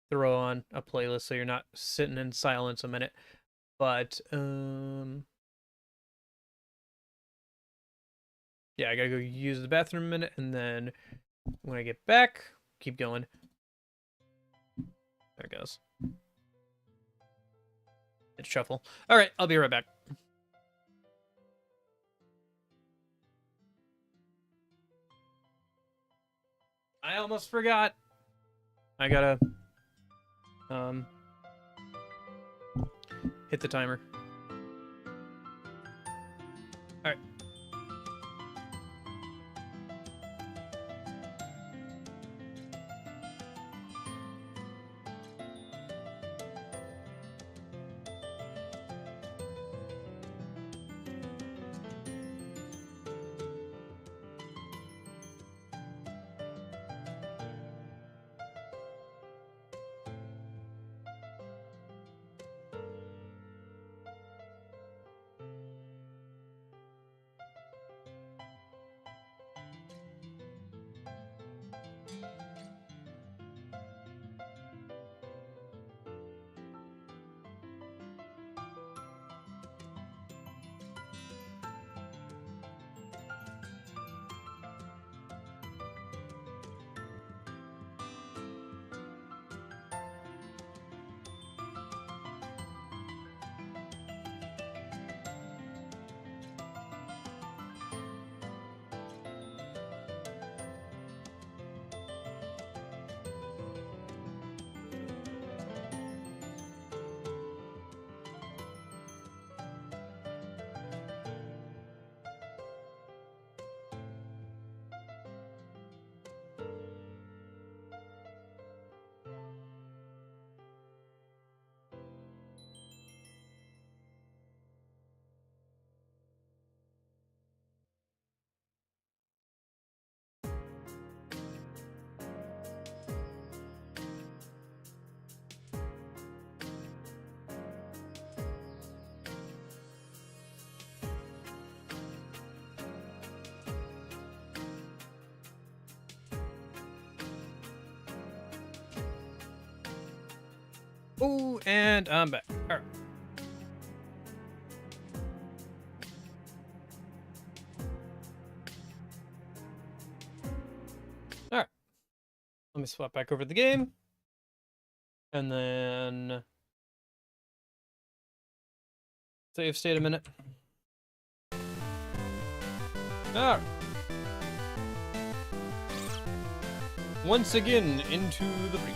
Speaker 1: throw on a playlist so you're not sitting in silence a minute. But yeah, I gotta go use the bathroom a minute, and then when I get back, keep going. There it goes. Hit shuffle. All right, I'll be right back. I almost forgot. I gotta hit the timer. All right. Oh, and I'm back. All right. All right. Let me swap back over to the game. And then save state a minute. All right. Once again, into the breach.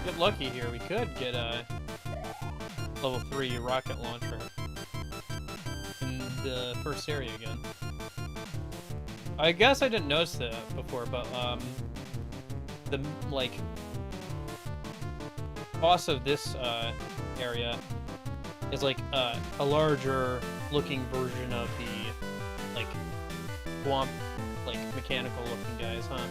Speaker 1: Get lucky here. We could get a level 3 rocket launcher in the first area again. I guess I didn't notice that before, but the like boss of this area is like a larger looking version of the like swamp, like mechanical looking guys, huh?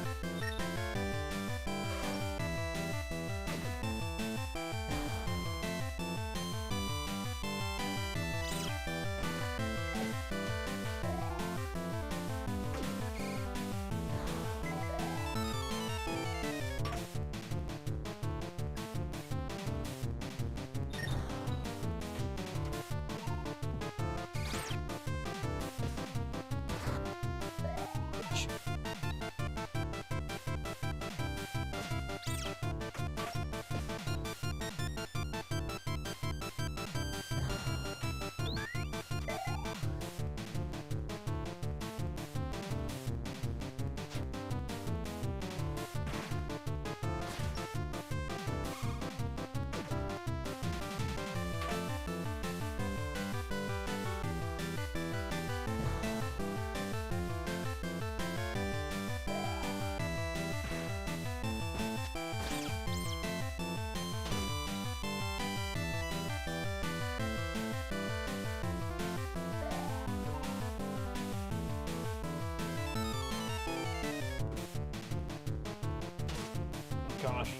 Speaker 1: Gosh.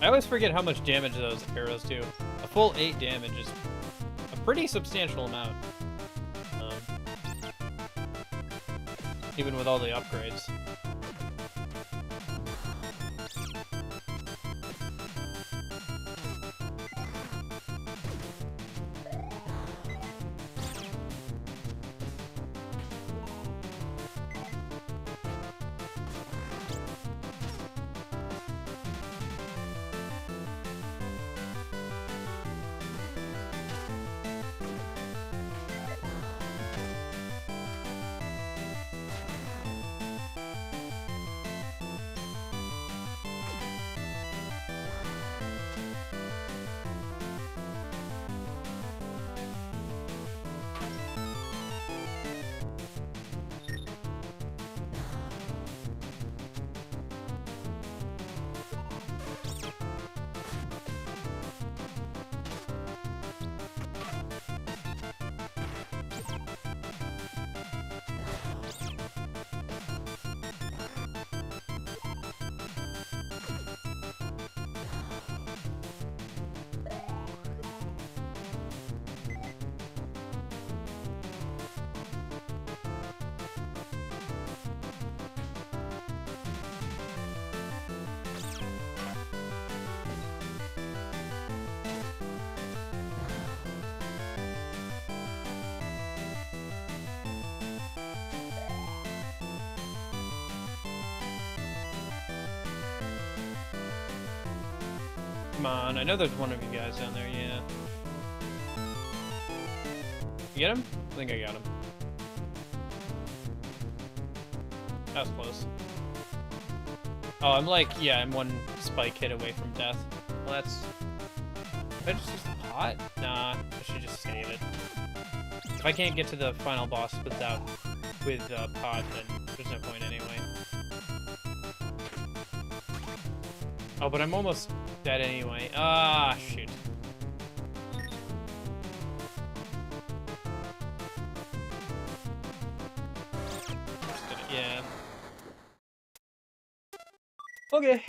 Speaker 1: I always forget how much damage those arrows do. A full 8 damage is a pretty substantial amount. Even with all the upgrades. Come on, I know there's one of you guys down there, yeah. You get him? I think I got him. That was close. Oh, I'm like, yeah, I'm one spike hit away from death. Well, that's... Did I just use the pot? Nah, I should just save it. If I can't get to the final boss with pot, then there's no point anyway. Oh, but I'm almost dead anyway. Ah, shoot. Yeah. Okay.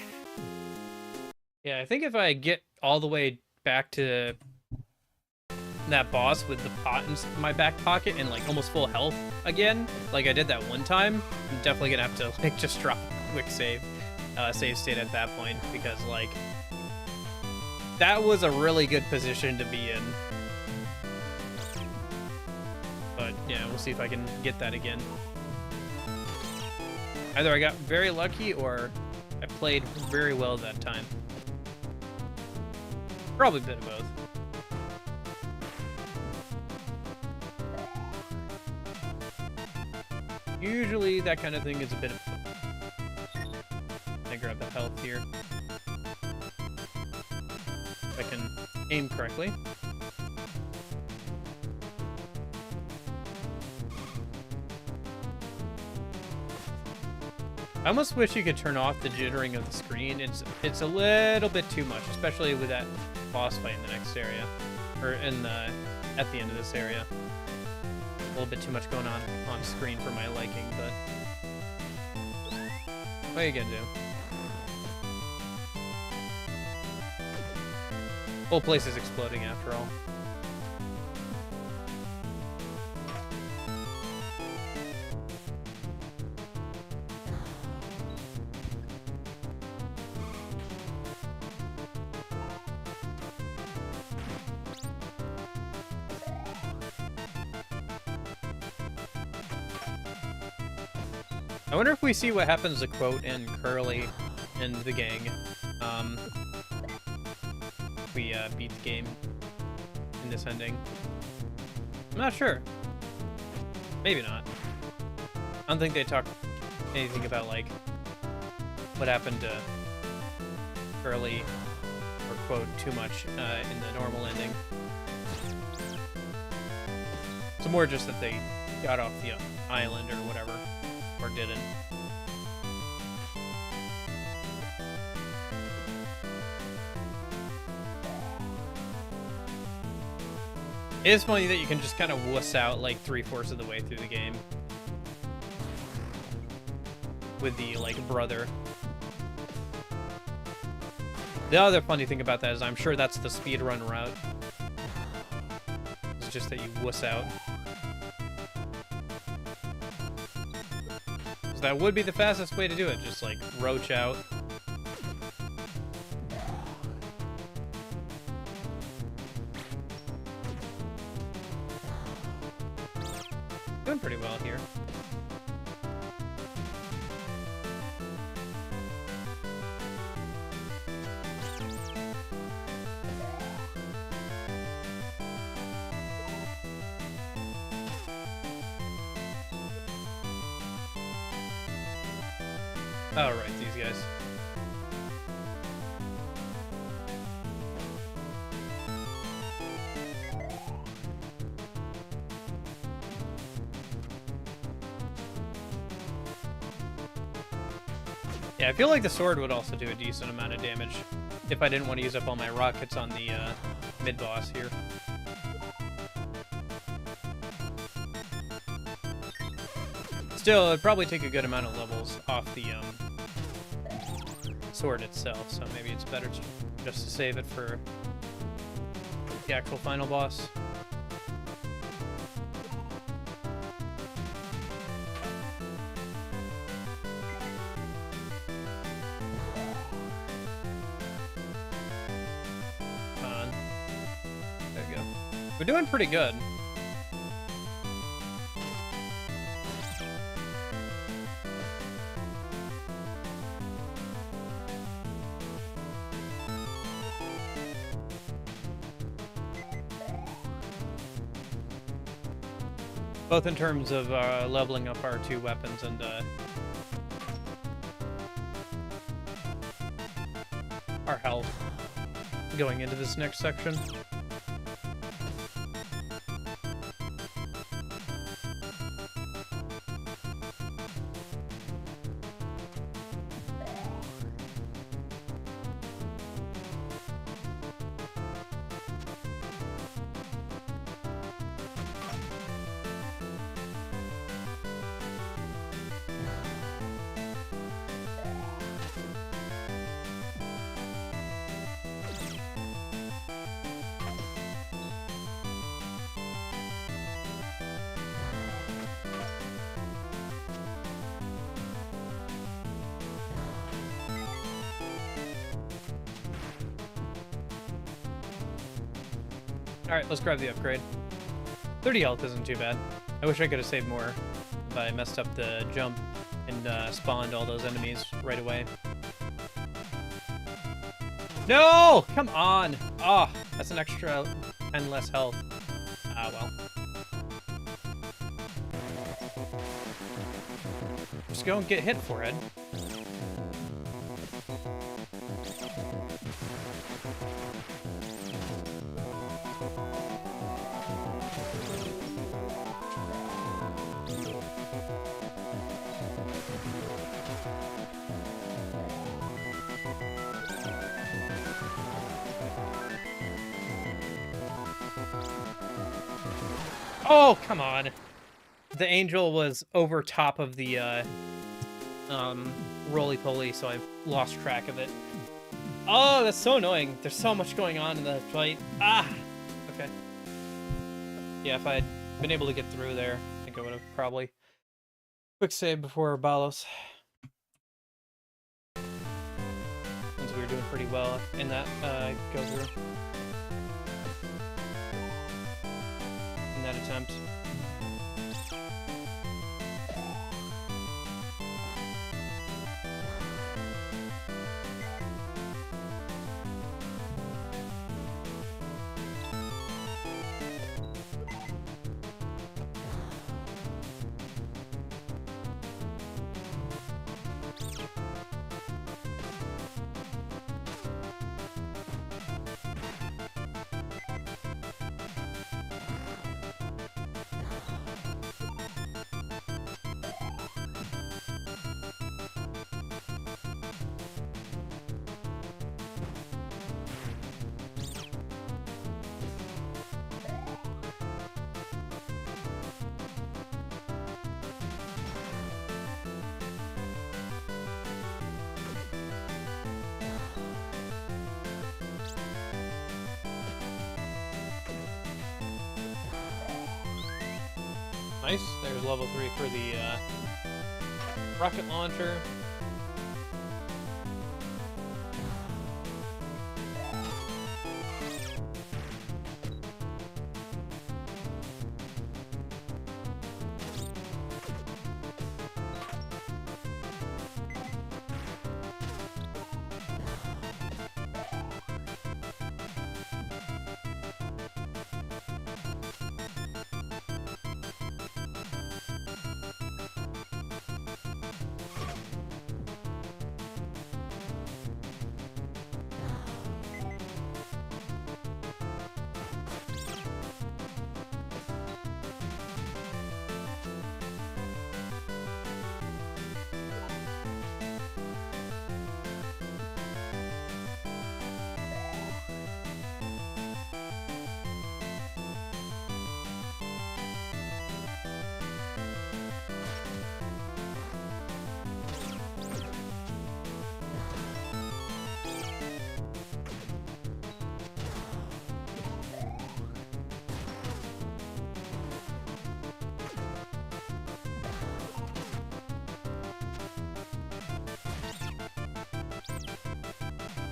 Speaker 1: Yeah, I think if I get all the way back to that boss with the pot in my back pocket and like almost full health again, like I did that one time, I'm definitely gonna have to like just drop a quick save state at that point, because like that was a really good position to be in. But yeah, we'll see if I can get that again. Either I got very lucky or I played very well that time. Probably a bit of both. Usually that kind of thing is a bit of... I grab the health here. I can aim correctly. I almost wish you could turn off the jittering of the screen. It's a little bit too much, especially with that boss fight in the next area, or in the at the end of this area. A little bit too much going on screen for my liking, but what are you gonna do? Whole place is exploding after all. I wonder if we see what happens to Quote and Curly and the gang. We beat the game in this ending. I'm not sure. Maybe not. I don't think they talk anything about, like, what happened to Curly or Quote too much in the normal ending. It's more just that they got off the island or whatever. Or didn't. It is funny that you can just kind of wuss out like 3/4 of the way through the game. With the, like, brother. The other funny thing about that is I'm sure that's the speedrun route. It's just that you wuss out. That would be the fastest way to do it, just like roach out. Doing pretty well here. Oh, right, these guys. Yeah, I feel like the sword would also do a decent amount of damage if I didn't want to use up all my rockets on the mid-boss here. Still, it'd probably take a good amount of levels off the sword itself, so maybe it's better just to save it for the actual final boss. Come on. There we go. We're doing pretty good. Both in terms of leveling up our two weapons and our health going into this next section. Alright, let's grab the upgrade. 30 health isn't too bad. I wish I could have saved more, but I messed up the jump and spawned all those enemies right away. No! Come on! Oh, that's an extra 10 less health. Ah, well. Just go and get hit, forehead. Oh, come on. The angel was over top of the roly-poly, so I lost track of it. Oh, that's so annoying. There's so much going on in the fight. Ah! Okay. Yeah, if I had been able to get through there, I think I would have probably quick save before Balos. Since we were doing pretty well in that go through. In that attempt. Nice. There's level 3 for the rocket launcher.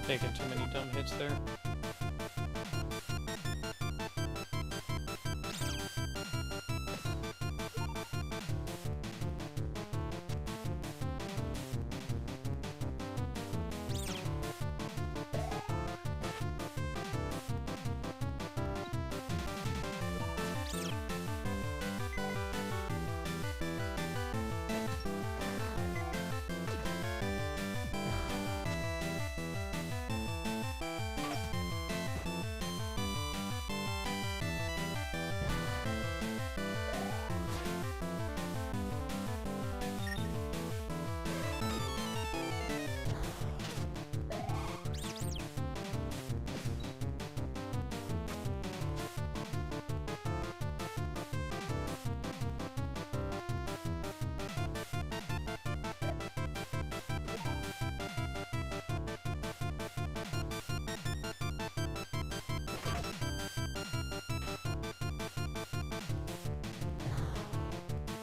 Speaker 1: Taking too many dumb hits there.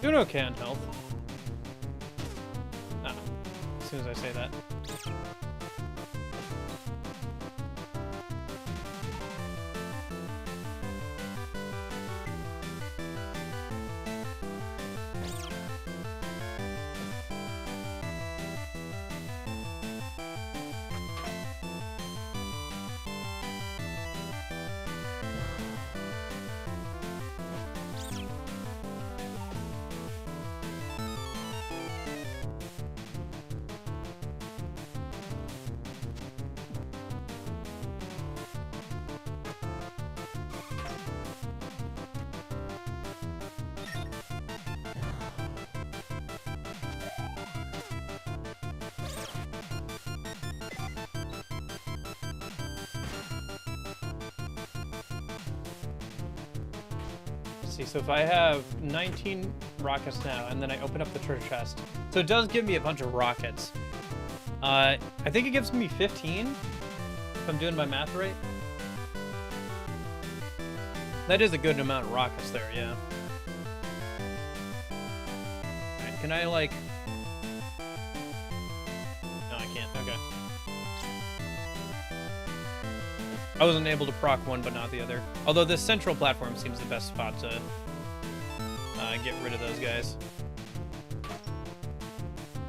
Speaker 1: Doing okay on health. Ah, as soon as I say that. see. So if I have 19 rockets now, and then I open up the treasure chest, so it does give me a bunch of rockets. I think it gives me 15, if I'm doing my math right. That is a good amount of rockets there, yeah. Alright, can I, like... No, I can't. Okay. I wasn't able to proc one, but not the other. Although this central platform seems the best spot to get rid of those guys.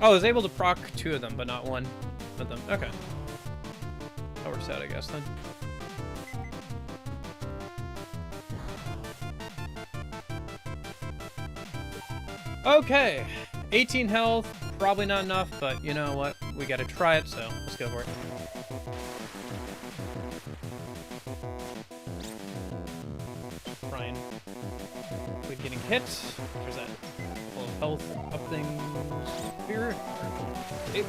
Speaker 1: Oh, I was able to proc 2 of them, but not one of them. Okay. That works out, I guess, then. Okay. 18 health. Probably not enough, but you know what? We gotta try it, so let's go for it. Try and avoid getting hit. There's that full of health up things here. Hey.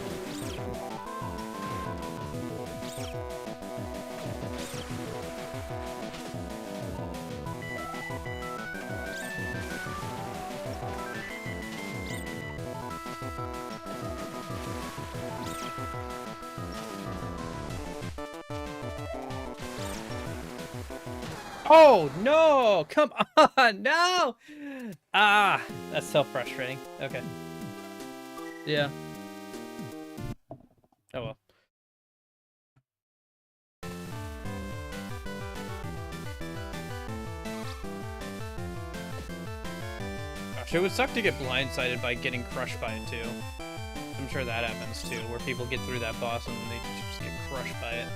Speaker 1: Oh, no! Come on! No! Ah! That's so frustrating. Okay. Yeah. Oh well. Gosh, it would suck to get blindsided by getting crushed by it, too. I'm sure that happens, too, where people get through that boss and they just get crushed by it.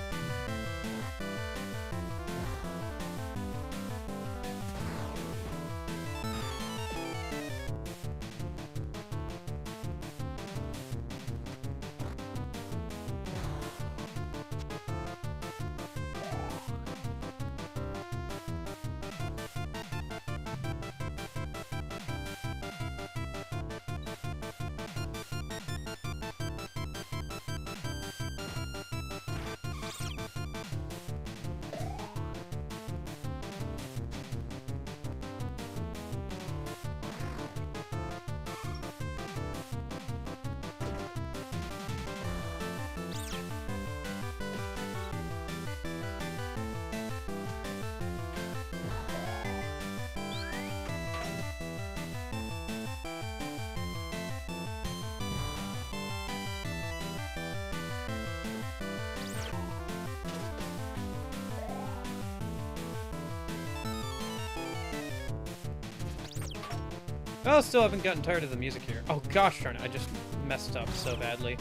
Speaker 1: Oh, still haven't gotten tired of the music here. Oh gosh darn it, I just messed up so badly.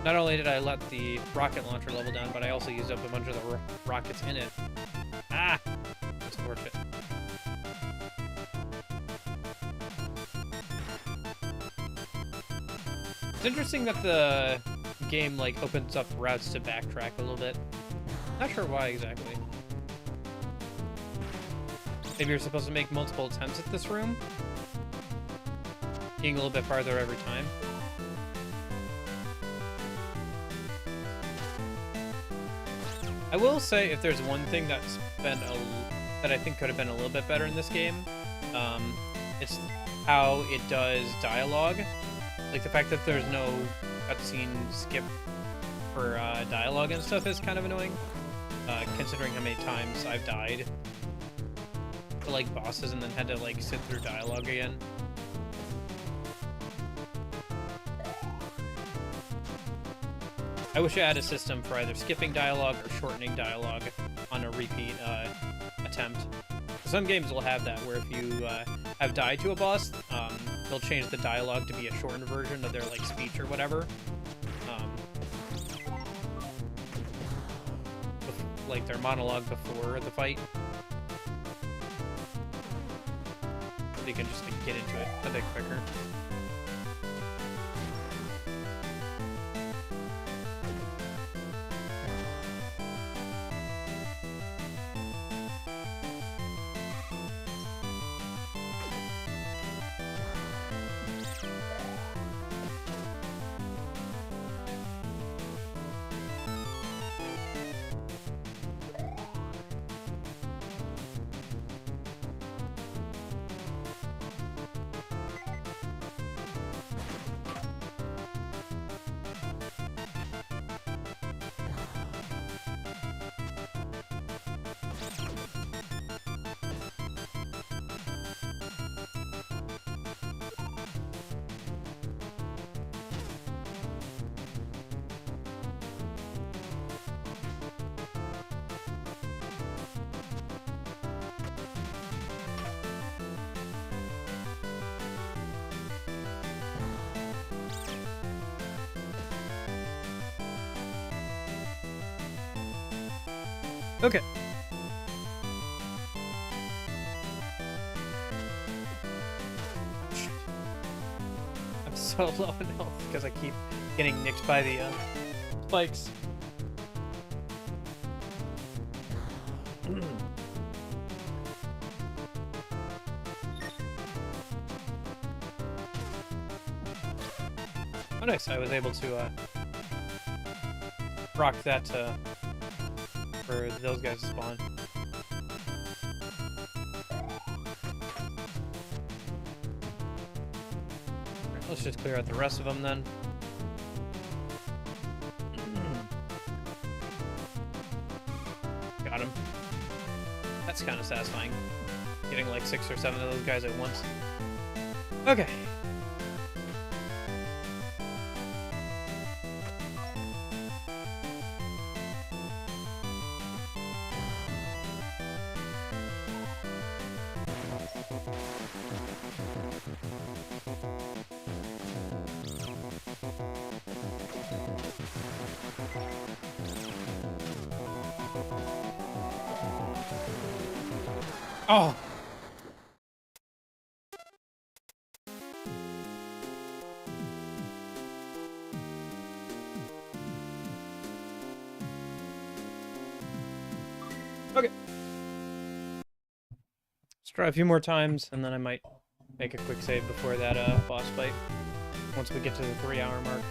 Speaker 1: Not only did I let the rocket launcher level down, but I also used up a bunch of the rockets in it. Ah! That's unfortunate. It's interesting that the game, like, opens up routes to backtrack a little bit. Not sure why exactly. Maybe you're supposed to make multiple attempts at this room? Getting a little bit farther every time. I will say, if there's one thing that's been that I think could have been a little bit better in this game, it's how it does dialogue. Like the fact that there's no cutscene skip for dialogue and stuff is kind of annoying, considering how many times I've died to like bosses and then had to like sit through dialogue again. I wish I had a system for either skipping dialogue or shortening dialogue on a repeat attempt. Some games will have that, where if you have died to a boss, they'll change the dialogue to be a shortened version of their like speech or whatever. Like their monologue before the fight. So you can just like, get into it a bit quicker. Okay. I'm so low in health because I keep getting nicked by the spikes. Oh, nice. I was able to rock that for those guys to spawn. Right, let's just clear out the rest of them then. Got him. That's kind of satisfying. Getting like 6 or 7 of those guys at once. Okay. Oh. Okay. Let's try a few more times, and then I might make a quick save before that boss fight. Once we get to the 3-hour mark.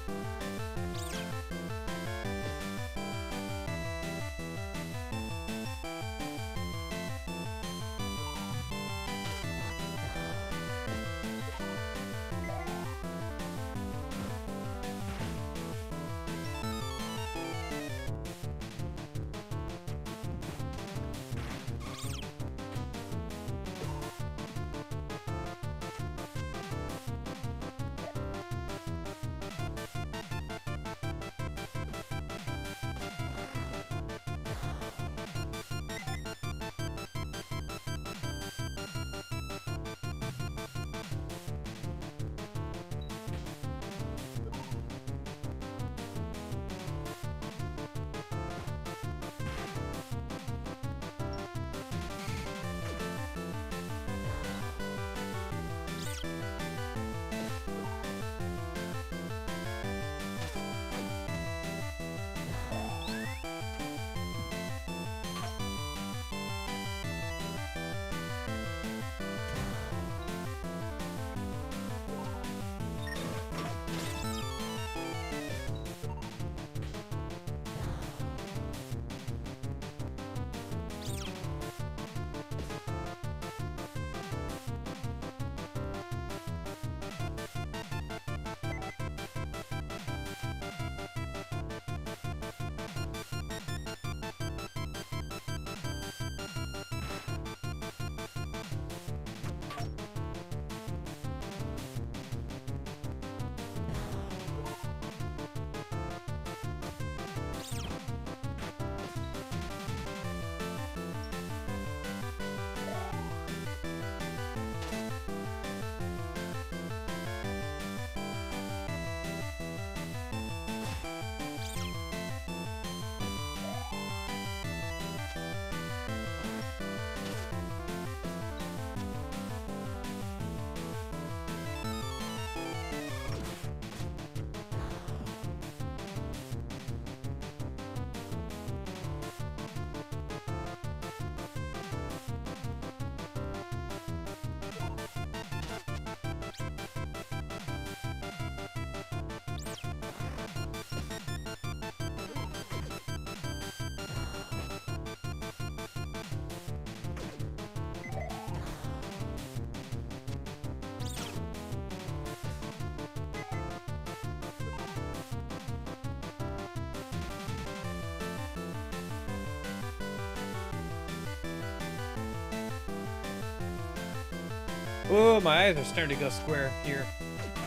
Speaker 1: Oh, my eyes are starting to go square here.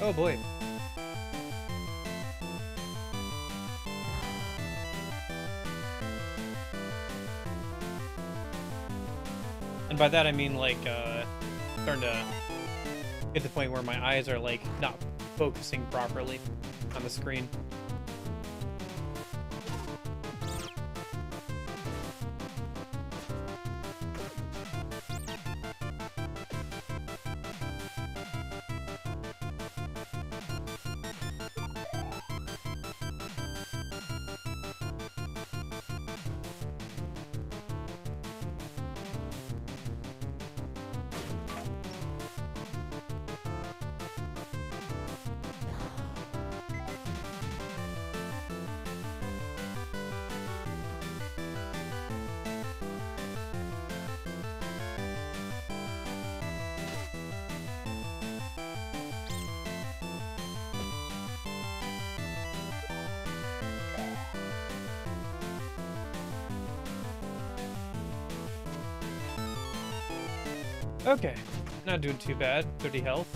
Speaker 1: Oh boy. And by that I mean like starting to get to the point where my eyes are like not focusing properly on the screen. Okay, not doing too bad. 30 health.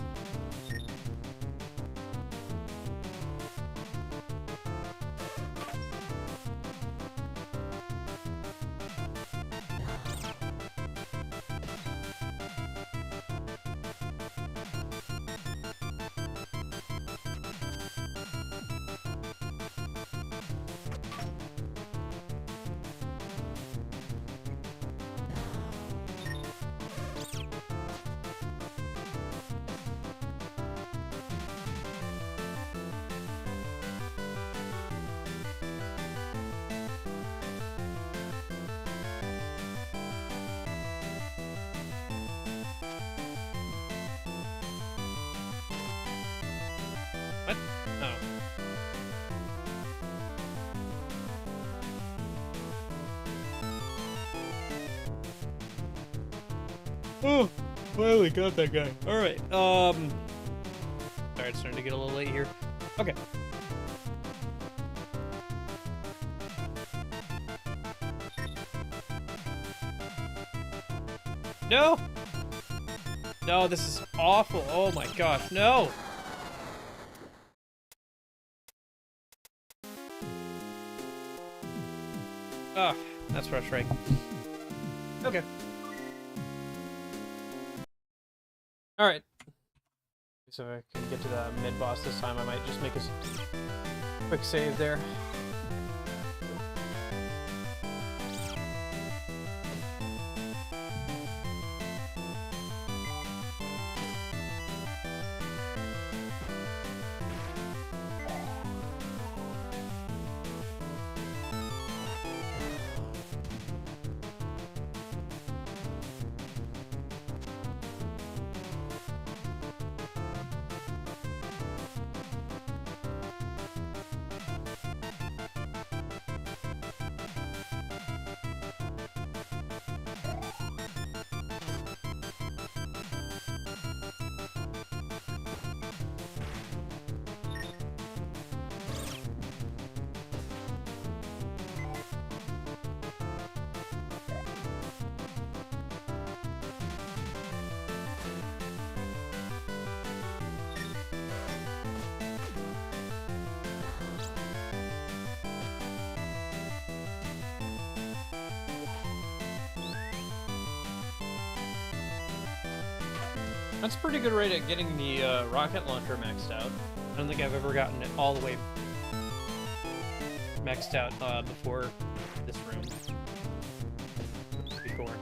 Speaker 1: What? Oh. Oh, finally got that guy. Alright, sorry, it's starting to get a little late here. Okay. No! No, this is awful. Oh my gosh, no! Ah, that's frustrating. Okay. Alright. So if I can get to the mid-boss this time, I might just make a quick save there. That's a pretty good rate at getting the rocket launcher maxed out. I don't think I've ever gotten it all the way maxed out before this room. Before.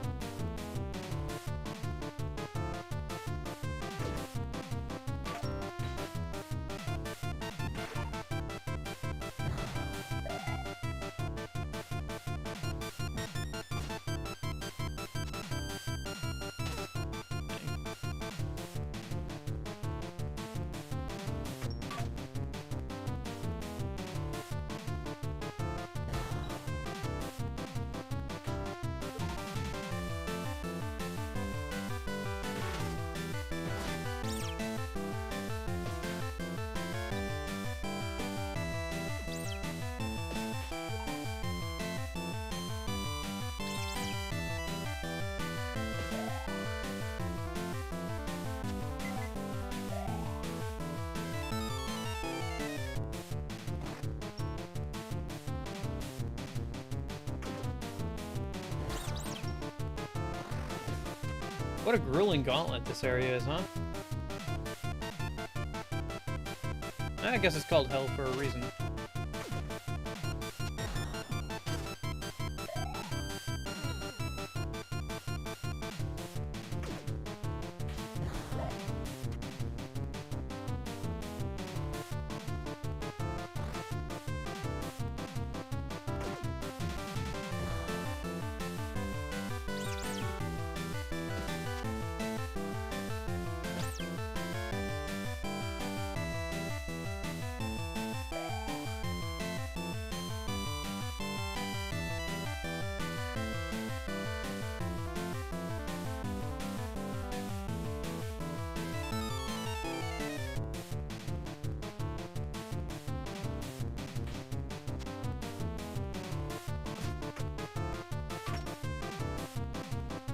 Speaker 1: What a grueling gauntlet this area is, huh? I guess it's called hell for a reason.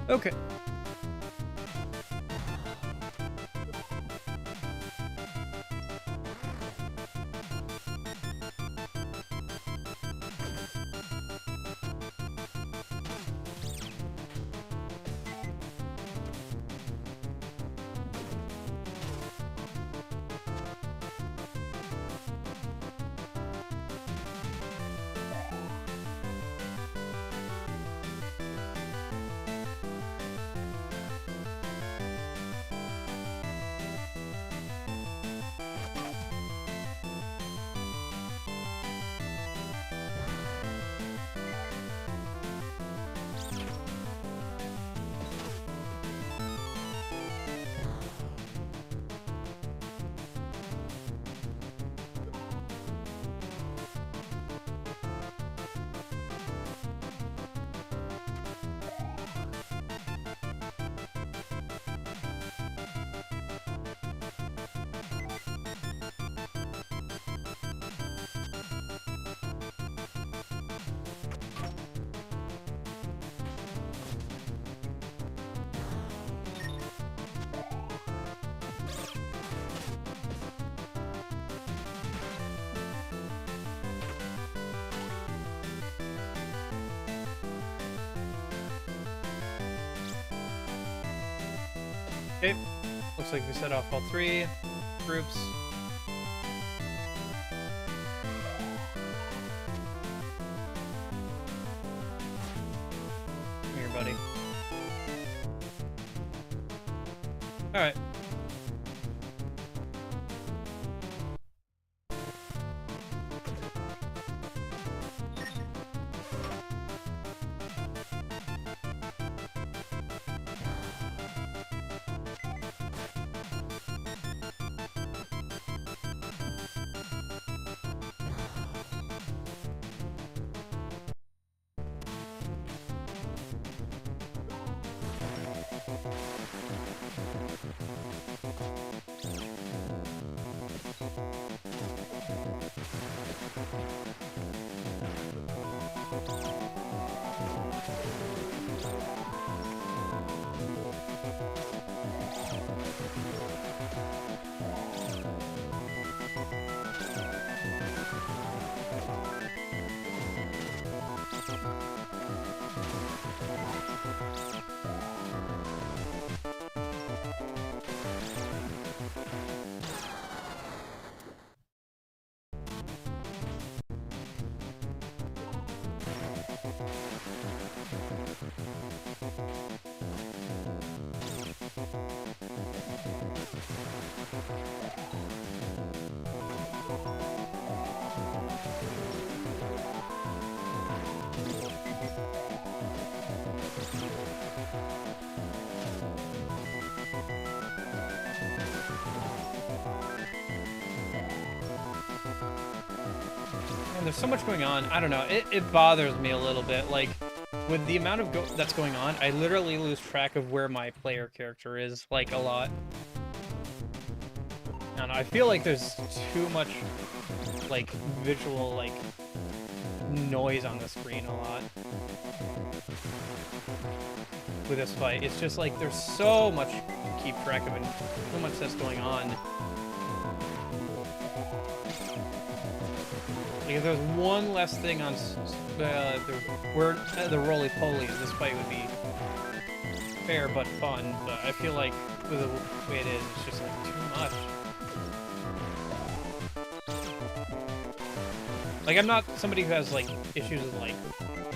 Speaker 1: Okay. Okay, looks like we set off all 3 groups. Come here, buddy. Alright. There's so much going on. I don't know. It bothers me a little bit. Like, with the amount of that's going on, I literally lose track of where my player character is, like, a lot. I don't know. I feel like there's too much, like, visual, like, noise on the screen a lot. With this fight. It's just, like, there's so much to keep track of and so much that's going on. Like, if there was one less thing on the roly-poly, this fight would be fair but fun, but I feel like with the way it is, it's just, like, too much. Like, I'm not somebody who has, like, issues with, like,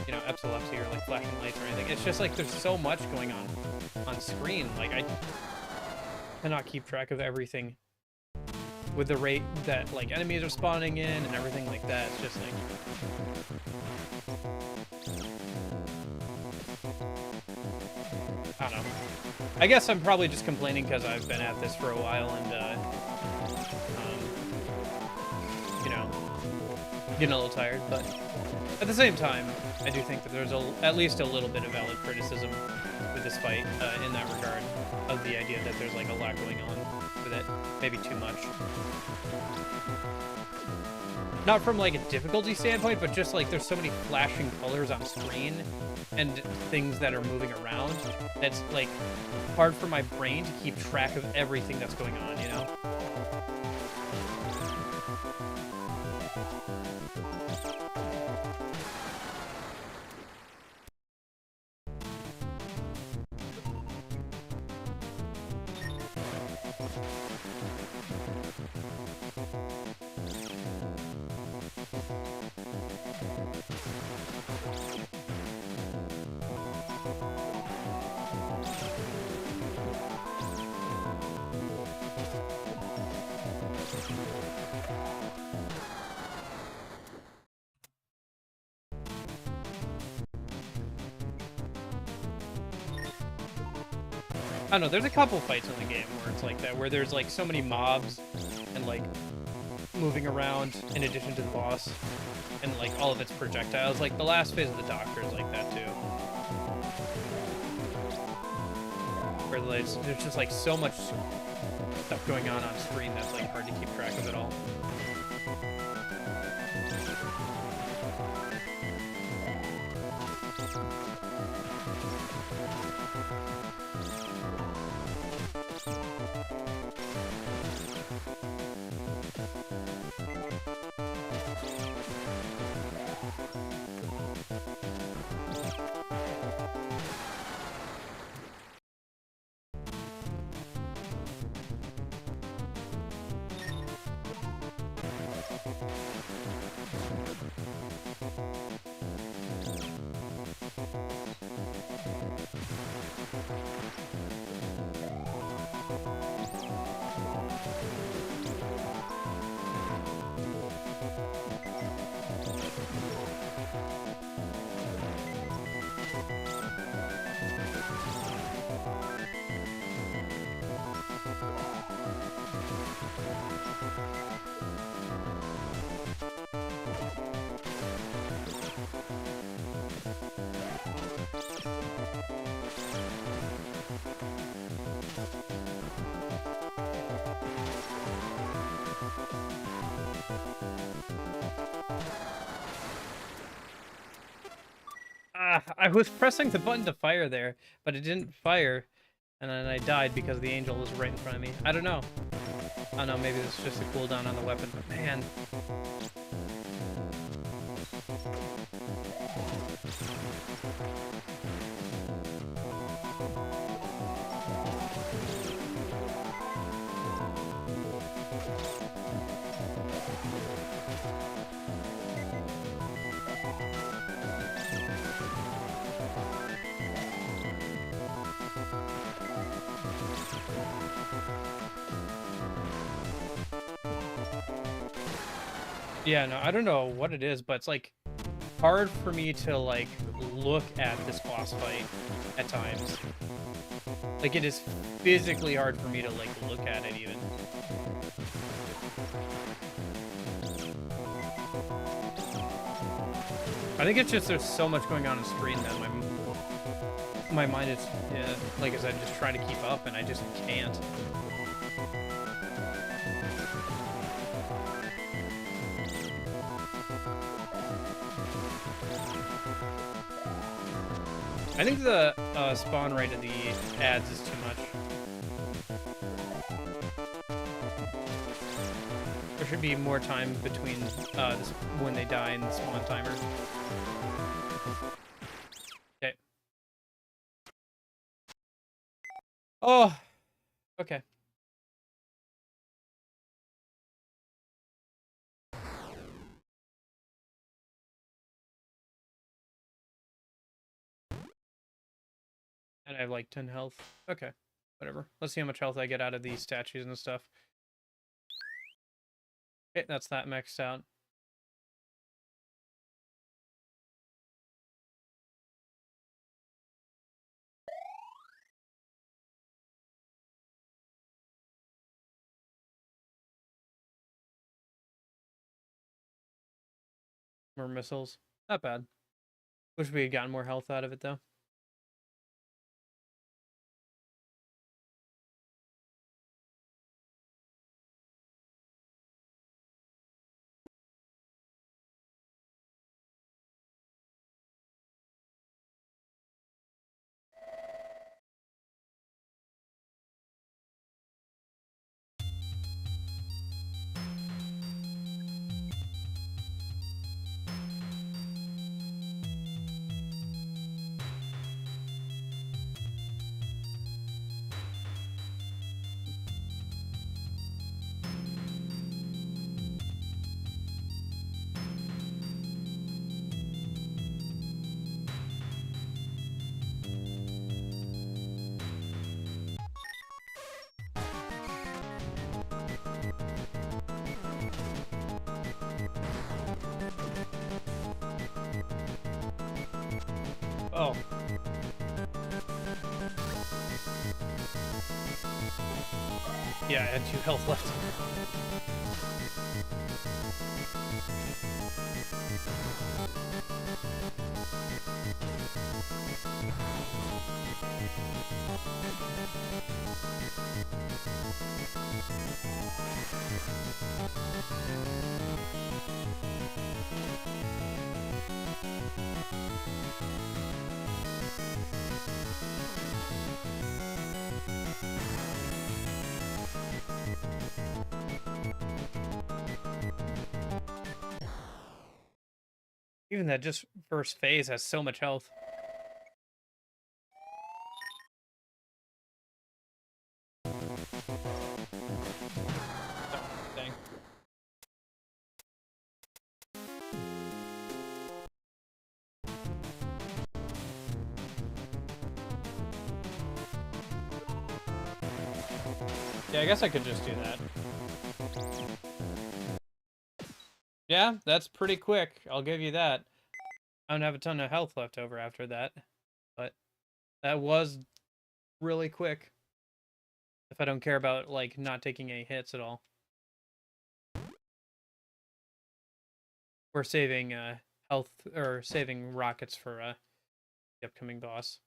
Speaker 1: you know, epilepsy or, like, flashing lights or anything. It's just, like, there's so much going on screen. Like, I cannot keep track of everything. With the rate that, like, enemies are spawning in and everything like that, it's just, like... I don't know. I guess I'm probably just complaining because I've been at this for a while and, you know, getting a little tired, but at the same time, I do think that there's at least a little bit of valid criticism with this fight in that regard, of the idea that there's, like, a lot going on with it. Maybe too much. Not from, like, a difficulty standpoint, but just, like, there's so many flashing colors on screen and things that are moving around that's, like, hard for my brain to keep track of everything that's going on, you know? I don't know, there's a couple fights in the game where it's like that, where there's, like, so many mobs and, like, moving around in addition to the boss and, like, all of its projectiles. Like, the last phase of the Doctor is like that, too. Where there's just, like, so much stuff going on screen that's, like, hard to keep track of it all. Yeah, I was pressing the button to fire there, but it didn't fire, and then I died because the angel was right in front of me. I don't know. I don't know, maybe this is just a cooldown on the weapon, but man. Yeah, no, I don't know what it is, but it's like hard for me to like look at this boss fight at times. Like it is physically hard for me to like look at it even. I think it's just there's so much going on screen that my mind is, yeah, like I said, just trying to keep up and I just can't. I think the spawn rate of the ads is too much. There should be more time between when they die and the spawn timer. Okay. Oh, okay. And I have like 10 health. Okay, whatever. Let's see how much health I get out of these statues and stuff. Okay, that's that maxed out. More missiles. Not bad. Wish we had gotten more health out of it, though. Oh. Yeah, I had 2 health left. Even that just first phase has so much health. Oh, dang. Yeah, I guess I could just do that. Yeah, that's pretty quick. I'll give you that. I don't have a ton of health left over after that, but that was really quick. If I don't care about, like, not taking any hits at all. We're saving, health, or saving rockets for, the upcoming boss.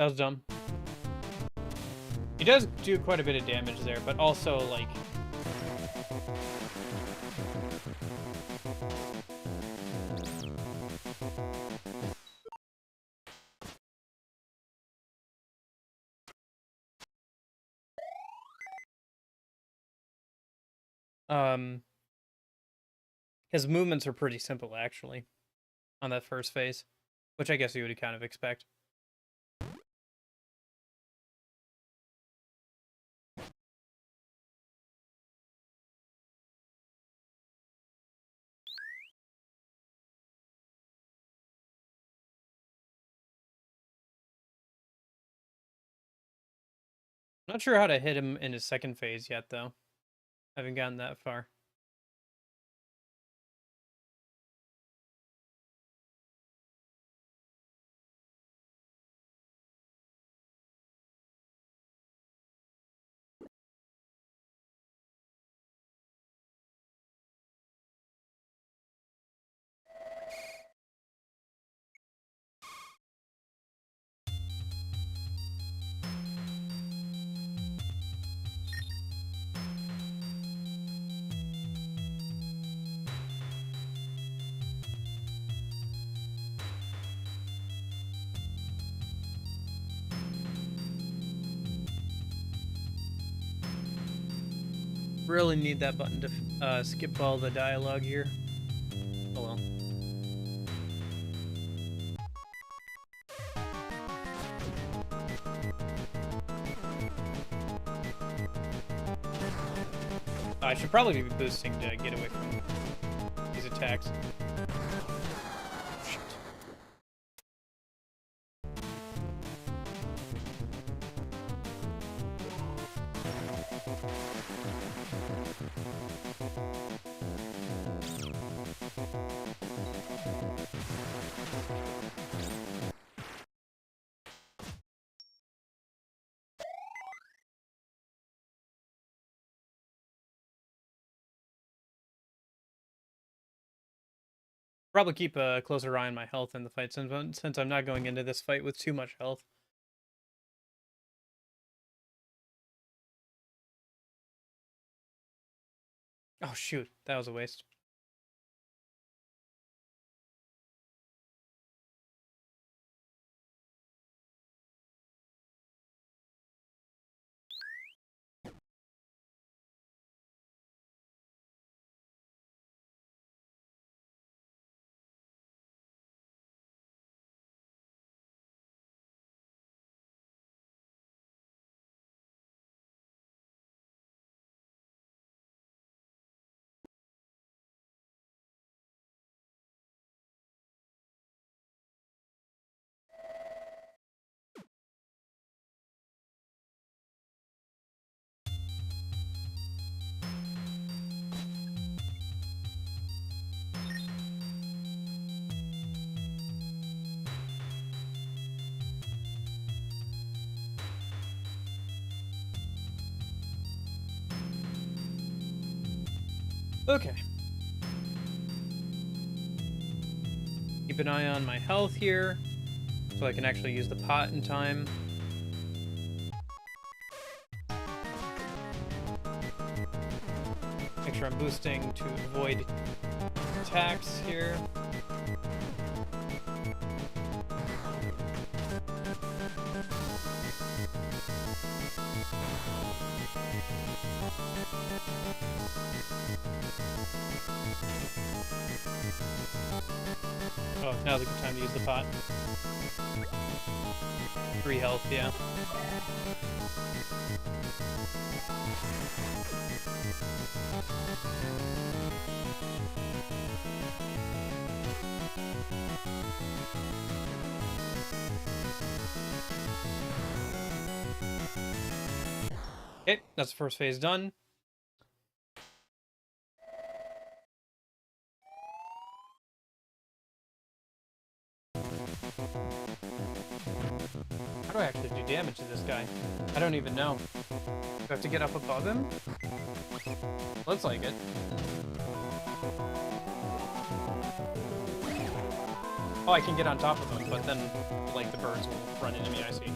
Speaker 1: That was dumb. He does do quite a bit of damage there, but also, like... His movements are pretty simple, actually, on that first phase, which I guess you would kind of expect. Not sure how to hit him in his second phase yet, though. Haven't gotten that far. Really need that button to skip all the dialogue here. Oh well. I should probably be boosting to get away from these attacks. Shit. Probably keep a closer eye on my health in the fight since I'm not going into this fight with too much health. Oh shoot, that was a waste. Okay. Keep an eye on my health here, so I can actually use the pot in time. Make sure I'm boosting to avoid attacks here. Oh, now's a good time to use the pot. 3 health, yeah. Okay, that's the first phase done. How do I actually do damage to this guy? I don't even know. Do I have to get up above him? Looks like it. Oh, I can get on top of them, but then, like, the birds will run into me, I see.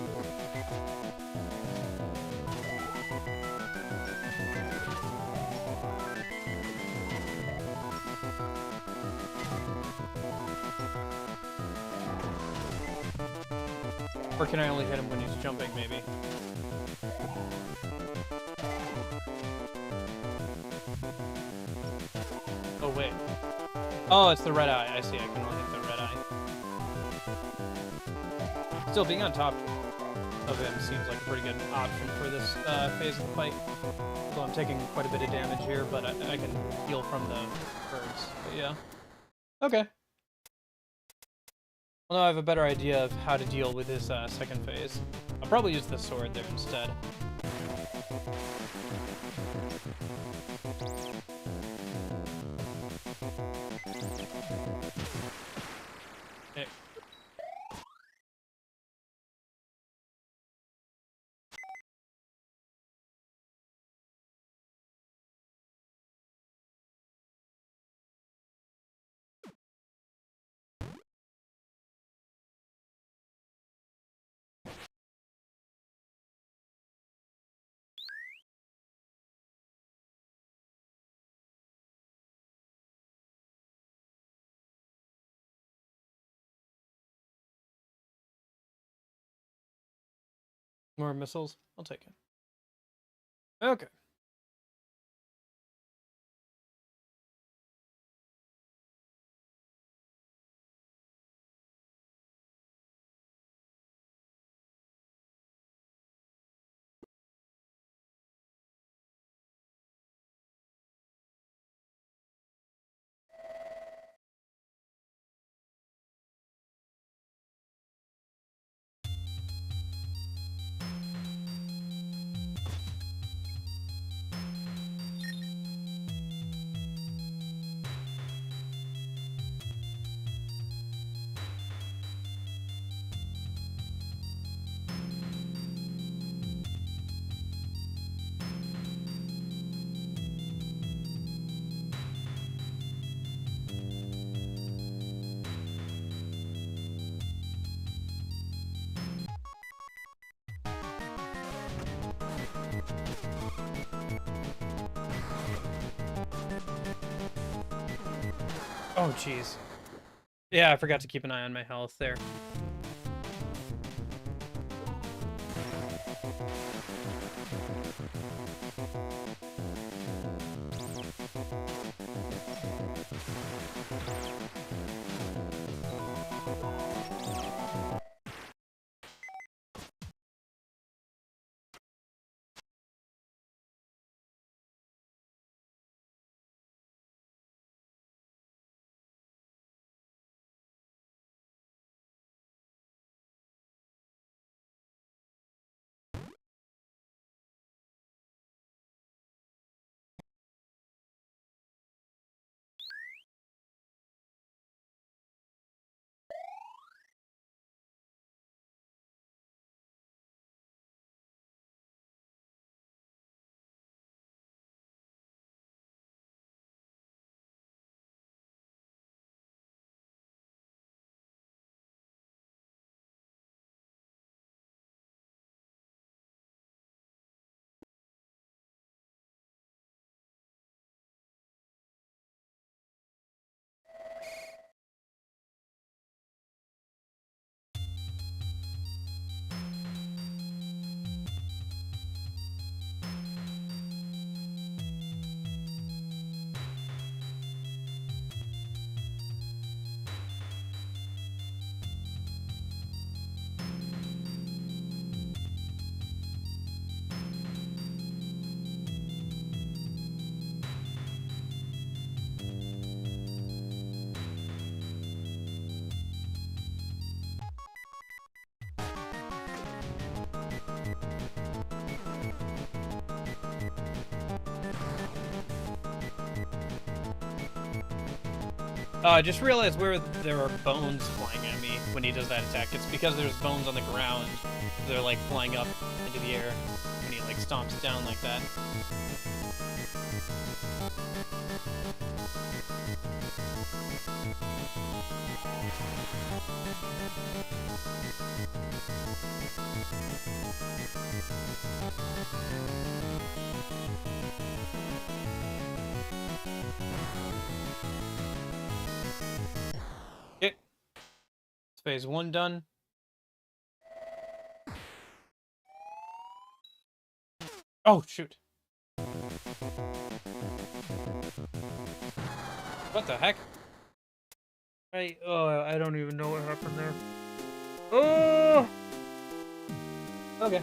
Speaker 1: Or can I only hit him when he's jumping, maybe? Oh, wait. Oh, it's the red eye. I see. I can only hit the red eye. Still, being on top of him seems like a pretty good option for this phase of the fight. So I'm taking quite a bit of damage here, but I can heal from the birds. But yeah. Okay. Well, now I have a better idea of how to deal with this second phase. I'll probably use the sword there instead. Okay. More missiles? I'll take it. Okay. Oh, jeez. Yeah, I forgot to keep an eye on my health there. I just realized where there are bones flying at me when he does that attack. It's because there's bones on the ground. They're like flying up into the air when he like stomps down like that. phase 1 done. Oh, shoot. What the heck? I don't even know what happened there. Oh! Okay.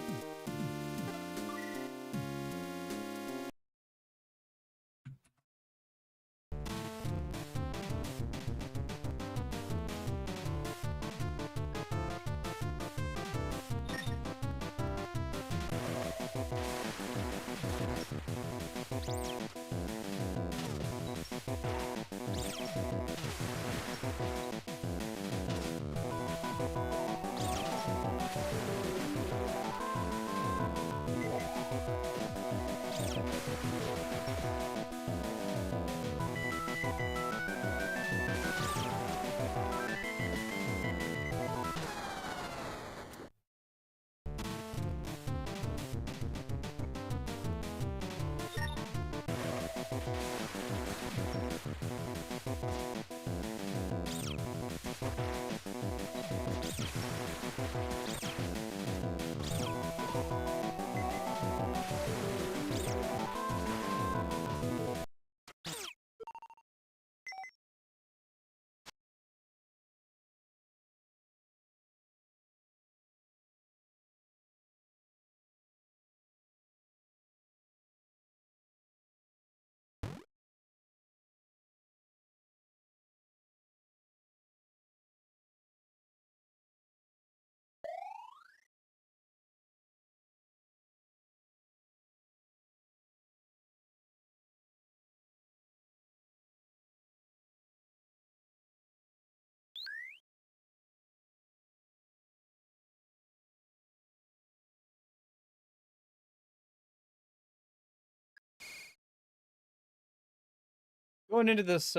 Speaker 1: Going into this,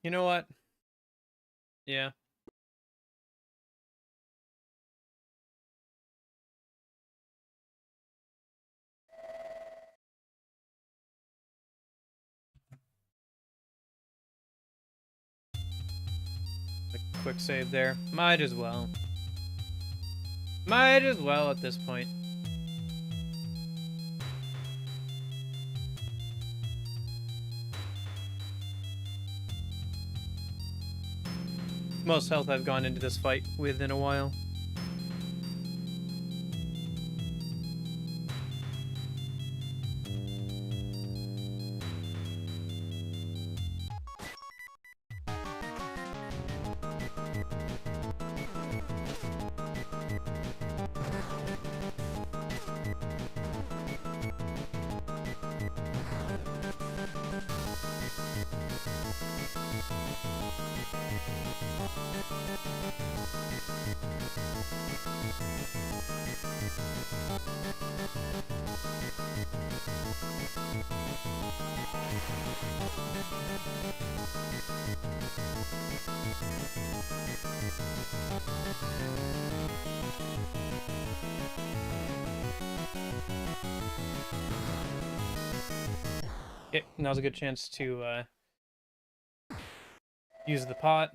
Speaker 1: you know what? Yeah. A quick save there. Might as well. Might as well at this point. Most health I've gone into this fight with in a while. Okay, now's a good chance to use the pot.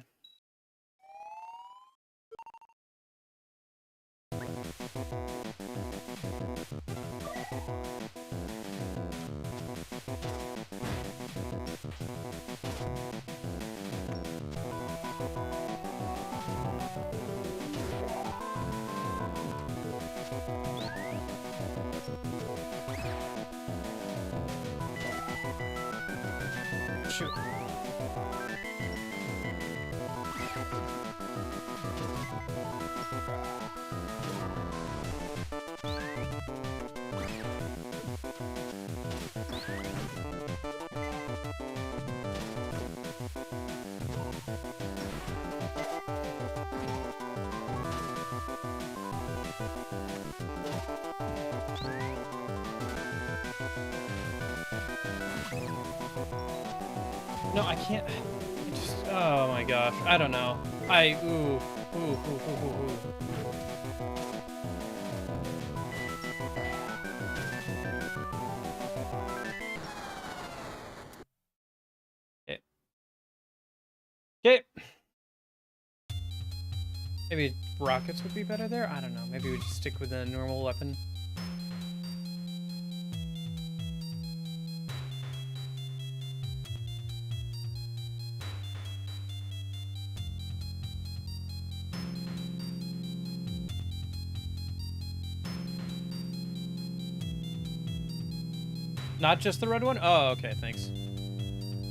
Speaker 1: Shoot. No, I can't. Oh my gosh. I don't know. Ooh. Okay. Okay. Maybe rockets would be better there? I don't know. Maybe we just stick with a normal weapon. Not just the red one? Oh, okay, thanks.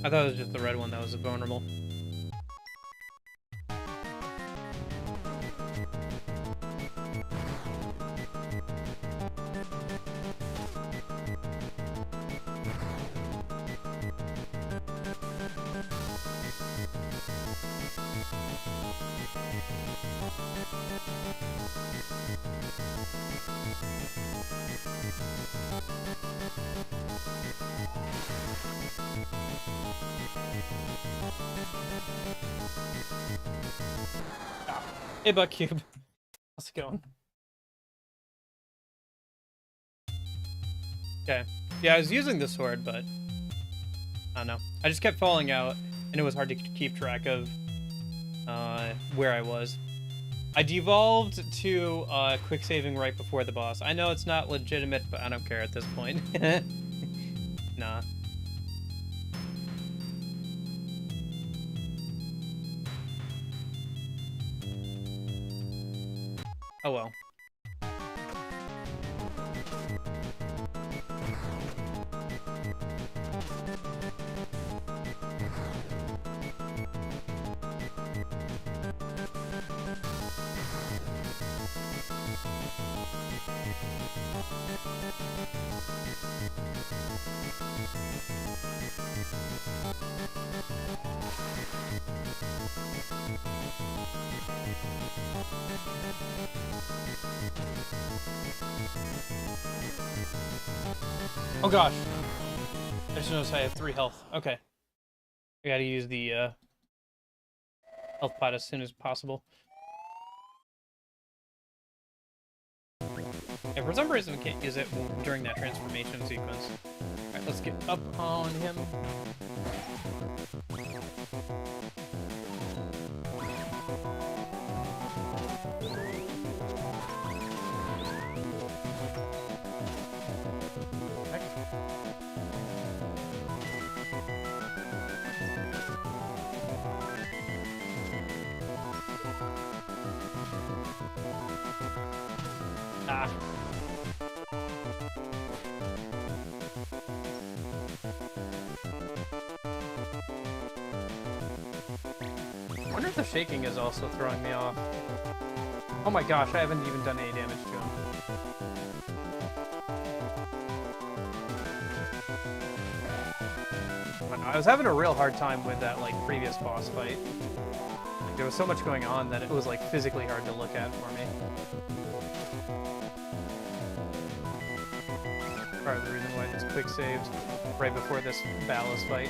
Speaker 1: I thought it was just the red one that was vulnerable. Hey, Buckcube. How's it going? Okay. Yeah, I was using the sword, but I don't know. I just kept falling out, and it was hard to keep track of where I was. I devolved to quick saving right before the boss. I know it's not legitimate, but I don't care at this point. Nah. Oh well. Oh gosh. I just noticed I have 3 health. Okay. I gotta use the health pot as soon as possible. Yeah, for some reason we can't use it during that transformation sequence. Alright, let's get up on him. Ah. I wonder if the shaking is also throwing me off. Oh my gosh, I haven't even done any damage to him. I was having a real hard time with that like previous boss fight. Like, there was so much going on that it was like physically hard to look at for me. Part of the reason why I just quick saved right before this Ballas fight.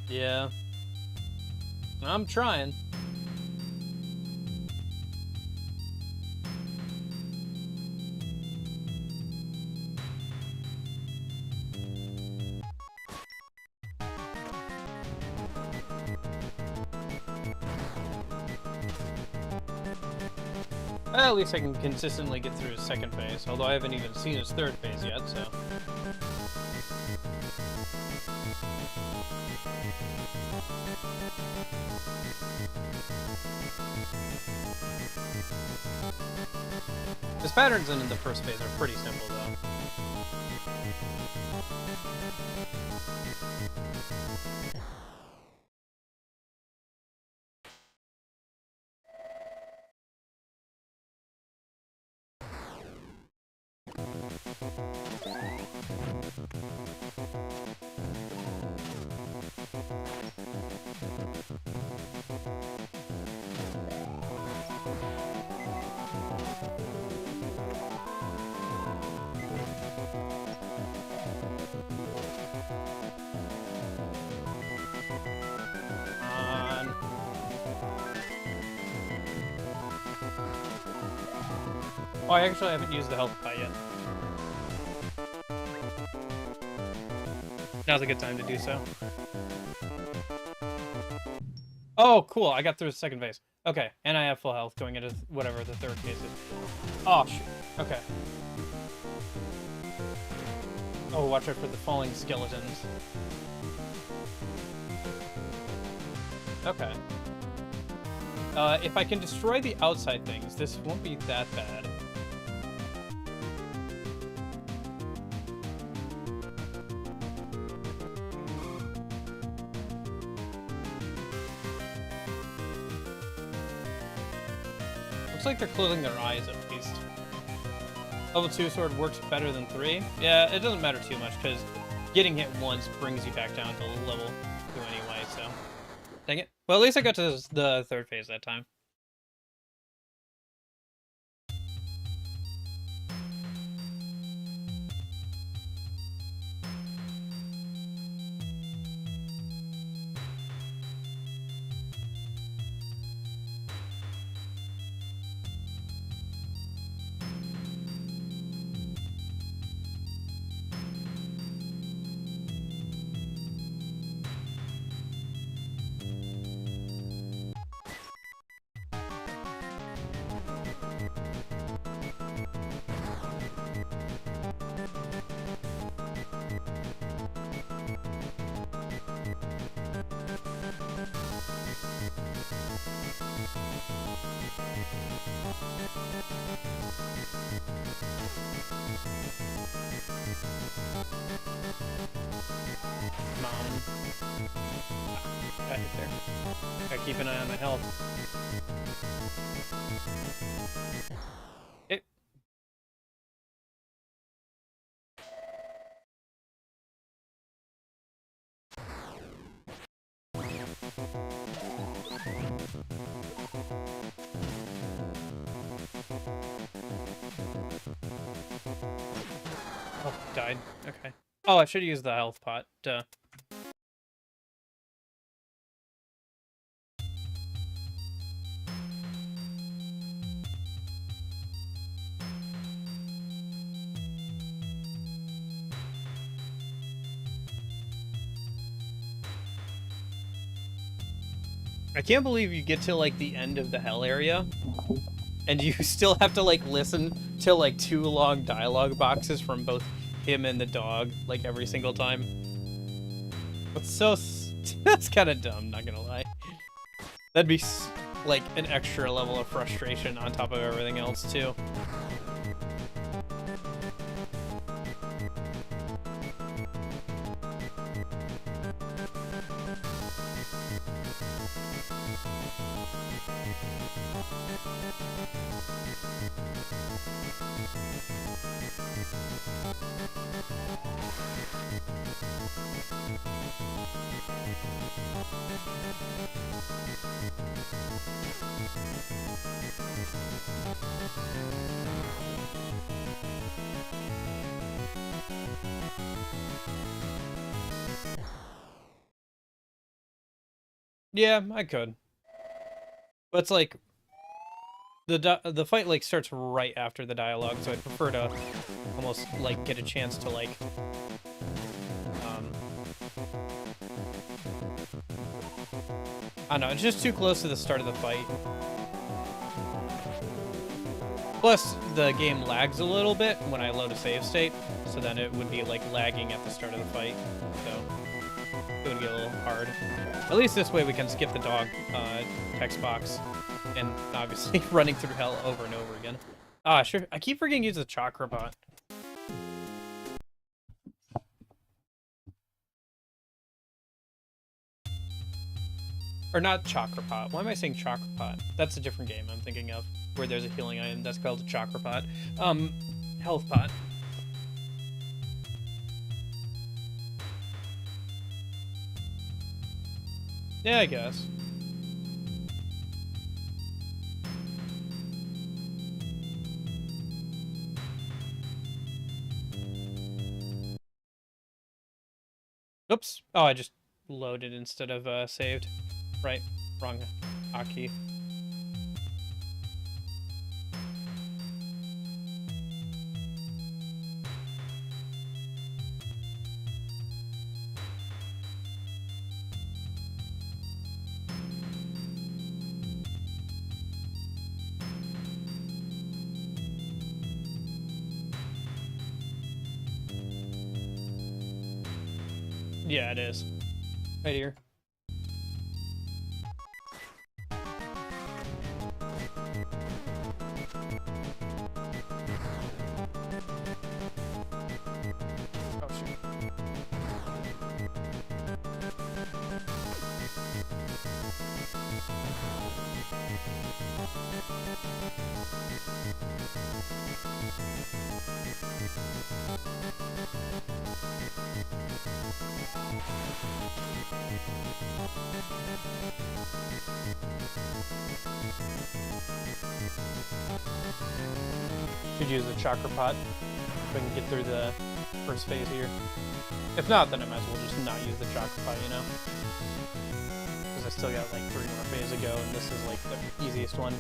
Speaker 1: Yeah. I'm trying. Well, at least I can consistently get through his second phase, although I haven't even seen his third phase yet, so... His patterns in the first phase are pretty simple, though. Oh, I actually haven't used the health pot yet. Now's a good time to do so. Oh, cool. I got through the second phase. Okay, and I have full health going into whatever the third phase is. Oh, shoot. Okay. Oh, watch out for the falling skeletons. Okay. If I can destroy the outside things, this won't be that bad. Looks like they're closing their eyes at least. Level 2 sword works better than 3. Yeah, it doesn't matter too much, because getting hit once brings you back down to level 2 anyway, so... Dang it. Well, at least I got to the third phase that time. Come on. Got hit there. Gotta keep an eye on my health. It. Oh, died. Okay. Oh, I should use the health pot. Duh. I can't believe you get to, like, the end of the hell area, and you still have to, like, listen to, like, 2 long dialogue boxes from both him and the dog, like, every single time. That's so... that's kind of dumb, not gonna lie. That'd be, like, an extra level of frustration on top of everything else, too. Yeah, I could. But it's like the fight like starts right after the dialogue, so I'd prefer to almost like get a chance to like I don't know, it's just too close to the start of the fight. Plus, the game lags a little bit when I load a save state, so then it would be like lagging at the start of the fight, so it would get a little hard. At least this way we can skip the dog text box, and obviously running through hell over and over again. Ah, sure. I keep forgetting to use the chakra bot. Or not chakra pot. Why am I saying chakra pot? That's a different game I'm thinking of, where there's a healing item that's called a chakra pot. Health pot. Yeah, I guess. Oops. Oh, I just loaded instead of saved. Right. Wrong hotkey. Yeah, it is. Right here. Oh, shoot. Should use the chakra pot if I can get through the first phase here. If not, then I might as well just not use the chakra pot, you know? Because I still got like 3 more phases to go, and this is like the easiest one.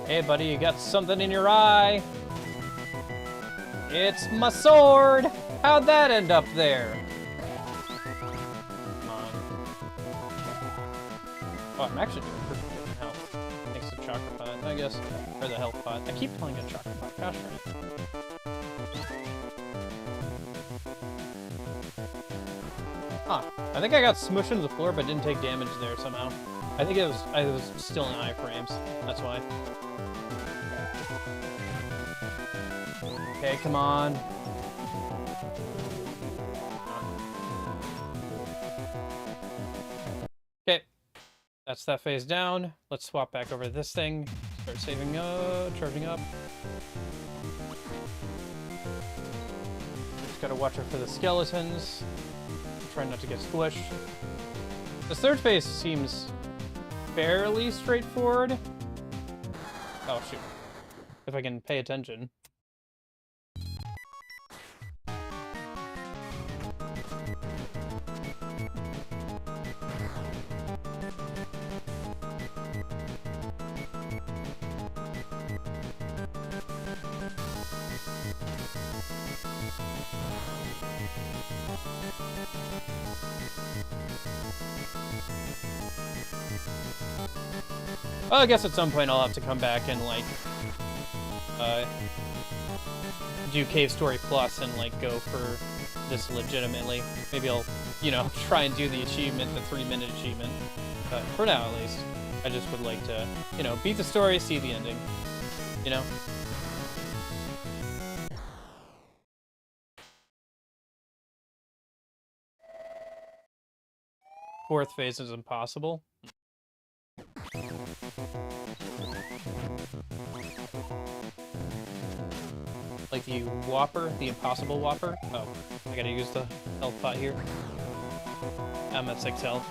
Speaker 1: Hey, buddy, you got something in your eye. It's my sword. How'd that end up there? Come on. Oh, I'm actually doing pretty good in health. Thanks to chakra pot, I guess. Or the health pot. I keep calling it chakra pot. Gosh darn it. Huh. I think I got smushed into the floor, but didn't take damage there somehow. I think I was still in iframes. That's why. Okay, come on. Okay. That's that phase down. Let's swap back over to this thing. Start saving up, charging up. Just gotta watch out for the skeletons. Try not to get squished. This third phase seems fairly straightforward. Oh, shoot. If I can pay attention. Well, I guess at some point I'll have to come back and, like, do Cave Story Plus and, like, go for this legitimately. Maybe I'll, you know, try and do the achievement, the 3-minute achievement. But for now, at least, I just would like to, you know, beat the story, see the ending. You know? Fourth phase is impossible. Like the Whopper, the Impossible Whopper. Oh, I gotta use the health pot here. I'm at 6 health.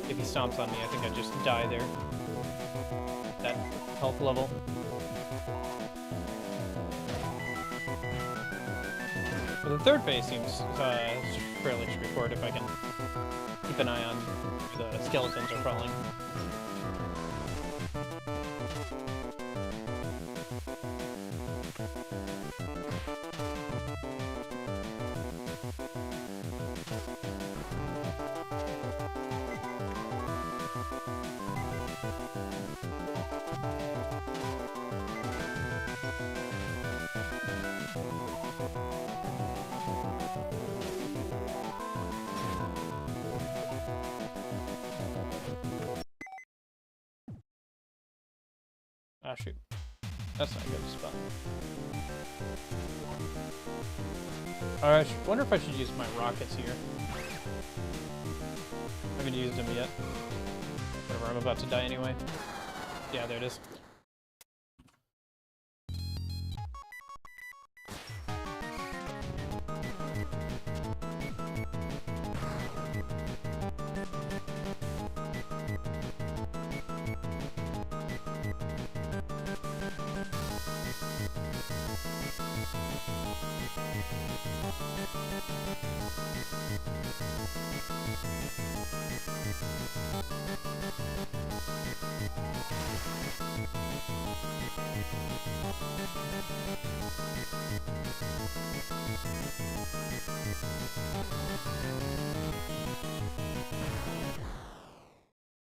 Speaker 1: If he stomps on me, I think I just die there. That health level. But the third phase seems fairly straightforward if I can keep an eye on the skeletons are crawling. Ah, shoot. That's not a good spot. Alright, I wonder if I should use my rockets here. I haven't used them yet. Whatever, I'm about to die anyway. Yeah, there it is.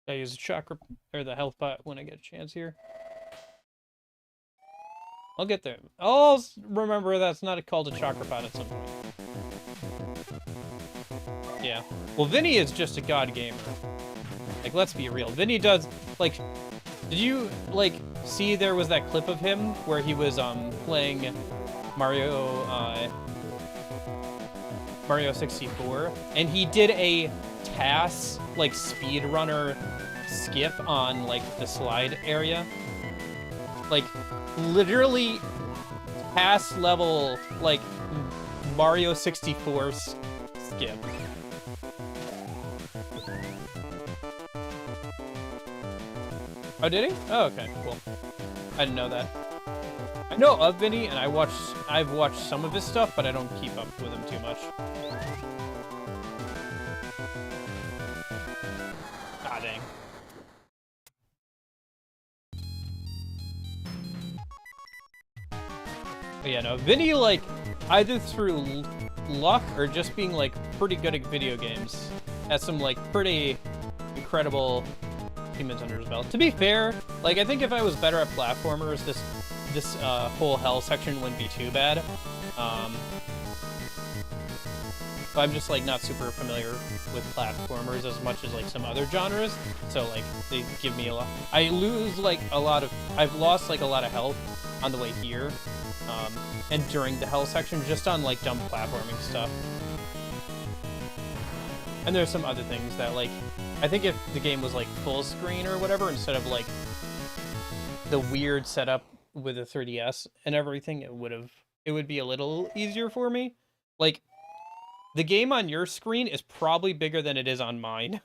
Speaker 1: I use the chakra or the health pot when I get a chance here. I'll get there. I'll remember that's not called a chakra pot at some point. Yeah. Well, Vinny is just a god gamer. Like, let's be real. Vinny does, like, did you, like, see there was that clip of him where he was, playing Mario 64, and he did a TAS, like, speedrunner skip on, like, the slide area? Like, literally TAS level, like, Mario 64 skip. Oh, did he? Oh, okay, cool. I didn't know that. I know of Vinny, and I've watched some of his stuff, but I don't keep up with him too much. Ah, dang. But yeah, no, Vinny, like, either through luck or just being, like, pretty good at video games, has some, like, pretty incredible achievements under his belt. To be fair, like, I think if I was better at platformers, this whole hell section wouldn't be too bad. But I'm just, like, not super familiar with platformers as much as, like, some other genres. So, like, they give me a lot. I've lost, like, a lot of health on the way here. And during the hell section, just on, like, dumb platforming stuff. And there's some other things that, like, I think if the game was, like, full screen or whatever, instead of, like, the weird setup with a 3DS and everything, it would be a little easier for me. Like, the game on your screen is probably bigger than it is on mine.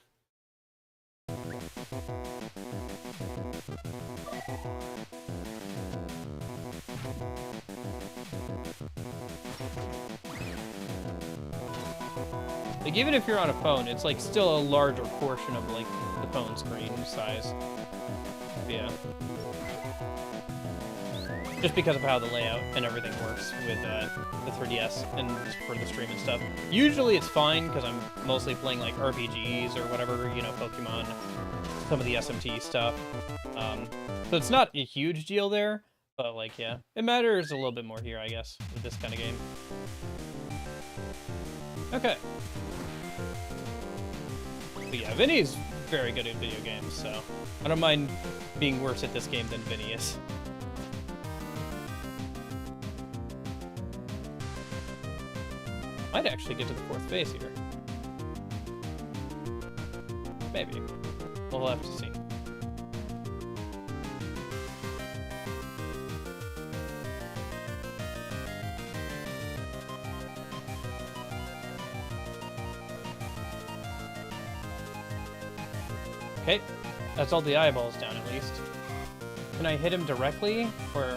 Speaker 1: Like, even if you're on a phone, it's, like, still a larger portion of, like, the phone screen size. Yeah. Just because of how the layout and everything works with the 3DS and for the stream and stuff. Usually it's fine, because I'm mostly playing, like, RPGs or whatever, you know, Pokemon, some of the SMT stuff. So it's not a huge deal there, but, like, yeah. It matters a little bit more here, I guess, with this kind of game. Okay. But yeah, Vinny's very good at video games, so I don't mind being worse at this game than Vinny is. Might actually get to the 4th phase here. Maybe. We'll have to see. Okay, that's all the eyeballs down at least. Can I hit him directly, or...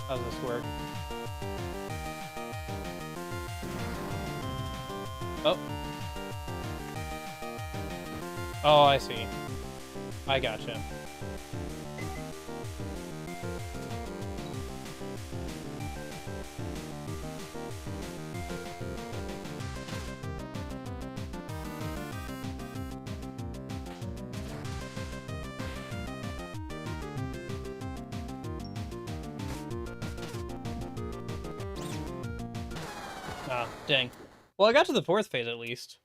Speaker 1: how does this work? Oh. Oh, I see. I gotcha. Ah, dang. Well, I got to the 4th phase at least.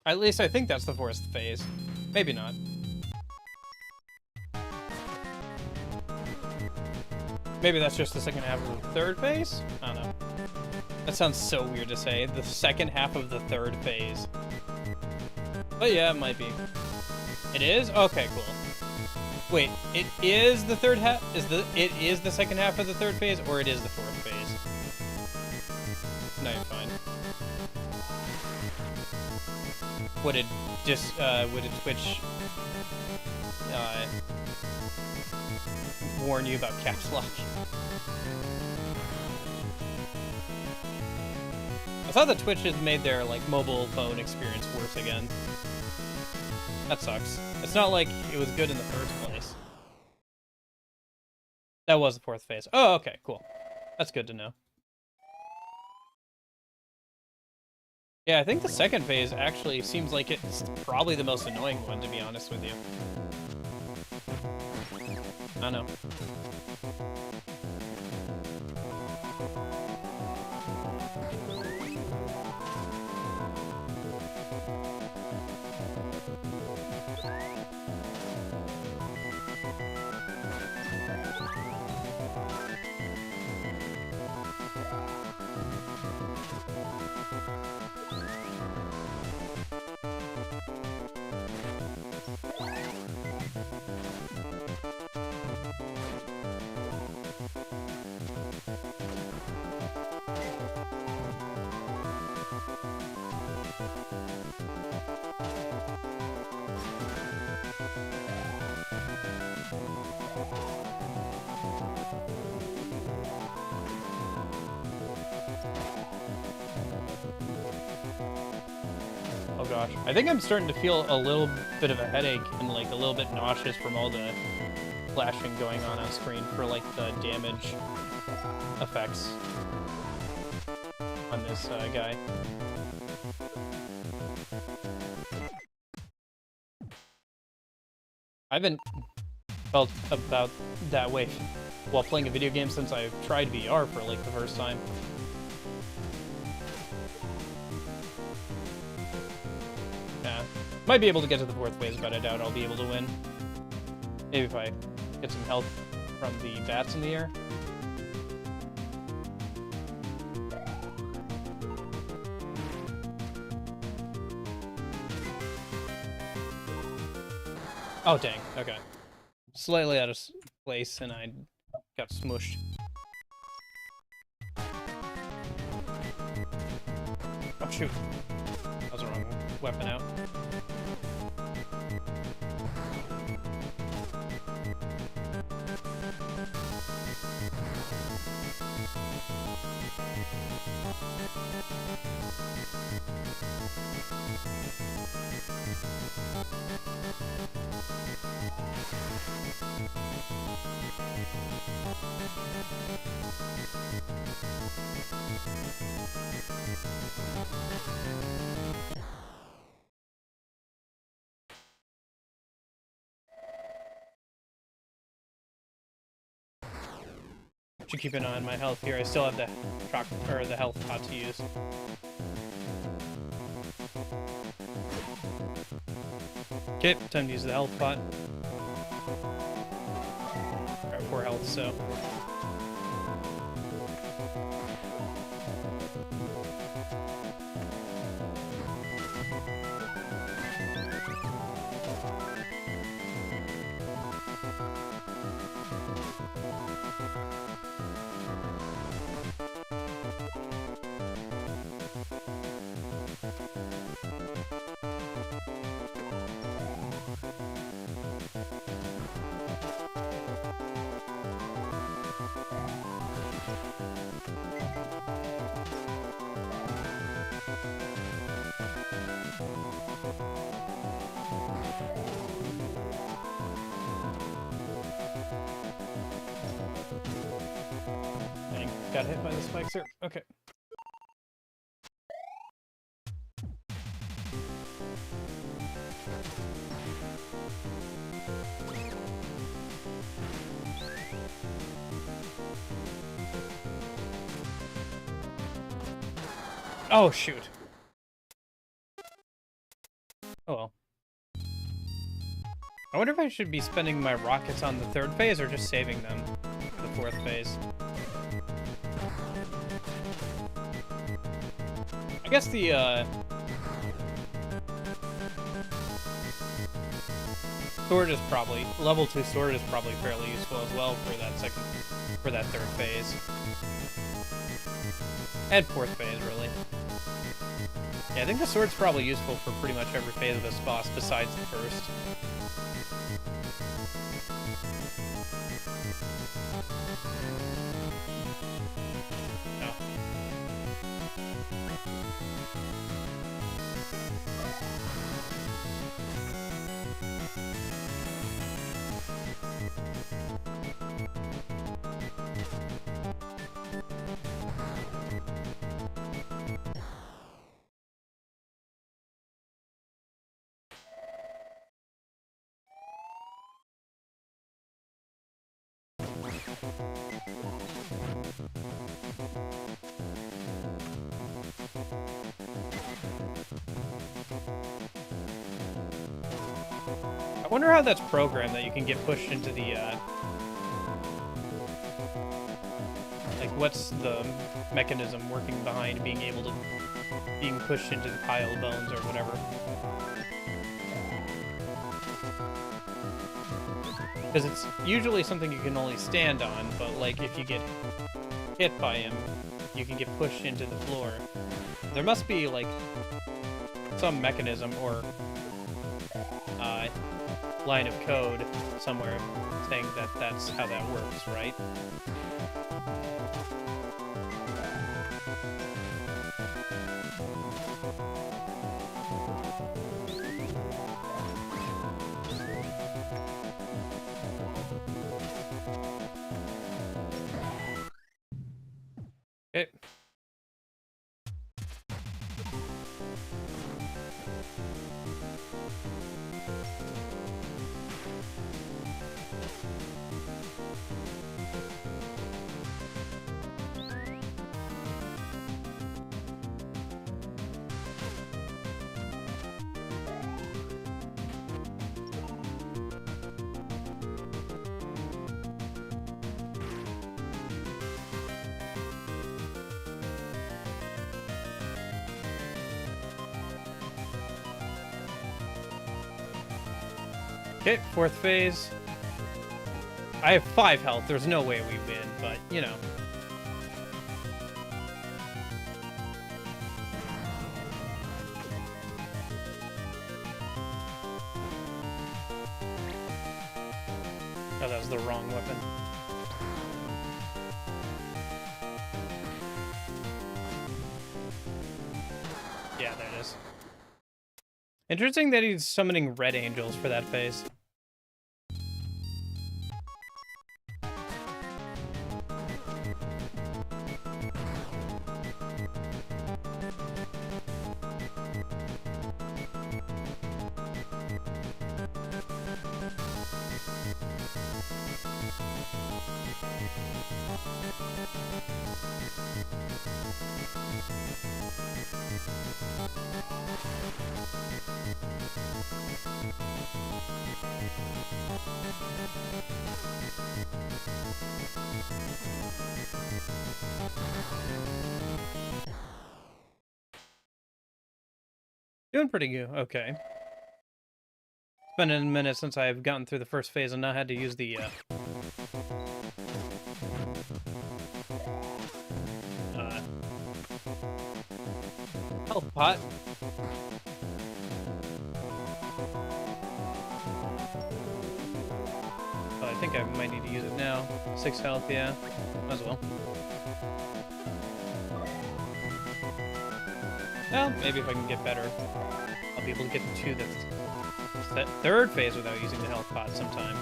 Speaker 1: At least I think that's the 4th phase. Maybe not. Maybe that's just the second half of the 3rd phase? I don't know. That sounds so weird to say. The second half of the 3rd phase. But yeah, it might be. It is? Okay, cool. Wait, it is the third half? It is the second half of the 3rd phase, or it is the 4th phase? No, you're fine. Would it Twitch warn you about caps lock? I thought that Twitch has made their, like, mobile phone experience worse again. That sucks. It's not like it was good in the first place. That was the fourth phase. Oh, okay, cool. That's good to know. Yeah, I think the second phase actually seems like it's probably the most annoying one, to be honest with you. I don't know. Oh gosh. I think I'm starting to feel a little bit of a headache and like a little bit nauseous from all the flashing going on screen for like the damage effects on this guy. I haven't felt about that way while playing a video game since I've tried VR for like the first time. Yeah. Might be able to get to the fourth phase, but I doubt I'll be able to win. Maybe if I get some health from the bats in the air. Oh, dang. Okay. Slightly out of place, and I got smushed. Oh, shoot. That was the wrong weapon out. Should keep an eye on my health here. I still have the the health pot to use. Okay, time to use the health pot. Got 4 health, so. Dang, got hit by the spikes there. Okay. Oh, shoot. Oh well. I wonder if I should be spending my rockets on the third phase or just saving them for the fourth phase. I guess the, sword is probably, level 2 sword is probably fairly useful as well for that third phase. And fourth phase, really. Yeah, I think the sword's probably useful for pretty much every phase of this boss besides the first. No. wonder how that's programmed, that you can get pushed into the, like, what's the mechanism working behind being pushed into the pile of bones or whatever. Because it's usually something you can only stand on, but, like, if you get hit by him, you can get pushed into the floor. There must be, like, some mechanism or line of code somewhere saying that that's how that works, right? Okay. Okay, fourth phase. I have 5 health. There's no way we win, but, you know. Oh, that was the wrong weapon. Yeah, there it is. Interesting that he's summoning red angels for that phase. Doing pretty good. Okay. It's been a minute since I've gotten through the first phase and now had to use the health pot. Oh, I think I might need to use it now. 6 health, yeah. Might as well. Well, maybe if I can get better, I'll be able to get to the third phase without using the health pot sometime.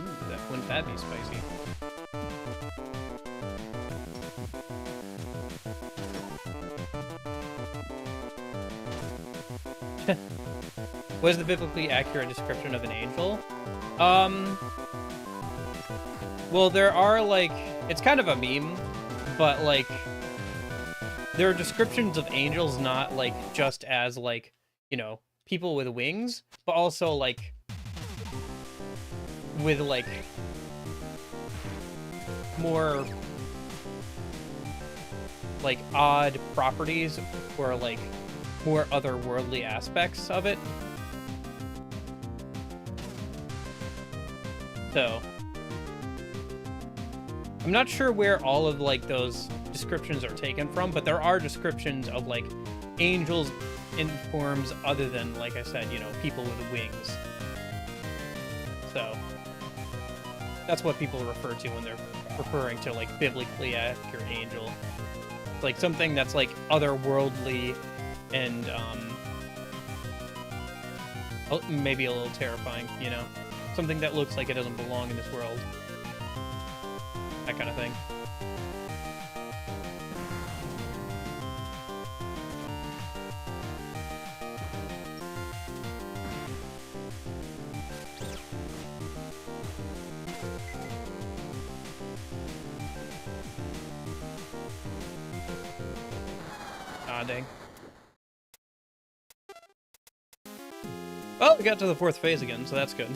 Speaker 1: Ooh, wouldn't that be spicy? What is the biblically accurate description of an angel? Well, there are, like, it's kind of a meme, but, like, there are descriptions of angels not, like, just as, like, you know, people with wings, but also, like, with, like, more, like, odd properties or, like, more otherworldly aspects of it. So, I'm not sure where all of, like, those descriptions are taken from, but there are descriptions of, like, angels in forms other than, like I said, you know, people with wings. So, that's what people refer to when they're referring to, like, biblically accurate angel. It's like something that's, like, otherworldly and, maybe a little terrifying, you know? Something that looks like it doesn't belong in this world. That kind of thing. Ah, dang. Oh, we got to the 4th phase again, so that's good.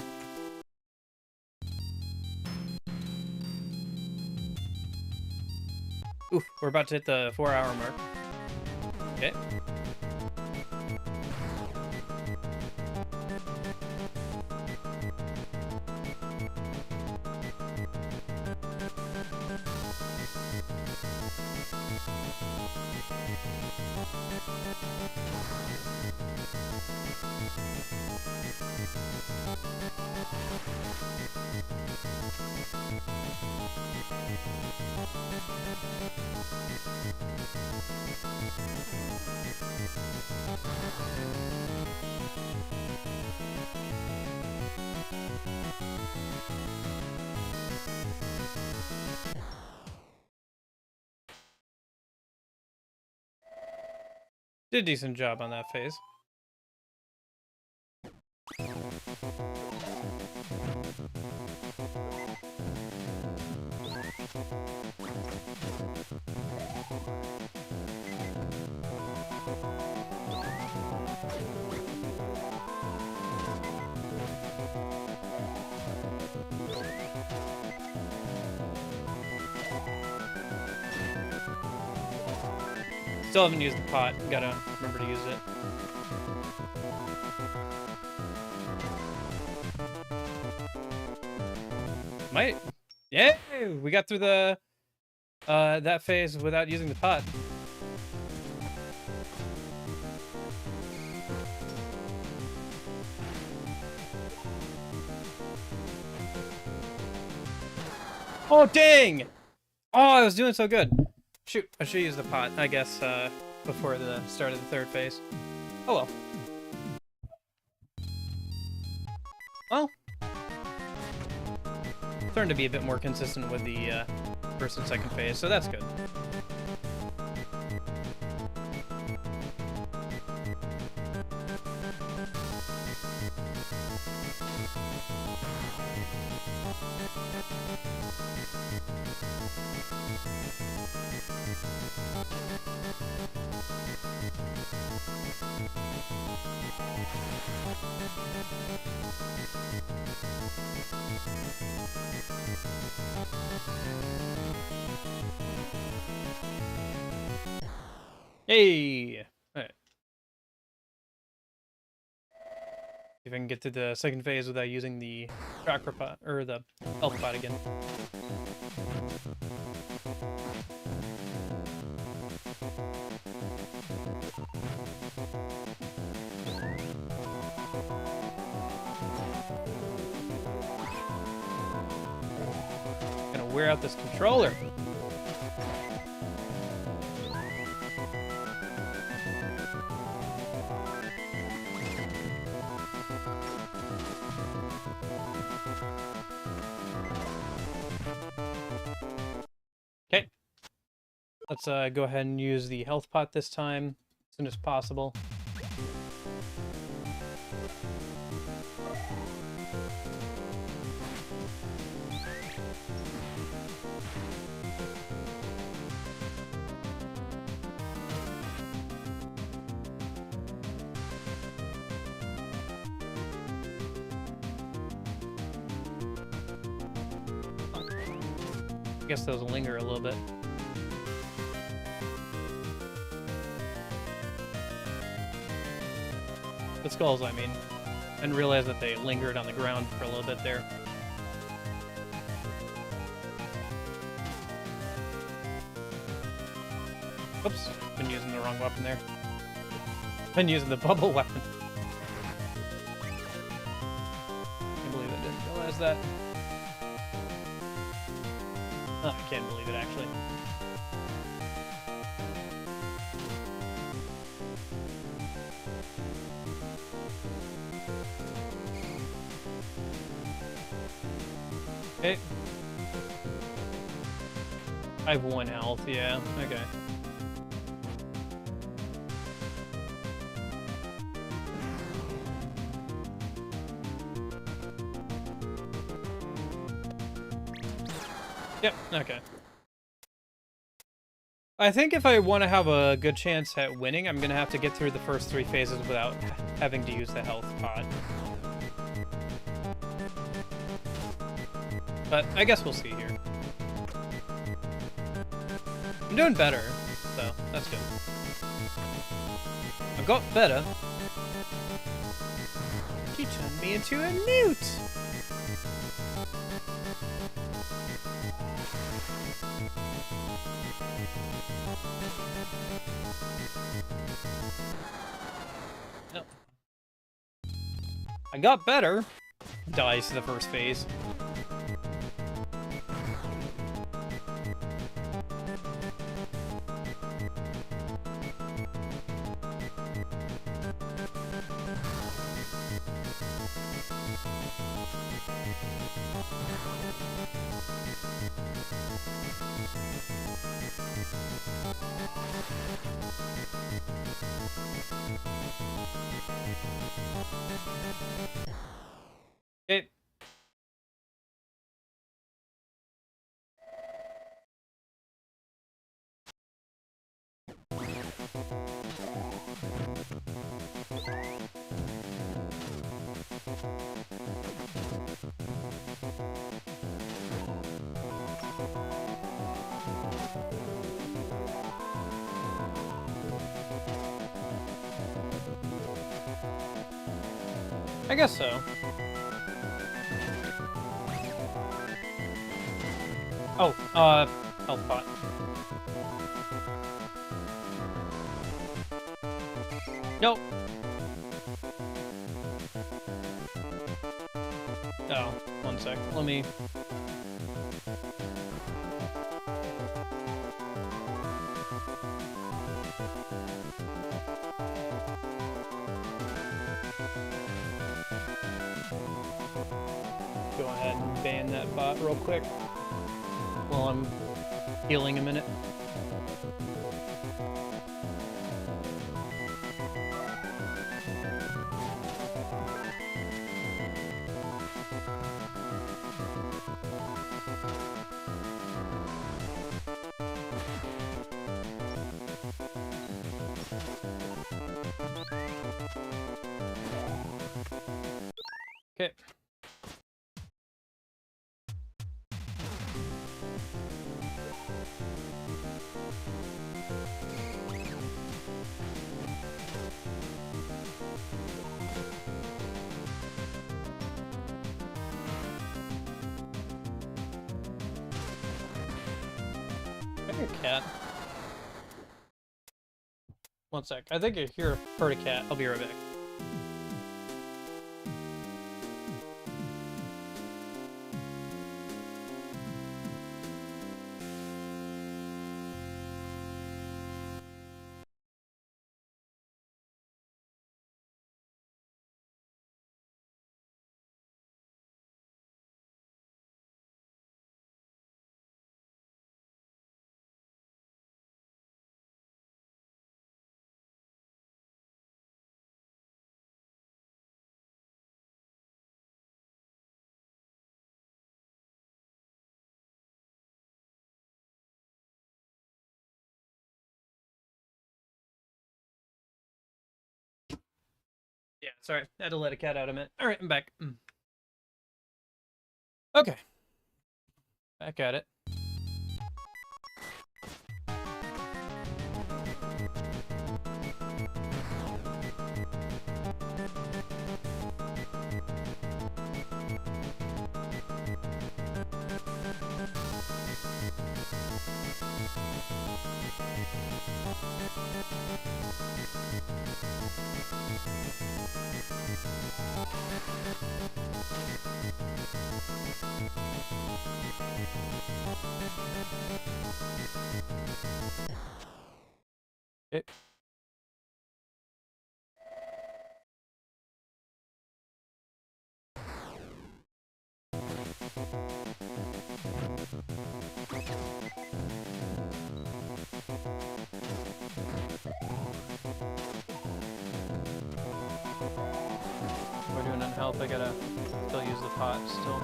Speaker 1: Oof, we're about to hit the 4-hour mark. Okay. Did a decent job on that phase. Still haven't used the pot. Gotta remember to use it. Might. Yeah, we got through the that phase without using the pot. Oh dang! Oh, I was doing so good. Shoot, I should use the pot, I guess, before the start of the 3rd phase. Oh well. Well, starting to be a bit more consistent with the 1st and 2nd phase, so that's good. Hey! Alright. See if I can get to the 2nd phase without using the chakra pot, or the health pot again. Gonna wear out this controller. Okay. Let's go ahead and use the health pot this time, as soon as possible. I guess those will linger a little bit. The skulls, I mean. I didn't realize that they lingered on the ground for a little bit there. Oops, been using the wrong weapon there. Been using the bubble weapon. Can't believe I didn't realize that. Oh, I can't believe it, actually. Okay. I have 1 health, yeah, okay. Yep, okay. I think if I want to have a good chance at winning, I'm gonna have to get through the first 3 phases without having to use the health pot. But I guess we'll see here. I'm doing better, so that's good. I got better. You turned me into a newt! No. I got better. Dies to the first phase. Okay. I guess so. Oh, health pot. Nope. Oh, 1 sec. Let me... go ahead and ban that bot real quick while I'm healing a minute. Okay. I hear a cat. 1 sec. I think I heard a cat. I'll be right back. Yeah, sorry. I had to let a cat out a minute. Alright, I'm back. Okay. Back at it. Okay. We're doing on health. I gotta still use the pot still.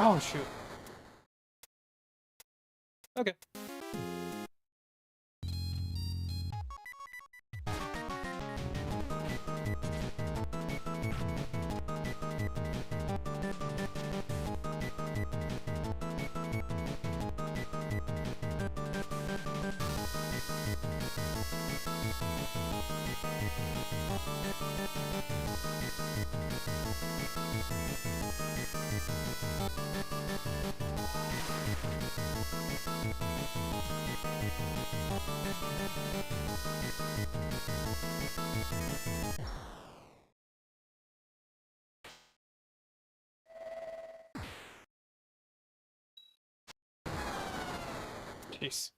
Speaker 1: Oh, shoot. Okay. Jeez.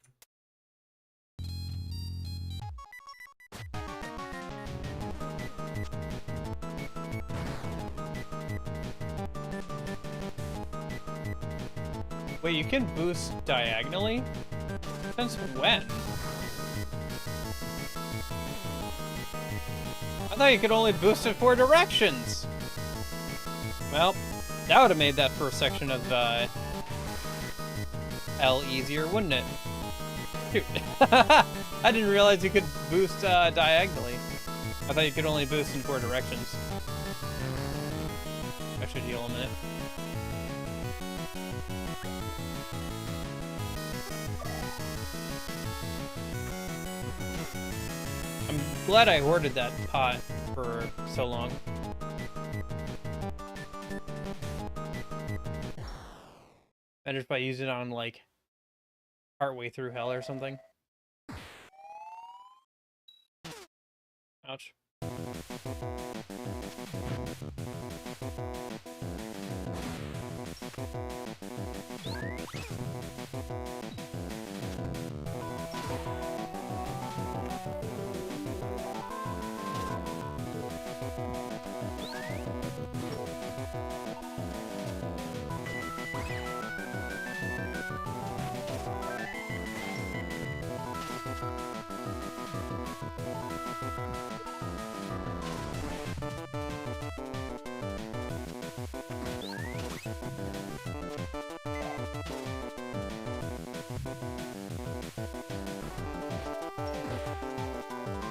Speaker 1: Wait, you can boost diagonally? Since when? I thought you could only boost in 4 directions! Well, that would have made that first section of L easier, wouldn't it? Shoot. I didn't realize you could boost diagonally. I thought you could only boost in 4 directions. I should heal a minute. I'm glad I hoarded that pot for so long. And just by using it on, like, partway through hell or something. Ouch.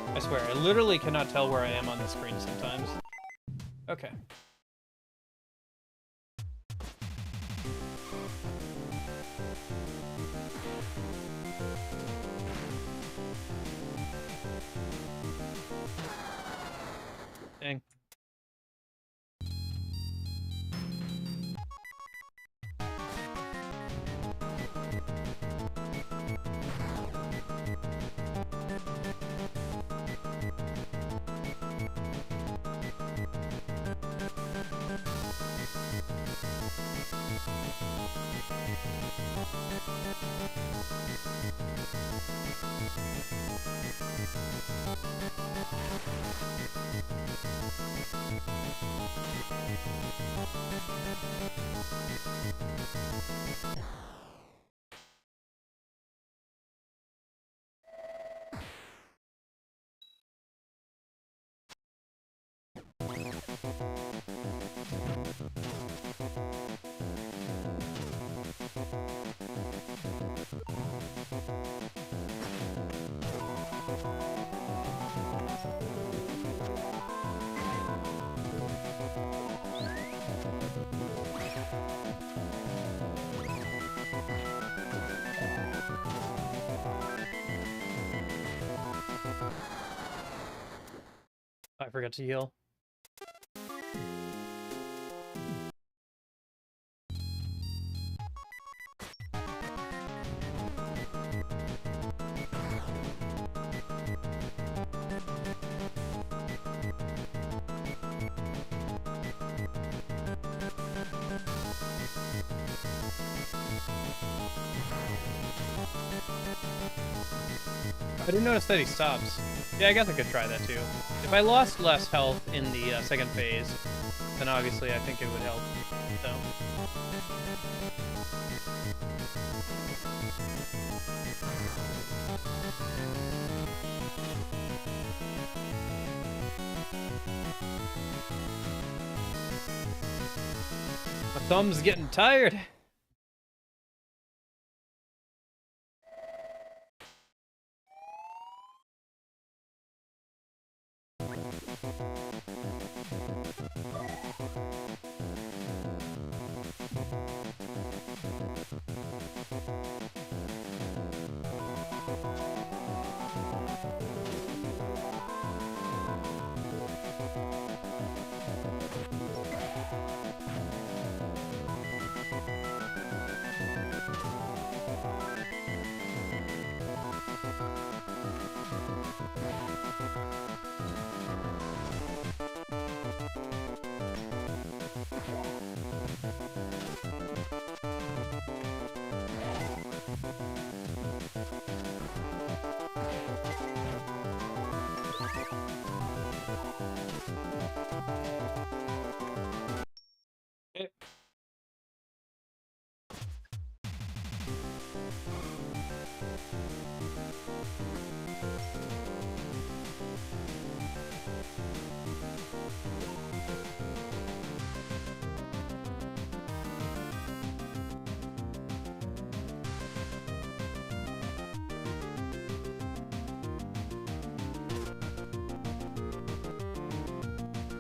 Speaker 1: I swear, I literally cannot tell where I am on the screen sometimes. Okay. Dang. I forgot to heal. I didn't notice that he stops. Yeah, I guess I could try that too. If I lost less health in the second phase, then obviously I think it would help. So. Thumb's getting tired. Okay.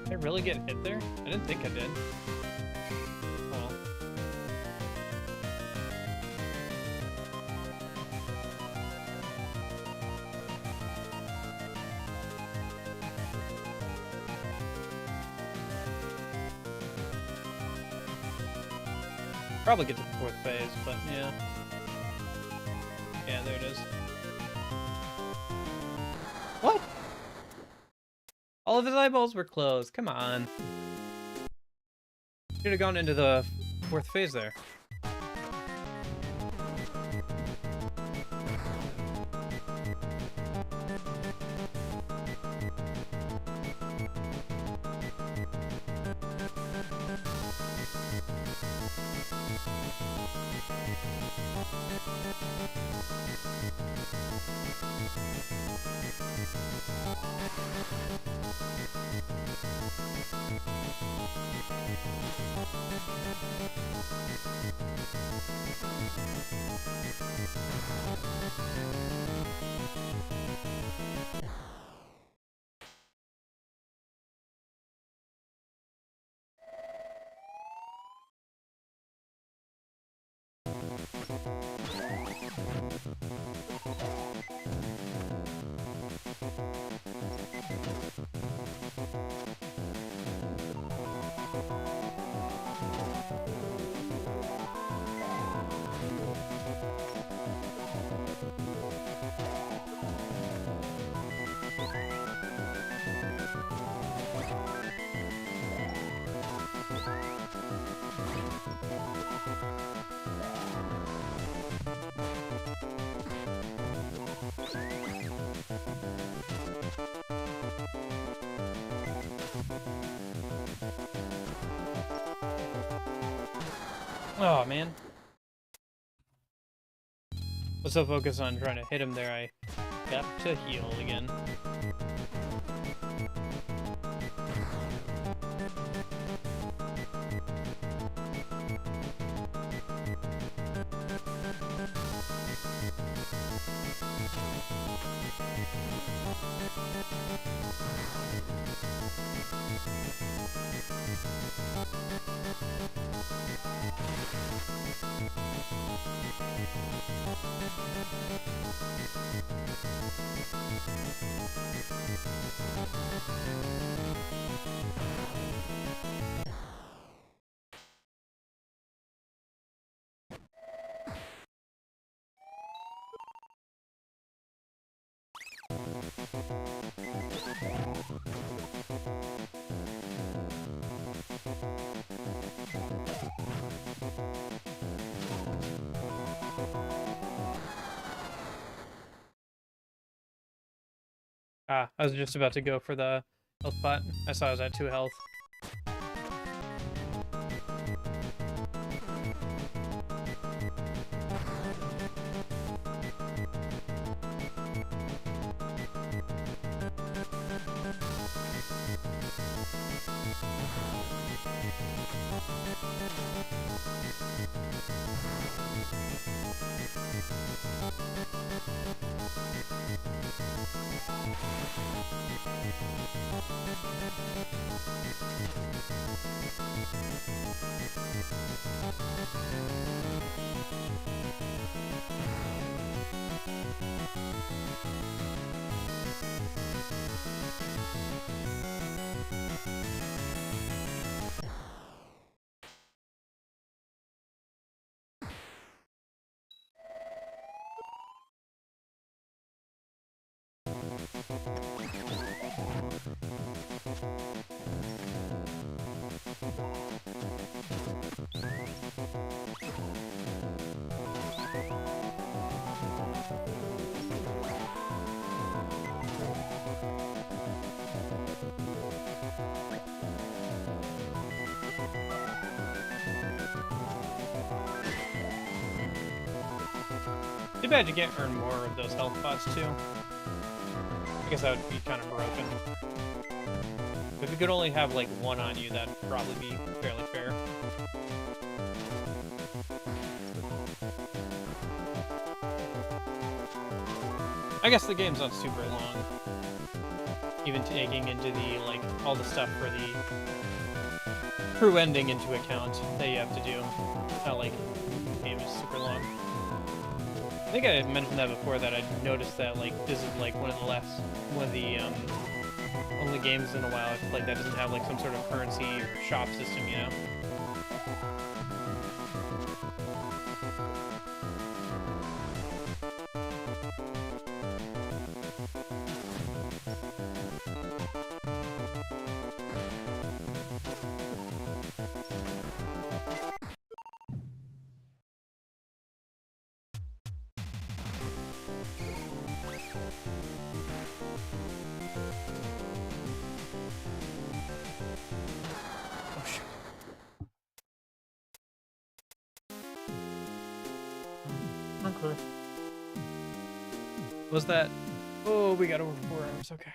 Speaker 1: Did I really get hit there? I didn't think I did. Oh. Probably get to the 4th phase, but yeah. Yeah, there it is. What? All of his eyeballs were closed. Come on. Should have gone into the 4th phase there. Oh, man. Was so focused on trying to hit him there, I got to heal again. Ah, I was just about to go for the health pot. I saw I was at 2 health. Too bad you can't earn more of those health pots too. I guess that would be kind of broken. If you could only have like one on you, that'd probably be fairly fair. I guess the game's not super long. Even taking into the, like, all the stuff for the crew ending into account that you have to do. It's not like the game is super long. I think I mentioned that before, that I noticed that, like, this is, like, one of the only games in a while I've played that doesn't have, like, some sort of currency or shop system, you know? Okay. Was that? Oh, we got over 4 hours. Okay.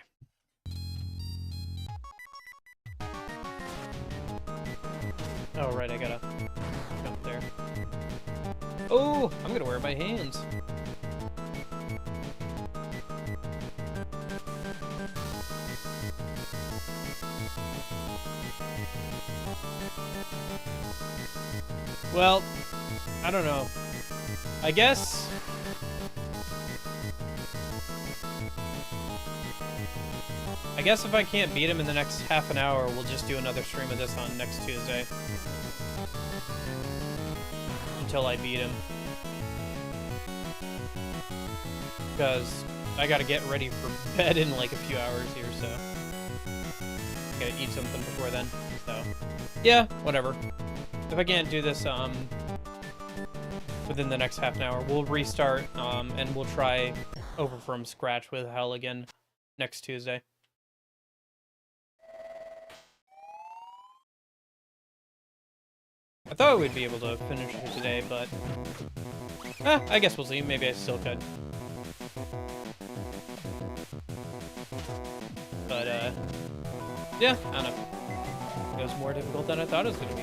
Speaker 1: Oh, right. I gotta jump there. Oh, I'm gonna wear my hands. Well, I don't know. I guess if I can't beat him in the next half an hour, we'll just do another stream of this on next Tuesday. Until I beat him. Because I gotta get ready for bed in like a few hours here, so. Gotta eat something before then, so. Yeah, whatever. If I can't do this, within the next half an hour, we'll restart, and we'll try over from scratch with Hell again next Tuesday. I thought we'd be able to finish it today, but I guess we'll see. Maybe I still could. But, yeah, I don't know. It was more difficult than I thought it was going to be.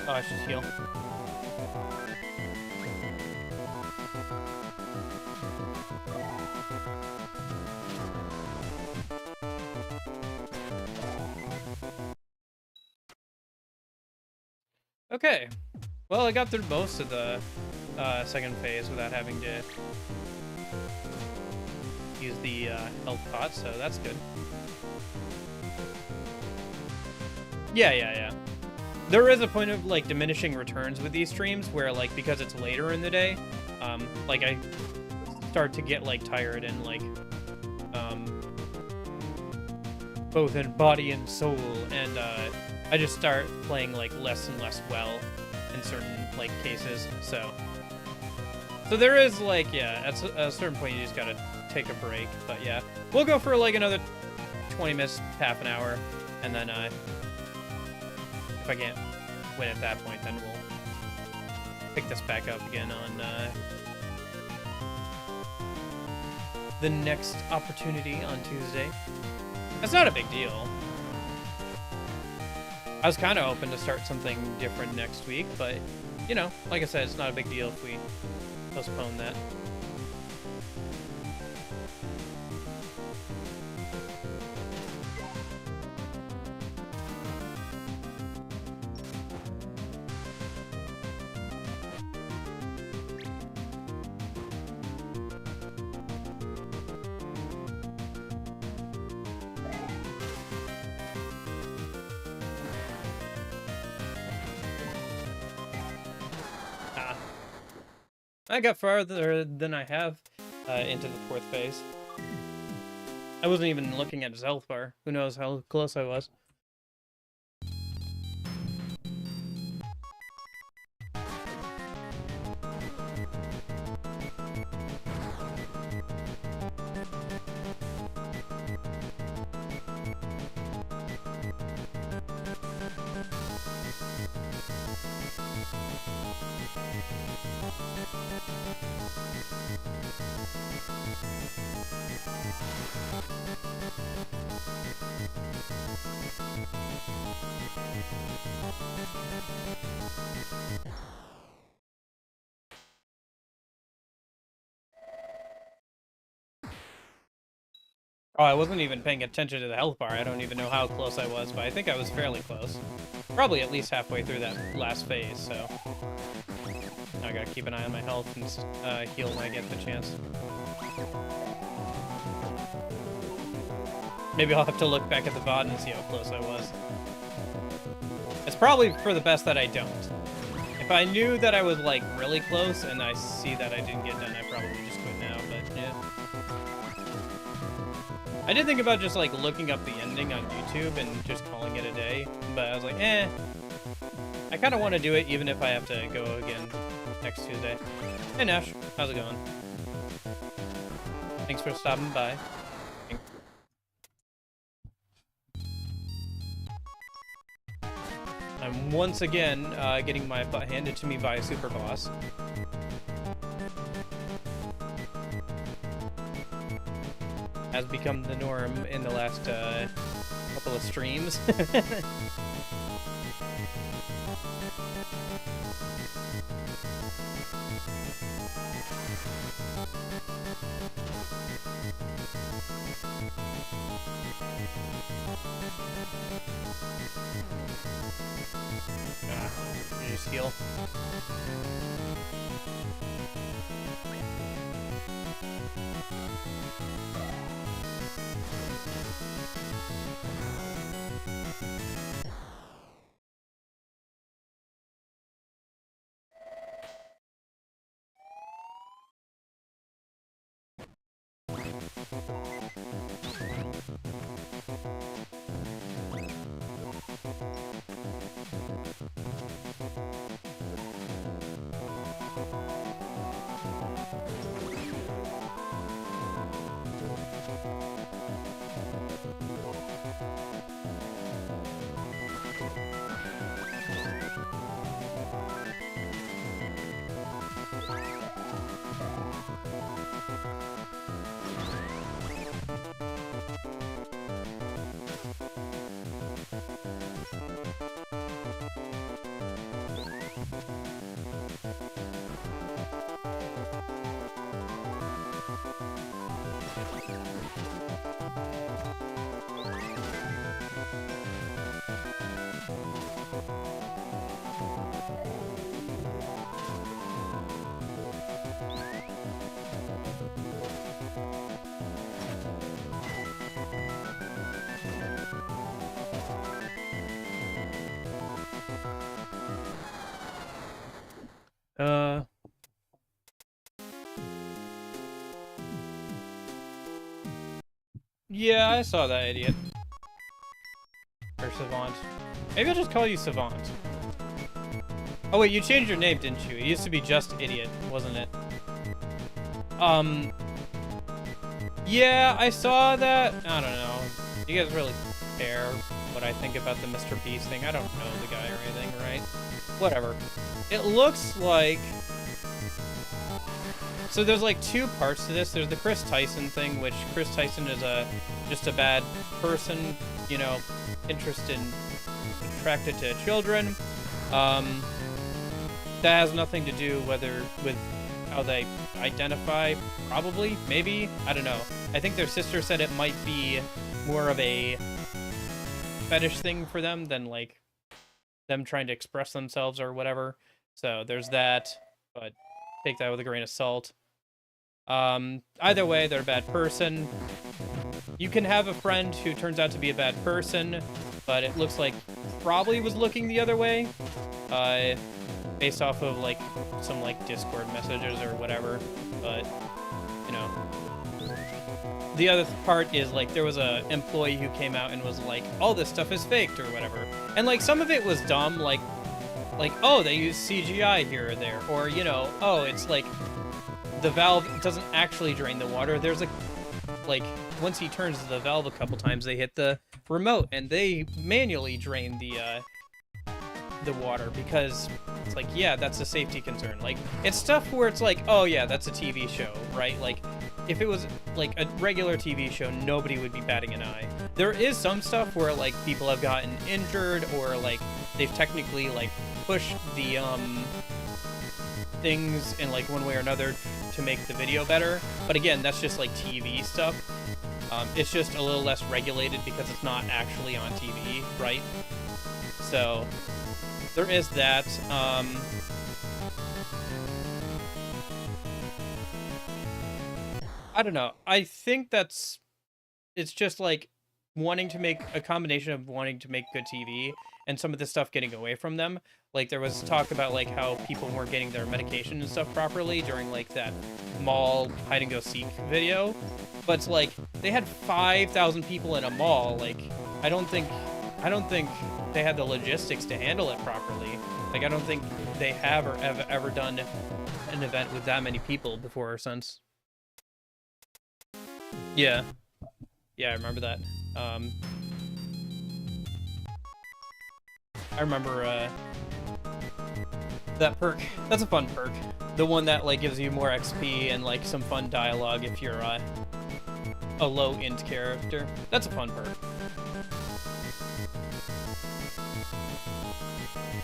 Speaker 1: Oh, I should heal. Okay. Well, I got through most of the second phase without having to use the health pot, so that's good. Yeah. There is a point of, like, diminishing returns with these streams where, like, because it's later in the day, like, I start to get, like, tired and, like, both in body and soul, and, I just start playing, like, less and less well in certain, like, cases, so there is, like, yeah, at a certain point you just gotta take a break, but yeah. We'll go for, like, another 20 minutes, half an hour, and then, if I can't win at that point, then we'll pick this back up again on the next opportunity on Tuesday. That's not a big deal. I was kind of hoping to start something different next week, but, you know, like I said, it's not a big deal if we postpone that. I got farther than I have into the 4th phase. I wasn't even looking at his health bar. Who knows how close I was. Oh, I wasn't even paying attention to the health bar. I don't even know how close I was, but I think I was fairly close. Probably at least halfway through that last phase, so... Now I gotta keep an eye on my health and heal when I get the chance. Maybe I'll have to look back at the VOD and see how close I was. It's probably for the best that I don't. If I knew that I was, like, really close and I see that I didn't get done, I'd probably just quit now, but yeah. I did think about just, like, looking up the ending on YouTube and just calling it a day, but I was like, eh. I kind of want to do it even if I have to go again next Tuesday. Hey, Nash. How's it going? Thanks for stopping by. I'm once again getting my butt handed to me by a super boss. Has become the norm in the last couple of streams. You just heal. Yeah, I saw that idiot. Or Savant. Maybe I'll just call you Savant. Oh wait, you changed your name, didn't you? It used to be just Idiot, wasn't it? Yeah, I saw that. I don't know. You guys really care what I think about the Mr. Beast thing? I don't know the guy or anything, right? Whatever. It looks like... So there's like two parts to this. There's the Chris Tyson thing, which Chris Tyson is just a bad person, you know, attracted to children. That has nothing to do with how they identify, probably, maybe, I don't know. I think their sister said it might be more of a fetish thing for them than like them trying to express themselves or whatever. So there's that, but take that with a grain of salt. Either way, they're a bad person. You can have a friend who turns out to be a bad person, but it looks like probably was looking the other way, based off of like some like Discord messages or whatever. But you know, the other part is like there was a employee who came out and was like, all this stuff is faked or whatever, and like some of it was dumb, like oh, they use CGI here or there, or you know, oh, it's like the valve doesn't actually drain the water. There's like once he turns the valve a couple times, they hit the remote and they manually drain the water, because it's like, yeah, that's a safety concern. Like, it's stuff where it's like, oh yeah, that's a TV show, right? Like, if it was like a regular TV show, nobody would be batting an eye. There is some stuff where like people have gotten injured or like they've technically like pushed the things in like one way or another to make the video better. But again, that's just like TV stuff. It's just a little less regulated because it's not actually on TV, right? So there is that. I don't know. I think it's just like wanting to make a combination of wanting to make good TV and some of the stuff getting away from them. Like there was talk about like how people weren't getting their medication and stuff properly during like that mall hide and go seek video. But it's like they had 5,000 people in a mall. Like I don't think they had the logistics to handle it properly. Like I don't think they have or ever done an event with that many people before or since. Yeah. Yeah, I remember that. I remember that perk. That's a fun perk. The one that like gives you more XP and like some fun dialogue if you're a low int character. That's a fun perk.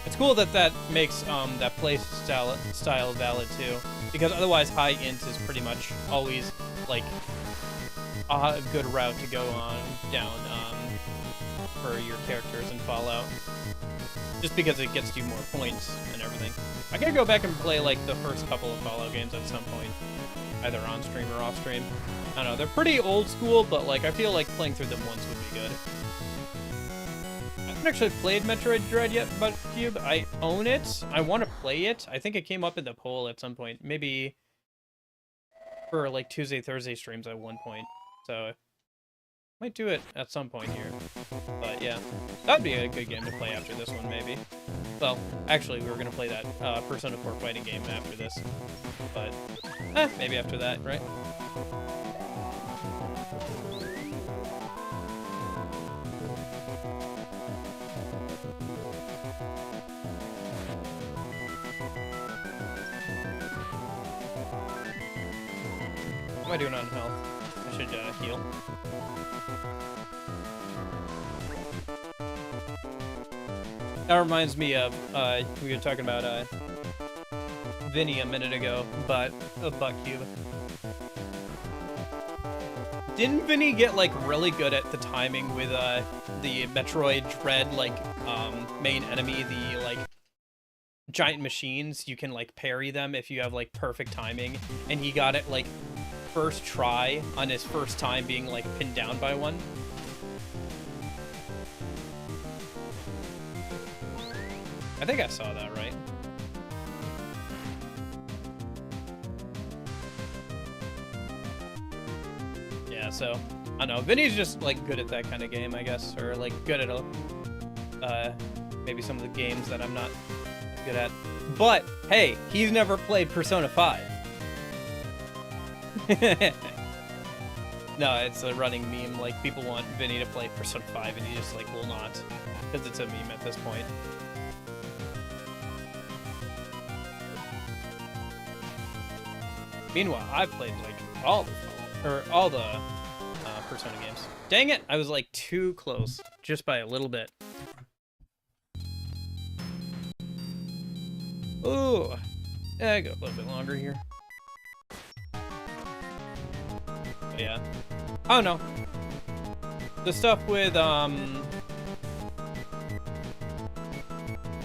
Speaker 1: It's cool that that makes that play style valid too, because otherwise high int is pretty much always like a good route to go on down for your characters in Fallout, just because it gets you more points and everything. I gotta go back and play like the first couple of Fallout games at some point, either on stream or off stream. I don't know, they're pretty old school, but like I feel like playing through them once would be good. I haven't actually played Metroid Dread yet, but Cube, I own it. I want to play it. I think it came up in the poll at some point, maybe for like Tuesday, Thursday streams at one point. So might do it at some point here. But yeah, that would be a good game to play after this one, maybe. Well, actually, we were going to play that Persona 4 fighting game after this. But, maybe after that, right? What am I doing on health? I should heal. That reminds me of, we were talking about Vinny a minute ago, but of Butt Cube. Didn't Vinny get like really good at the timing with the Metroid Dread like main enemy, the like giant machines? You can like parry them if you have like perfect timing, and he got it like first try on his first time being like pinned down by one. I think I saw that, right? Yeah, so I don't know. Vinny's just like good at that kind of game, I guess, or like good at maybe some of the games that I'm not good at. But hey, he's never played Persona 5. No, it's a running meme. Like people want Vinny to play Persona 5, and he just like will not, because it's a meme at this point. Meanwhile, I've played like all the Persona games. Dang it! I was like too close, just by a little bit. Ooh, yeah, I go a little bit longer here. But yeah, I don't know. The stuff with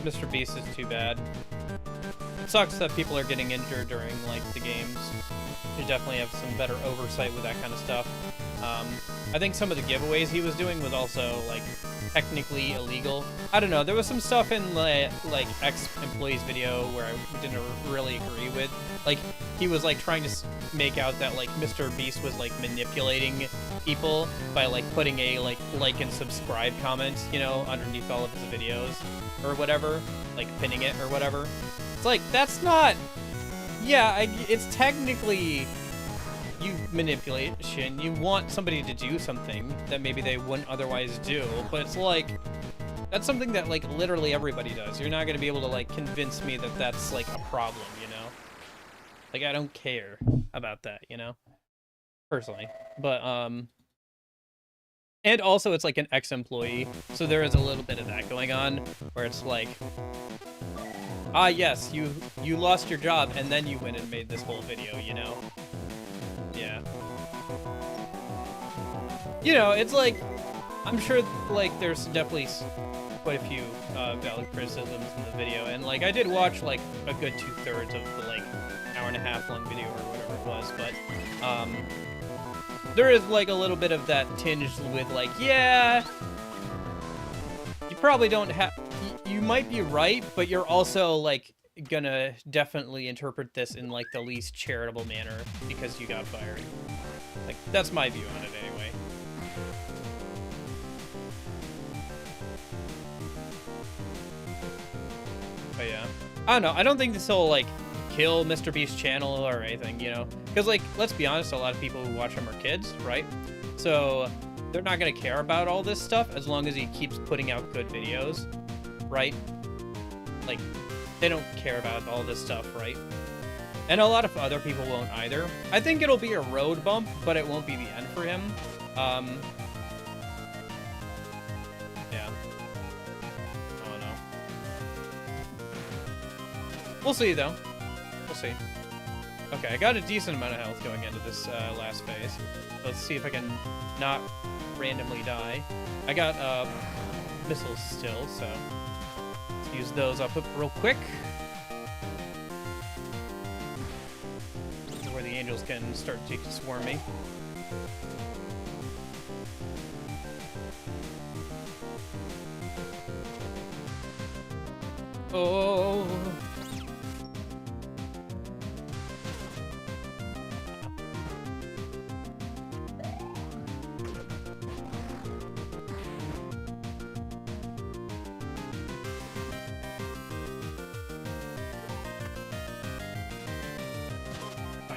Speaker 1: Mr. Beast is too bad. It sucks that people are getting injured during like the games. You definitely have some better oversight with that kind of stuff. I think some of the giveaways he was doing was also like technically illegal. I don't know. There was some stuff in like ex-employees video where I didn't really agree with. Like he was like trying to make out that like Mr. Beast was like manipulating people by like putting a like and subscribe comment, you know, underneath all of his videos or whatever, like pinning it or whatever. It's like, that's not, yeah, it's technically you manipulation. You want somebody to do something that maybe they wouldn't otherwise do, but it's like, that's something that like literally everybody does. You're not going to be able to like convince me that that's like a problem, you know? Like, I don't care about that, you know? Personally. But, And also, it's like an ex-employee, so there is a little bit of that going on, where it's like, ah, yes, you lost your job, and then you went and made this whole video, you know? Yeah. You know, it's like, I'm sure, like, there's definitely quite a few valid criticisms in the video, and, like, I did watch, like, a good 2/3 of the, like, hour-and-a-half long video or whatever it was, but, there is, like, a little bit of that tinged with, like, yeah, you probably don't have, you might be right, but you're also, like, gonna definitely interpret this in, like, the least charitable manner because you got fired. Like, that's my view on it anyway. But yeah, I don't know, I don't think this will, like, kill Mr. Beast's channel or anything, you know? Because, like, let's be honest, a lot of people who watch him are kids, right? So they're not going to care about all this stuff as long as he keeps putting out good videos, right? Like, they don't care about all this stuff, right? And a lot of other people won't either. I think it'll be a road bump, but it won't be the end for him. Yeah. I don't know. We'll see, though. We'll see. Okay, I got a decent amount of health going into this last phase. Let's see if I can not randomly die. I got missiles still, so let's use those up real quick. This is where the angels can start to swarm me. Oh.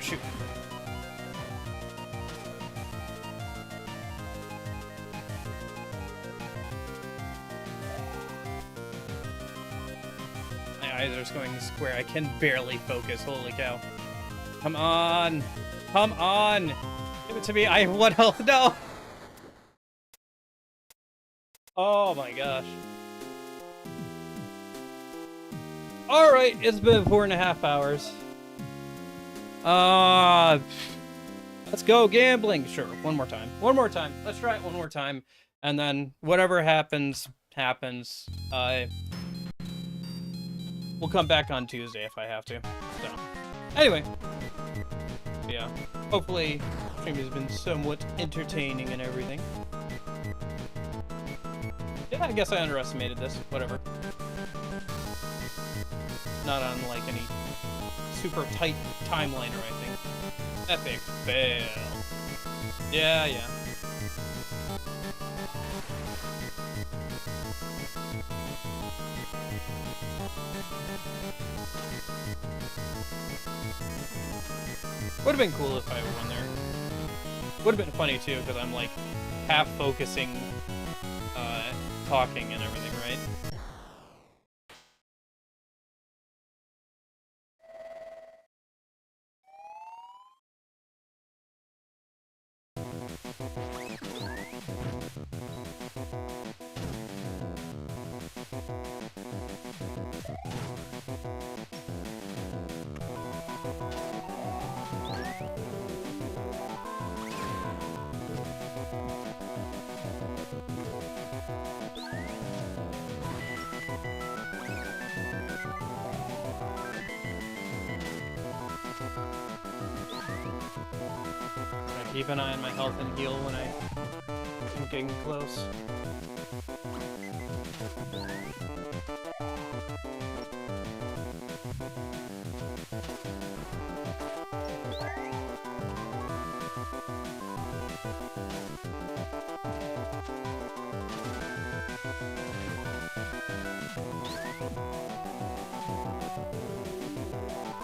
Speaker 1: Shoot. My eyes are just going square. I can barely focus. Holy cow. Come on. Come on. Give it to me. I have 1 health. No. Oh my gosh. Alright, it's been 4.5 hours. Let's go gambling. Sure, one more time. One more time. Let's try it one more time. And then whatever happens, happens. We'll come back on Tuesday if I have to. So, anyway. Yeah. Hopefully, the stream has been somewhat entertaining and everything. Yeah, I guess I underestimated this. Whatever. Not on, like, any super tight timeline or anything. Epic fail. Yeah, yeah. Would have been cool if I won there. Would have been funny too, because I'm like half focusing, talking and everything, right? Keep an eye on my health and heal when I'm getting close.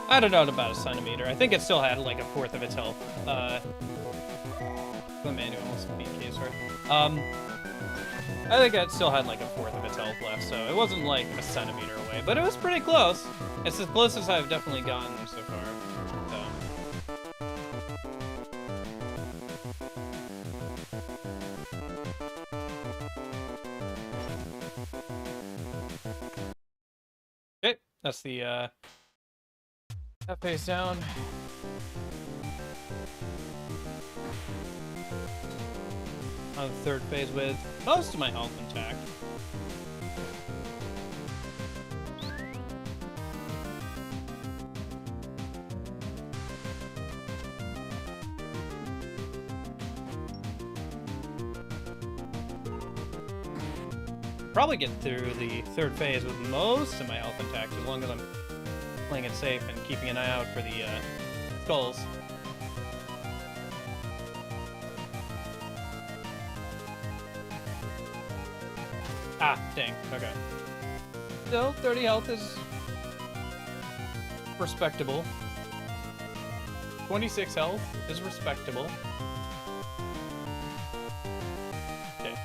Speaker 1: I don't know about a centimeter. I think it still had like 1/4 of its health. The manual must be case worth. I think it still had like 1/4 of its health left, so it wasn't like a centimeter away, but it was pretty close. It's the closest I've definitely gotten so far. So. That's the that face down. On the third phase with most of my health intact. Probably get through the third phase with most of my health intact, as long as I'm playing it safe and keeping an eye out for the skulls. Ah, dang. Okay. Still, 30 health is respectable. 26 health is respectable. Okay.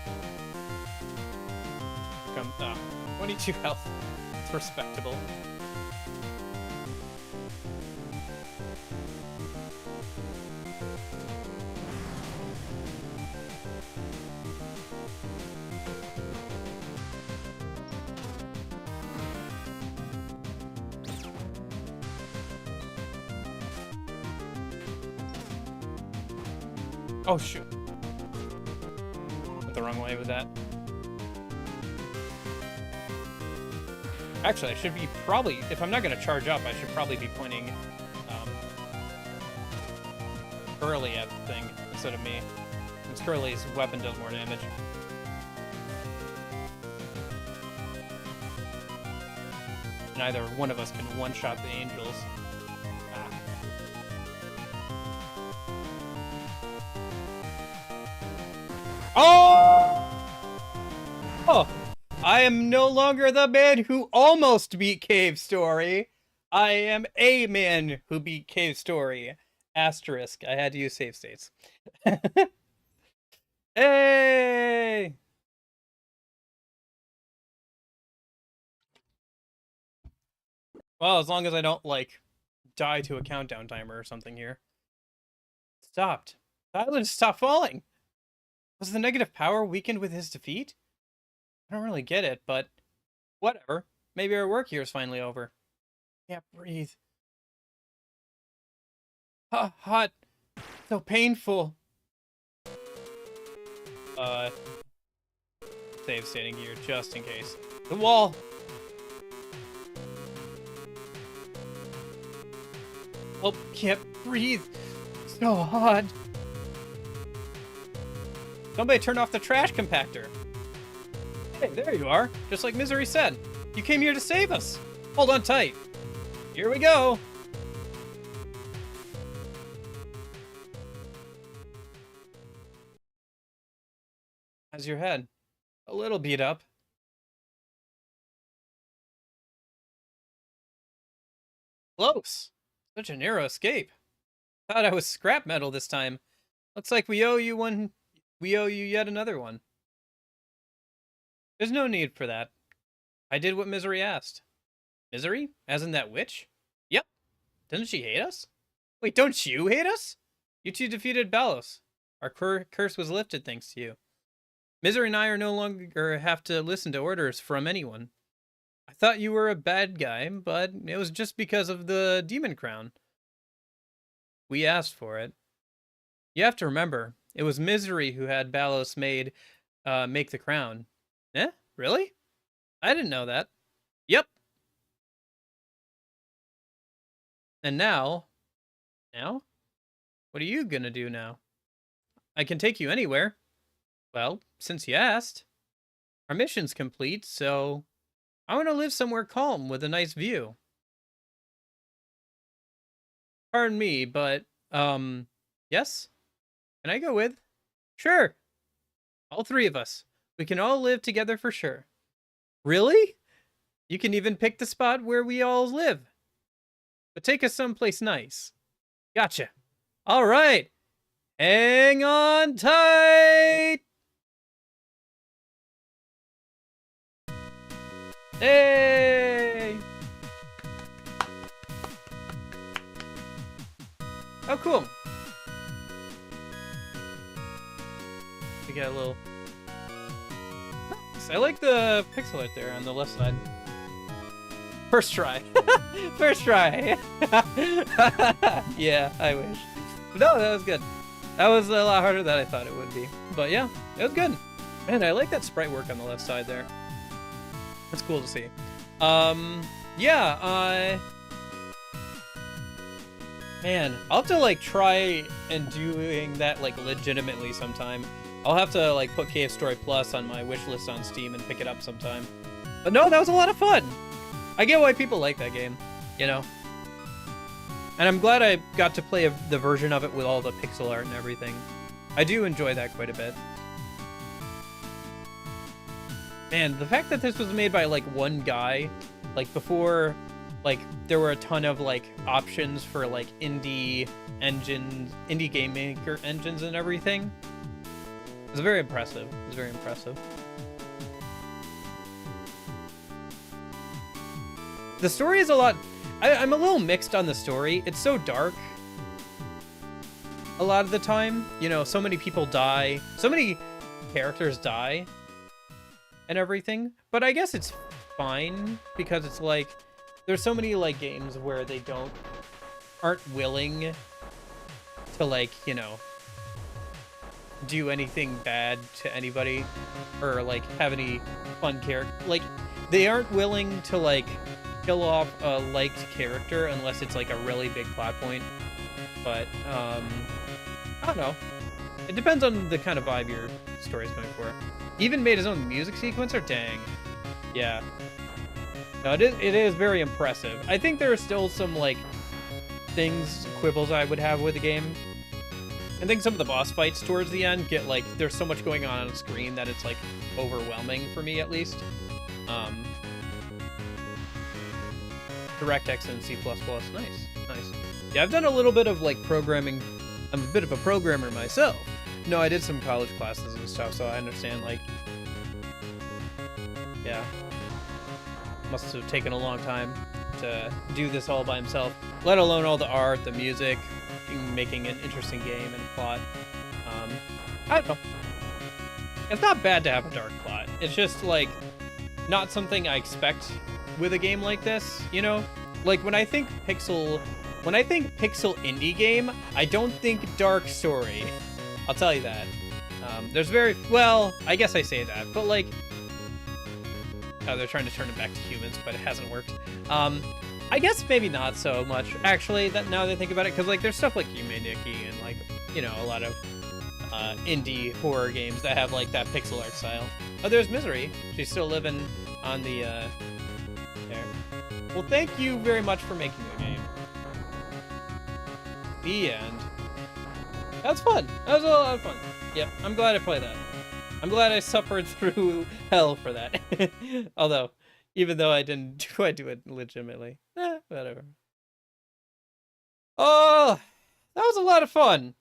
Speaker 1: 22 health. It's respectable. Oh, shoot. Went the wrong way with that. Actually, I should be probably, if I'm not going to charge up, I should probably be pointing Curly at the thing instead of me. Since Curly's weapon does more damage. Neither one of us can one-shot the angels. Oh! Oh! I am no longer the man who almost beat Cave Story. I am a man who beat Cave Story. Asterisk. I had to use save states. Hey! Well, as long as I don't, like, die to a countdown timer or something here. Stopped. The island stopped falling. Was the negative power weakened with his defeat? I don't really get it, but whatever. Maybe our work here is finally over. Can't breathe. Hot. So painful. Save stating here, just in case. The wall! Oh, can't breathe. So hot. Somebody turn off the trash compactor. Hey, there you are. Just like Misery said. You came here to save us. Hold on tight. Here we go. How's your head? A little beat up. Close. Such a narrow escape. Thought I was scrap metal this time. Looks like we owe you one. We owe you yet another one. There's no need for that. I did what Misery asked. Misery? As in that witch? Yep. Doesn't she hate us? Wait, don't you hate us? You two defeated Balos. Our curse was lifted thanks to you. Misery and I are no longer have to listen to orders from anyone. I thought you were a bad guy, but it was just because of the demon crown. We asked for it. You have to remember, it was Misery who had Balos make the crown. Eh? Really? I didn't know that. Yep. And now? What are you gonna do now? I can take you anywhere. Well, since you asked. Our mission's complete, so I want to live somewhere calm with a nice view. Pardon me, but, yes? Can I go with? Sure. All three of us. We can all live together for sure. Really? You can even pick the spot where we all live. But take us someplace nice. Gotcha. All right. Hang on tight. Hey! Oh, cool. We got a little... Nice. I like the pixel art there on the left side. First try. First try. Yeah, I wish. No, that was good. That was a lot harder than I thought it would be. But yeah, it was good. Man, I like that sprite work on the left side there. That's cool to see. Yeah, man, I'll have to like try and doing that like legitimately sometime. I'll have to like put Cave Story Plus on my wish list on Steam and pick it up sometime. But no, that was a lot of fun. I get why people like that game, you know? And I'm glad I got to play the version of it with all the pixel art and everything. I do enjoy that quite a bit. Man, the fact that this was made by like one guy, like before, like there were a ton of like options for like indie engines, indie game maker engines and everything. It was very impressive. It was very impressive. The story is a lot... I'm a little mixed on the story. It's so dark a lot of the time. You know, so many people die. So many characters die and everything. But I guess it's fine because it's like... There's so many like games where they aren't willing to like, you know, do anything bad to anybody or like have any fun character. Like they aren't willing to like kill off a liked character unless it's like a really big plot point. But I don't know. It depends on the kind of vibe your story's going for. He even made his own music sequencer. Dang. Yeah. No, it is very impressive. I think there are still some like quibbles I would have with the game. I think some of the boss fights towards the end get like there's so much going on screen that it's like overwhelming for me at least. DirectX and C++. Nice. Yeah, I've done a little bit of like programming. I'm a bit of a programmer myself. No, I did some college classes and stuff, so I understand like, yeah. Must have taken a long time to do this all by himself, let alone all the art, the music, making an interesting game and plot. I don't know. It's not bad to have a dark plot. It's just like not something I expect with a game like this, you know? Like when I think pixel indie game, I don't think dark story. I'll tell you that. There's well, I guess I say that, but like, oh, they're trying to turn it back to humans, but it hasn't worked. I guess maybe not so much, actually, that now that I think about it, because like there's stuff like Humanity and like, you know, a lot of indie horror games that have like that pixel art style. Oh, there's Misery. She's still living on the there. Well, thank you very much for making the game. The end. That's fun. That was a lot of fun. Yep, I'm glad I played that. I'm glad I suffered through hell for that. Although, even though I didn't do it legitimately. Whatever. Oh, that was a lot of fun.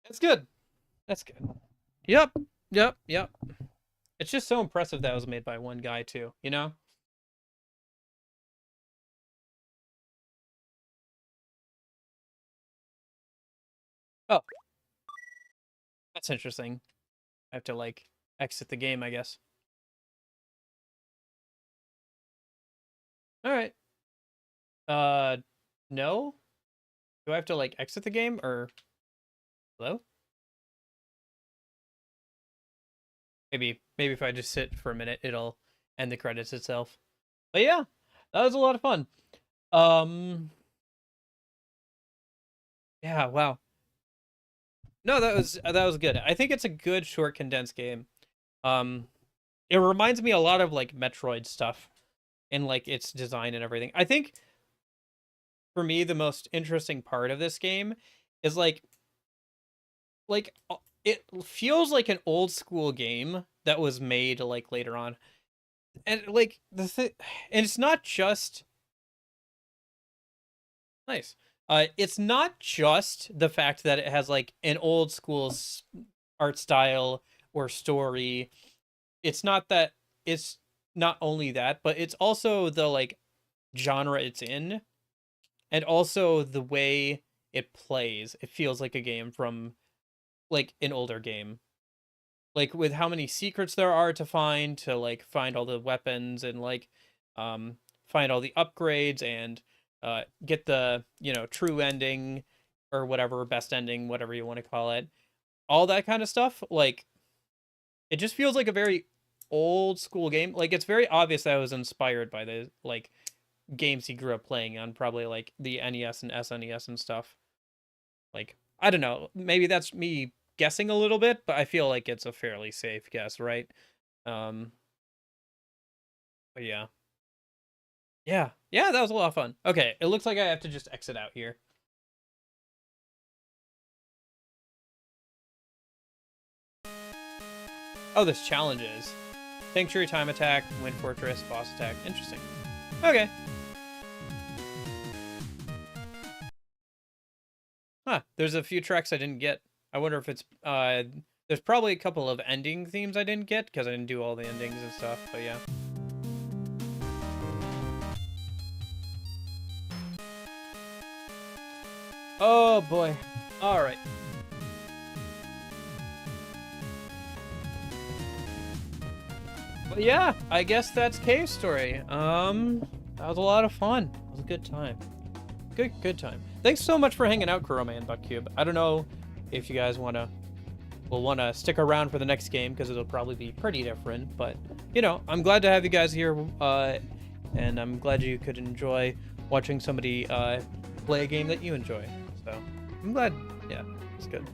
Speaker 1: That's good. That's good. Yep. It's just so impressive that was made by one guy too, you know? Oh. That's interesting. I have to like exit the game, I guess. All right. No? Do I have to like exit the game or hello? Maybe if I just sit for a minute, it'll end the credits itself. But yeah, that was a lot of fun. Yeah, wow. No, that was good. I think it's a good short condensed game. It reminds me a lot of like Metroid stuff in like its design and everything. I think for me the most interesting part of this game is like it feels like an old school game that was made like later on. And like and it's not just nice. It's not just the fact that it has like an old school art style or story. It's not that. It's not only that, but it's also the like genre it's in, and also the way it plays. It feels like a game from like an older game, like with how many secrets there are to find all the weapons and like find all the upgrades and get the, you know, true ending or whatever, best ending, whatever you want to call it. All that kind of stuff. Like, it just feels like a very old school game. Like, it's very obvious that I was inspired by the, like, games he grew up playing on, probably like the NES and SNES and stuff. Like, I don't know, maybe that's me guessing a little bit, but I feel like it's a fairly safe guess, right? Um, but yeah. Yeah, that was a lot of fun. Okay, it looks like I have to just exit out here. Oh, this challenges. Sanctuary, time attack, wind fortress, boss attack. Interesting. Okay. Huh, there's a few tracks I didn't get. I wonder if it's, there's probably a couple of ending themes I didn't get, because I didn't do all the endings and stuff, but yeah. Oh boy. Alright. But yeah, I guess that's Cave Story. That was a lot of fun. It was a good time. Good time. Thanks so much for hanging out, Kurome and Buckcube. I don't know if you guys will want to stick around for the next game, because it'll probably be pretty different, but, you know, I'm glad to have you guys here, and I'm glad you could enjoy watching somebody play a game that you enjoy. So, I'm glad. Yeah, it's good.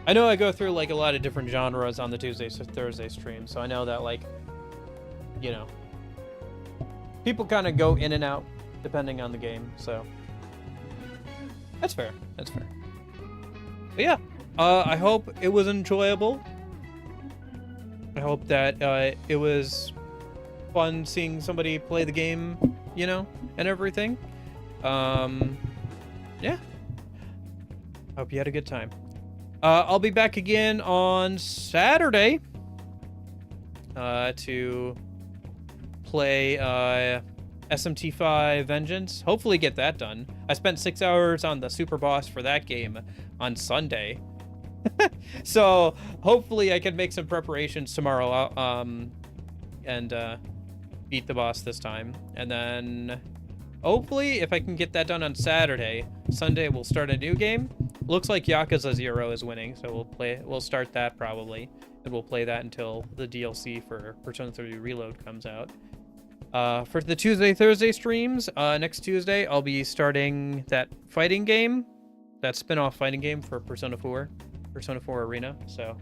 Speaker 1: I know I go through, like, a lot of different genres on the Tuesday to Thursday stream, so I know that, like, you know, people kind of go in and out depending on the game, so that's fair. That's fair. But yeah, I hope it was enjoyable. I hope that it was fun seeing somebody play the game, you know, and everything. Yeah. Hope you had a good time. I'll be back again on Saturday to play SMT5 Vengeance. Hopefully get that done. I spent 6 hours on the super boss for that game on Sunday. So hopefully I can make some preparations tomorrow and beat the boss this time. And then hopefully if I can get that done on Saturday, Sunday we'll start a new game. Looks like Yakuza 0 is winning, so we'll start that probably. And we'll play that until the DLC for Persona 3 Reload comes out. For the Tuesday-Thursday streams, next Tuesday, I'll be starting that fighting game, that spin-off fighting game for Persona 4 Arena. So,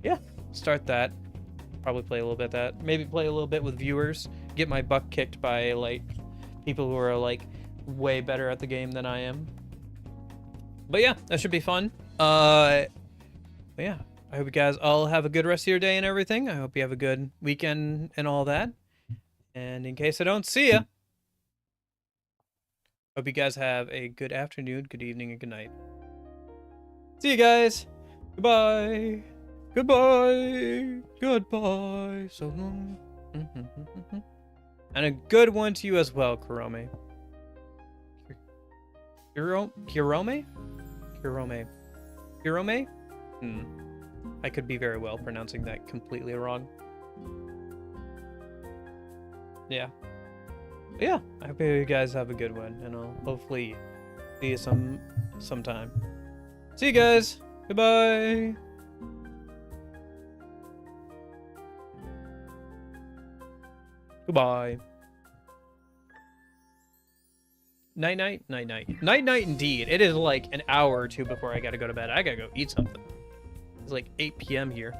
Speaker 1: yeah, start that. Probably play a little bit of that. Maybe play a little bit with viewers. Get my butt kicked by, like, people who are, like, way better at the game than I am. But yeah, that should be fun. But yeah, I hope you guys all have a good rest of your day and everything. I hope you have a good weekend and all that. And in case I don't see ya, hope you guys have a good afternoon, good evening, and good night. See you guys. Goodbye. Goodbye. Goodbye. So long. And a good one to you as well, Kurome. Kurome? I could be very well pronouncing that completely wrong. Yeah. But yeah, I hope you guys have a good one, and I'll hopefully see you sometime. See you guys. Goodbye. Goodbye. Night night, night night. Night night indeed. It is like an hour or two before I gotta go to bed. I gotta go eat something. It's like 8 p.m. here.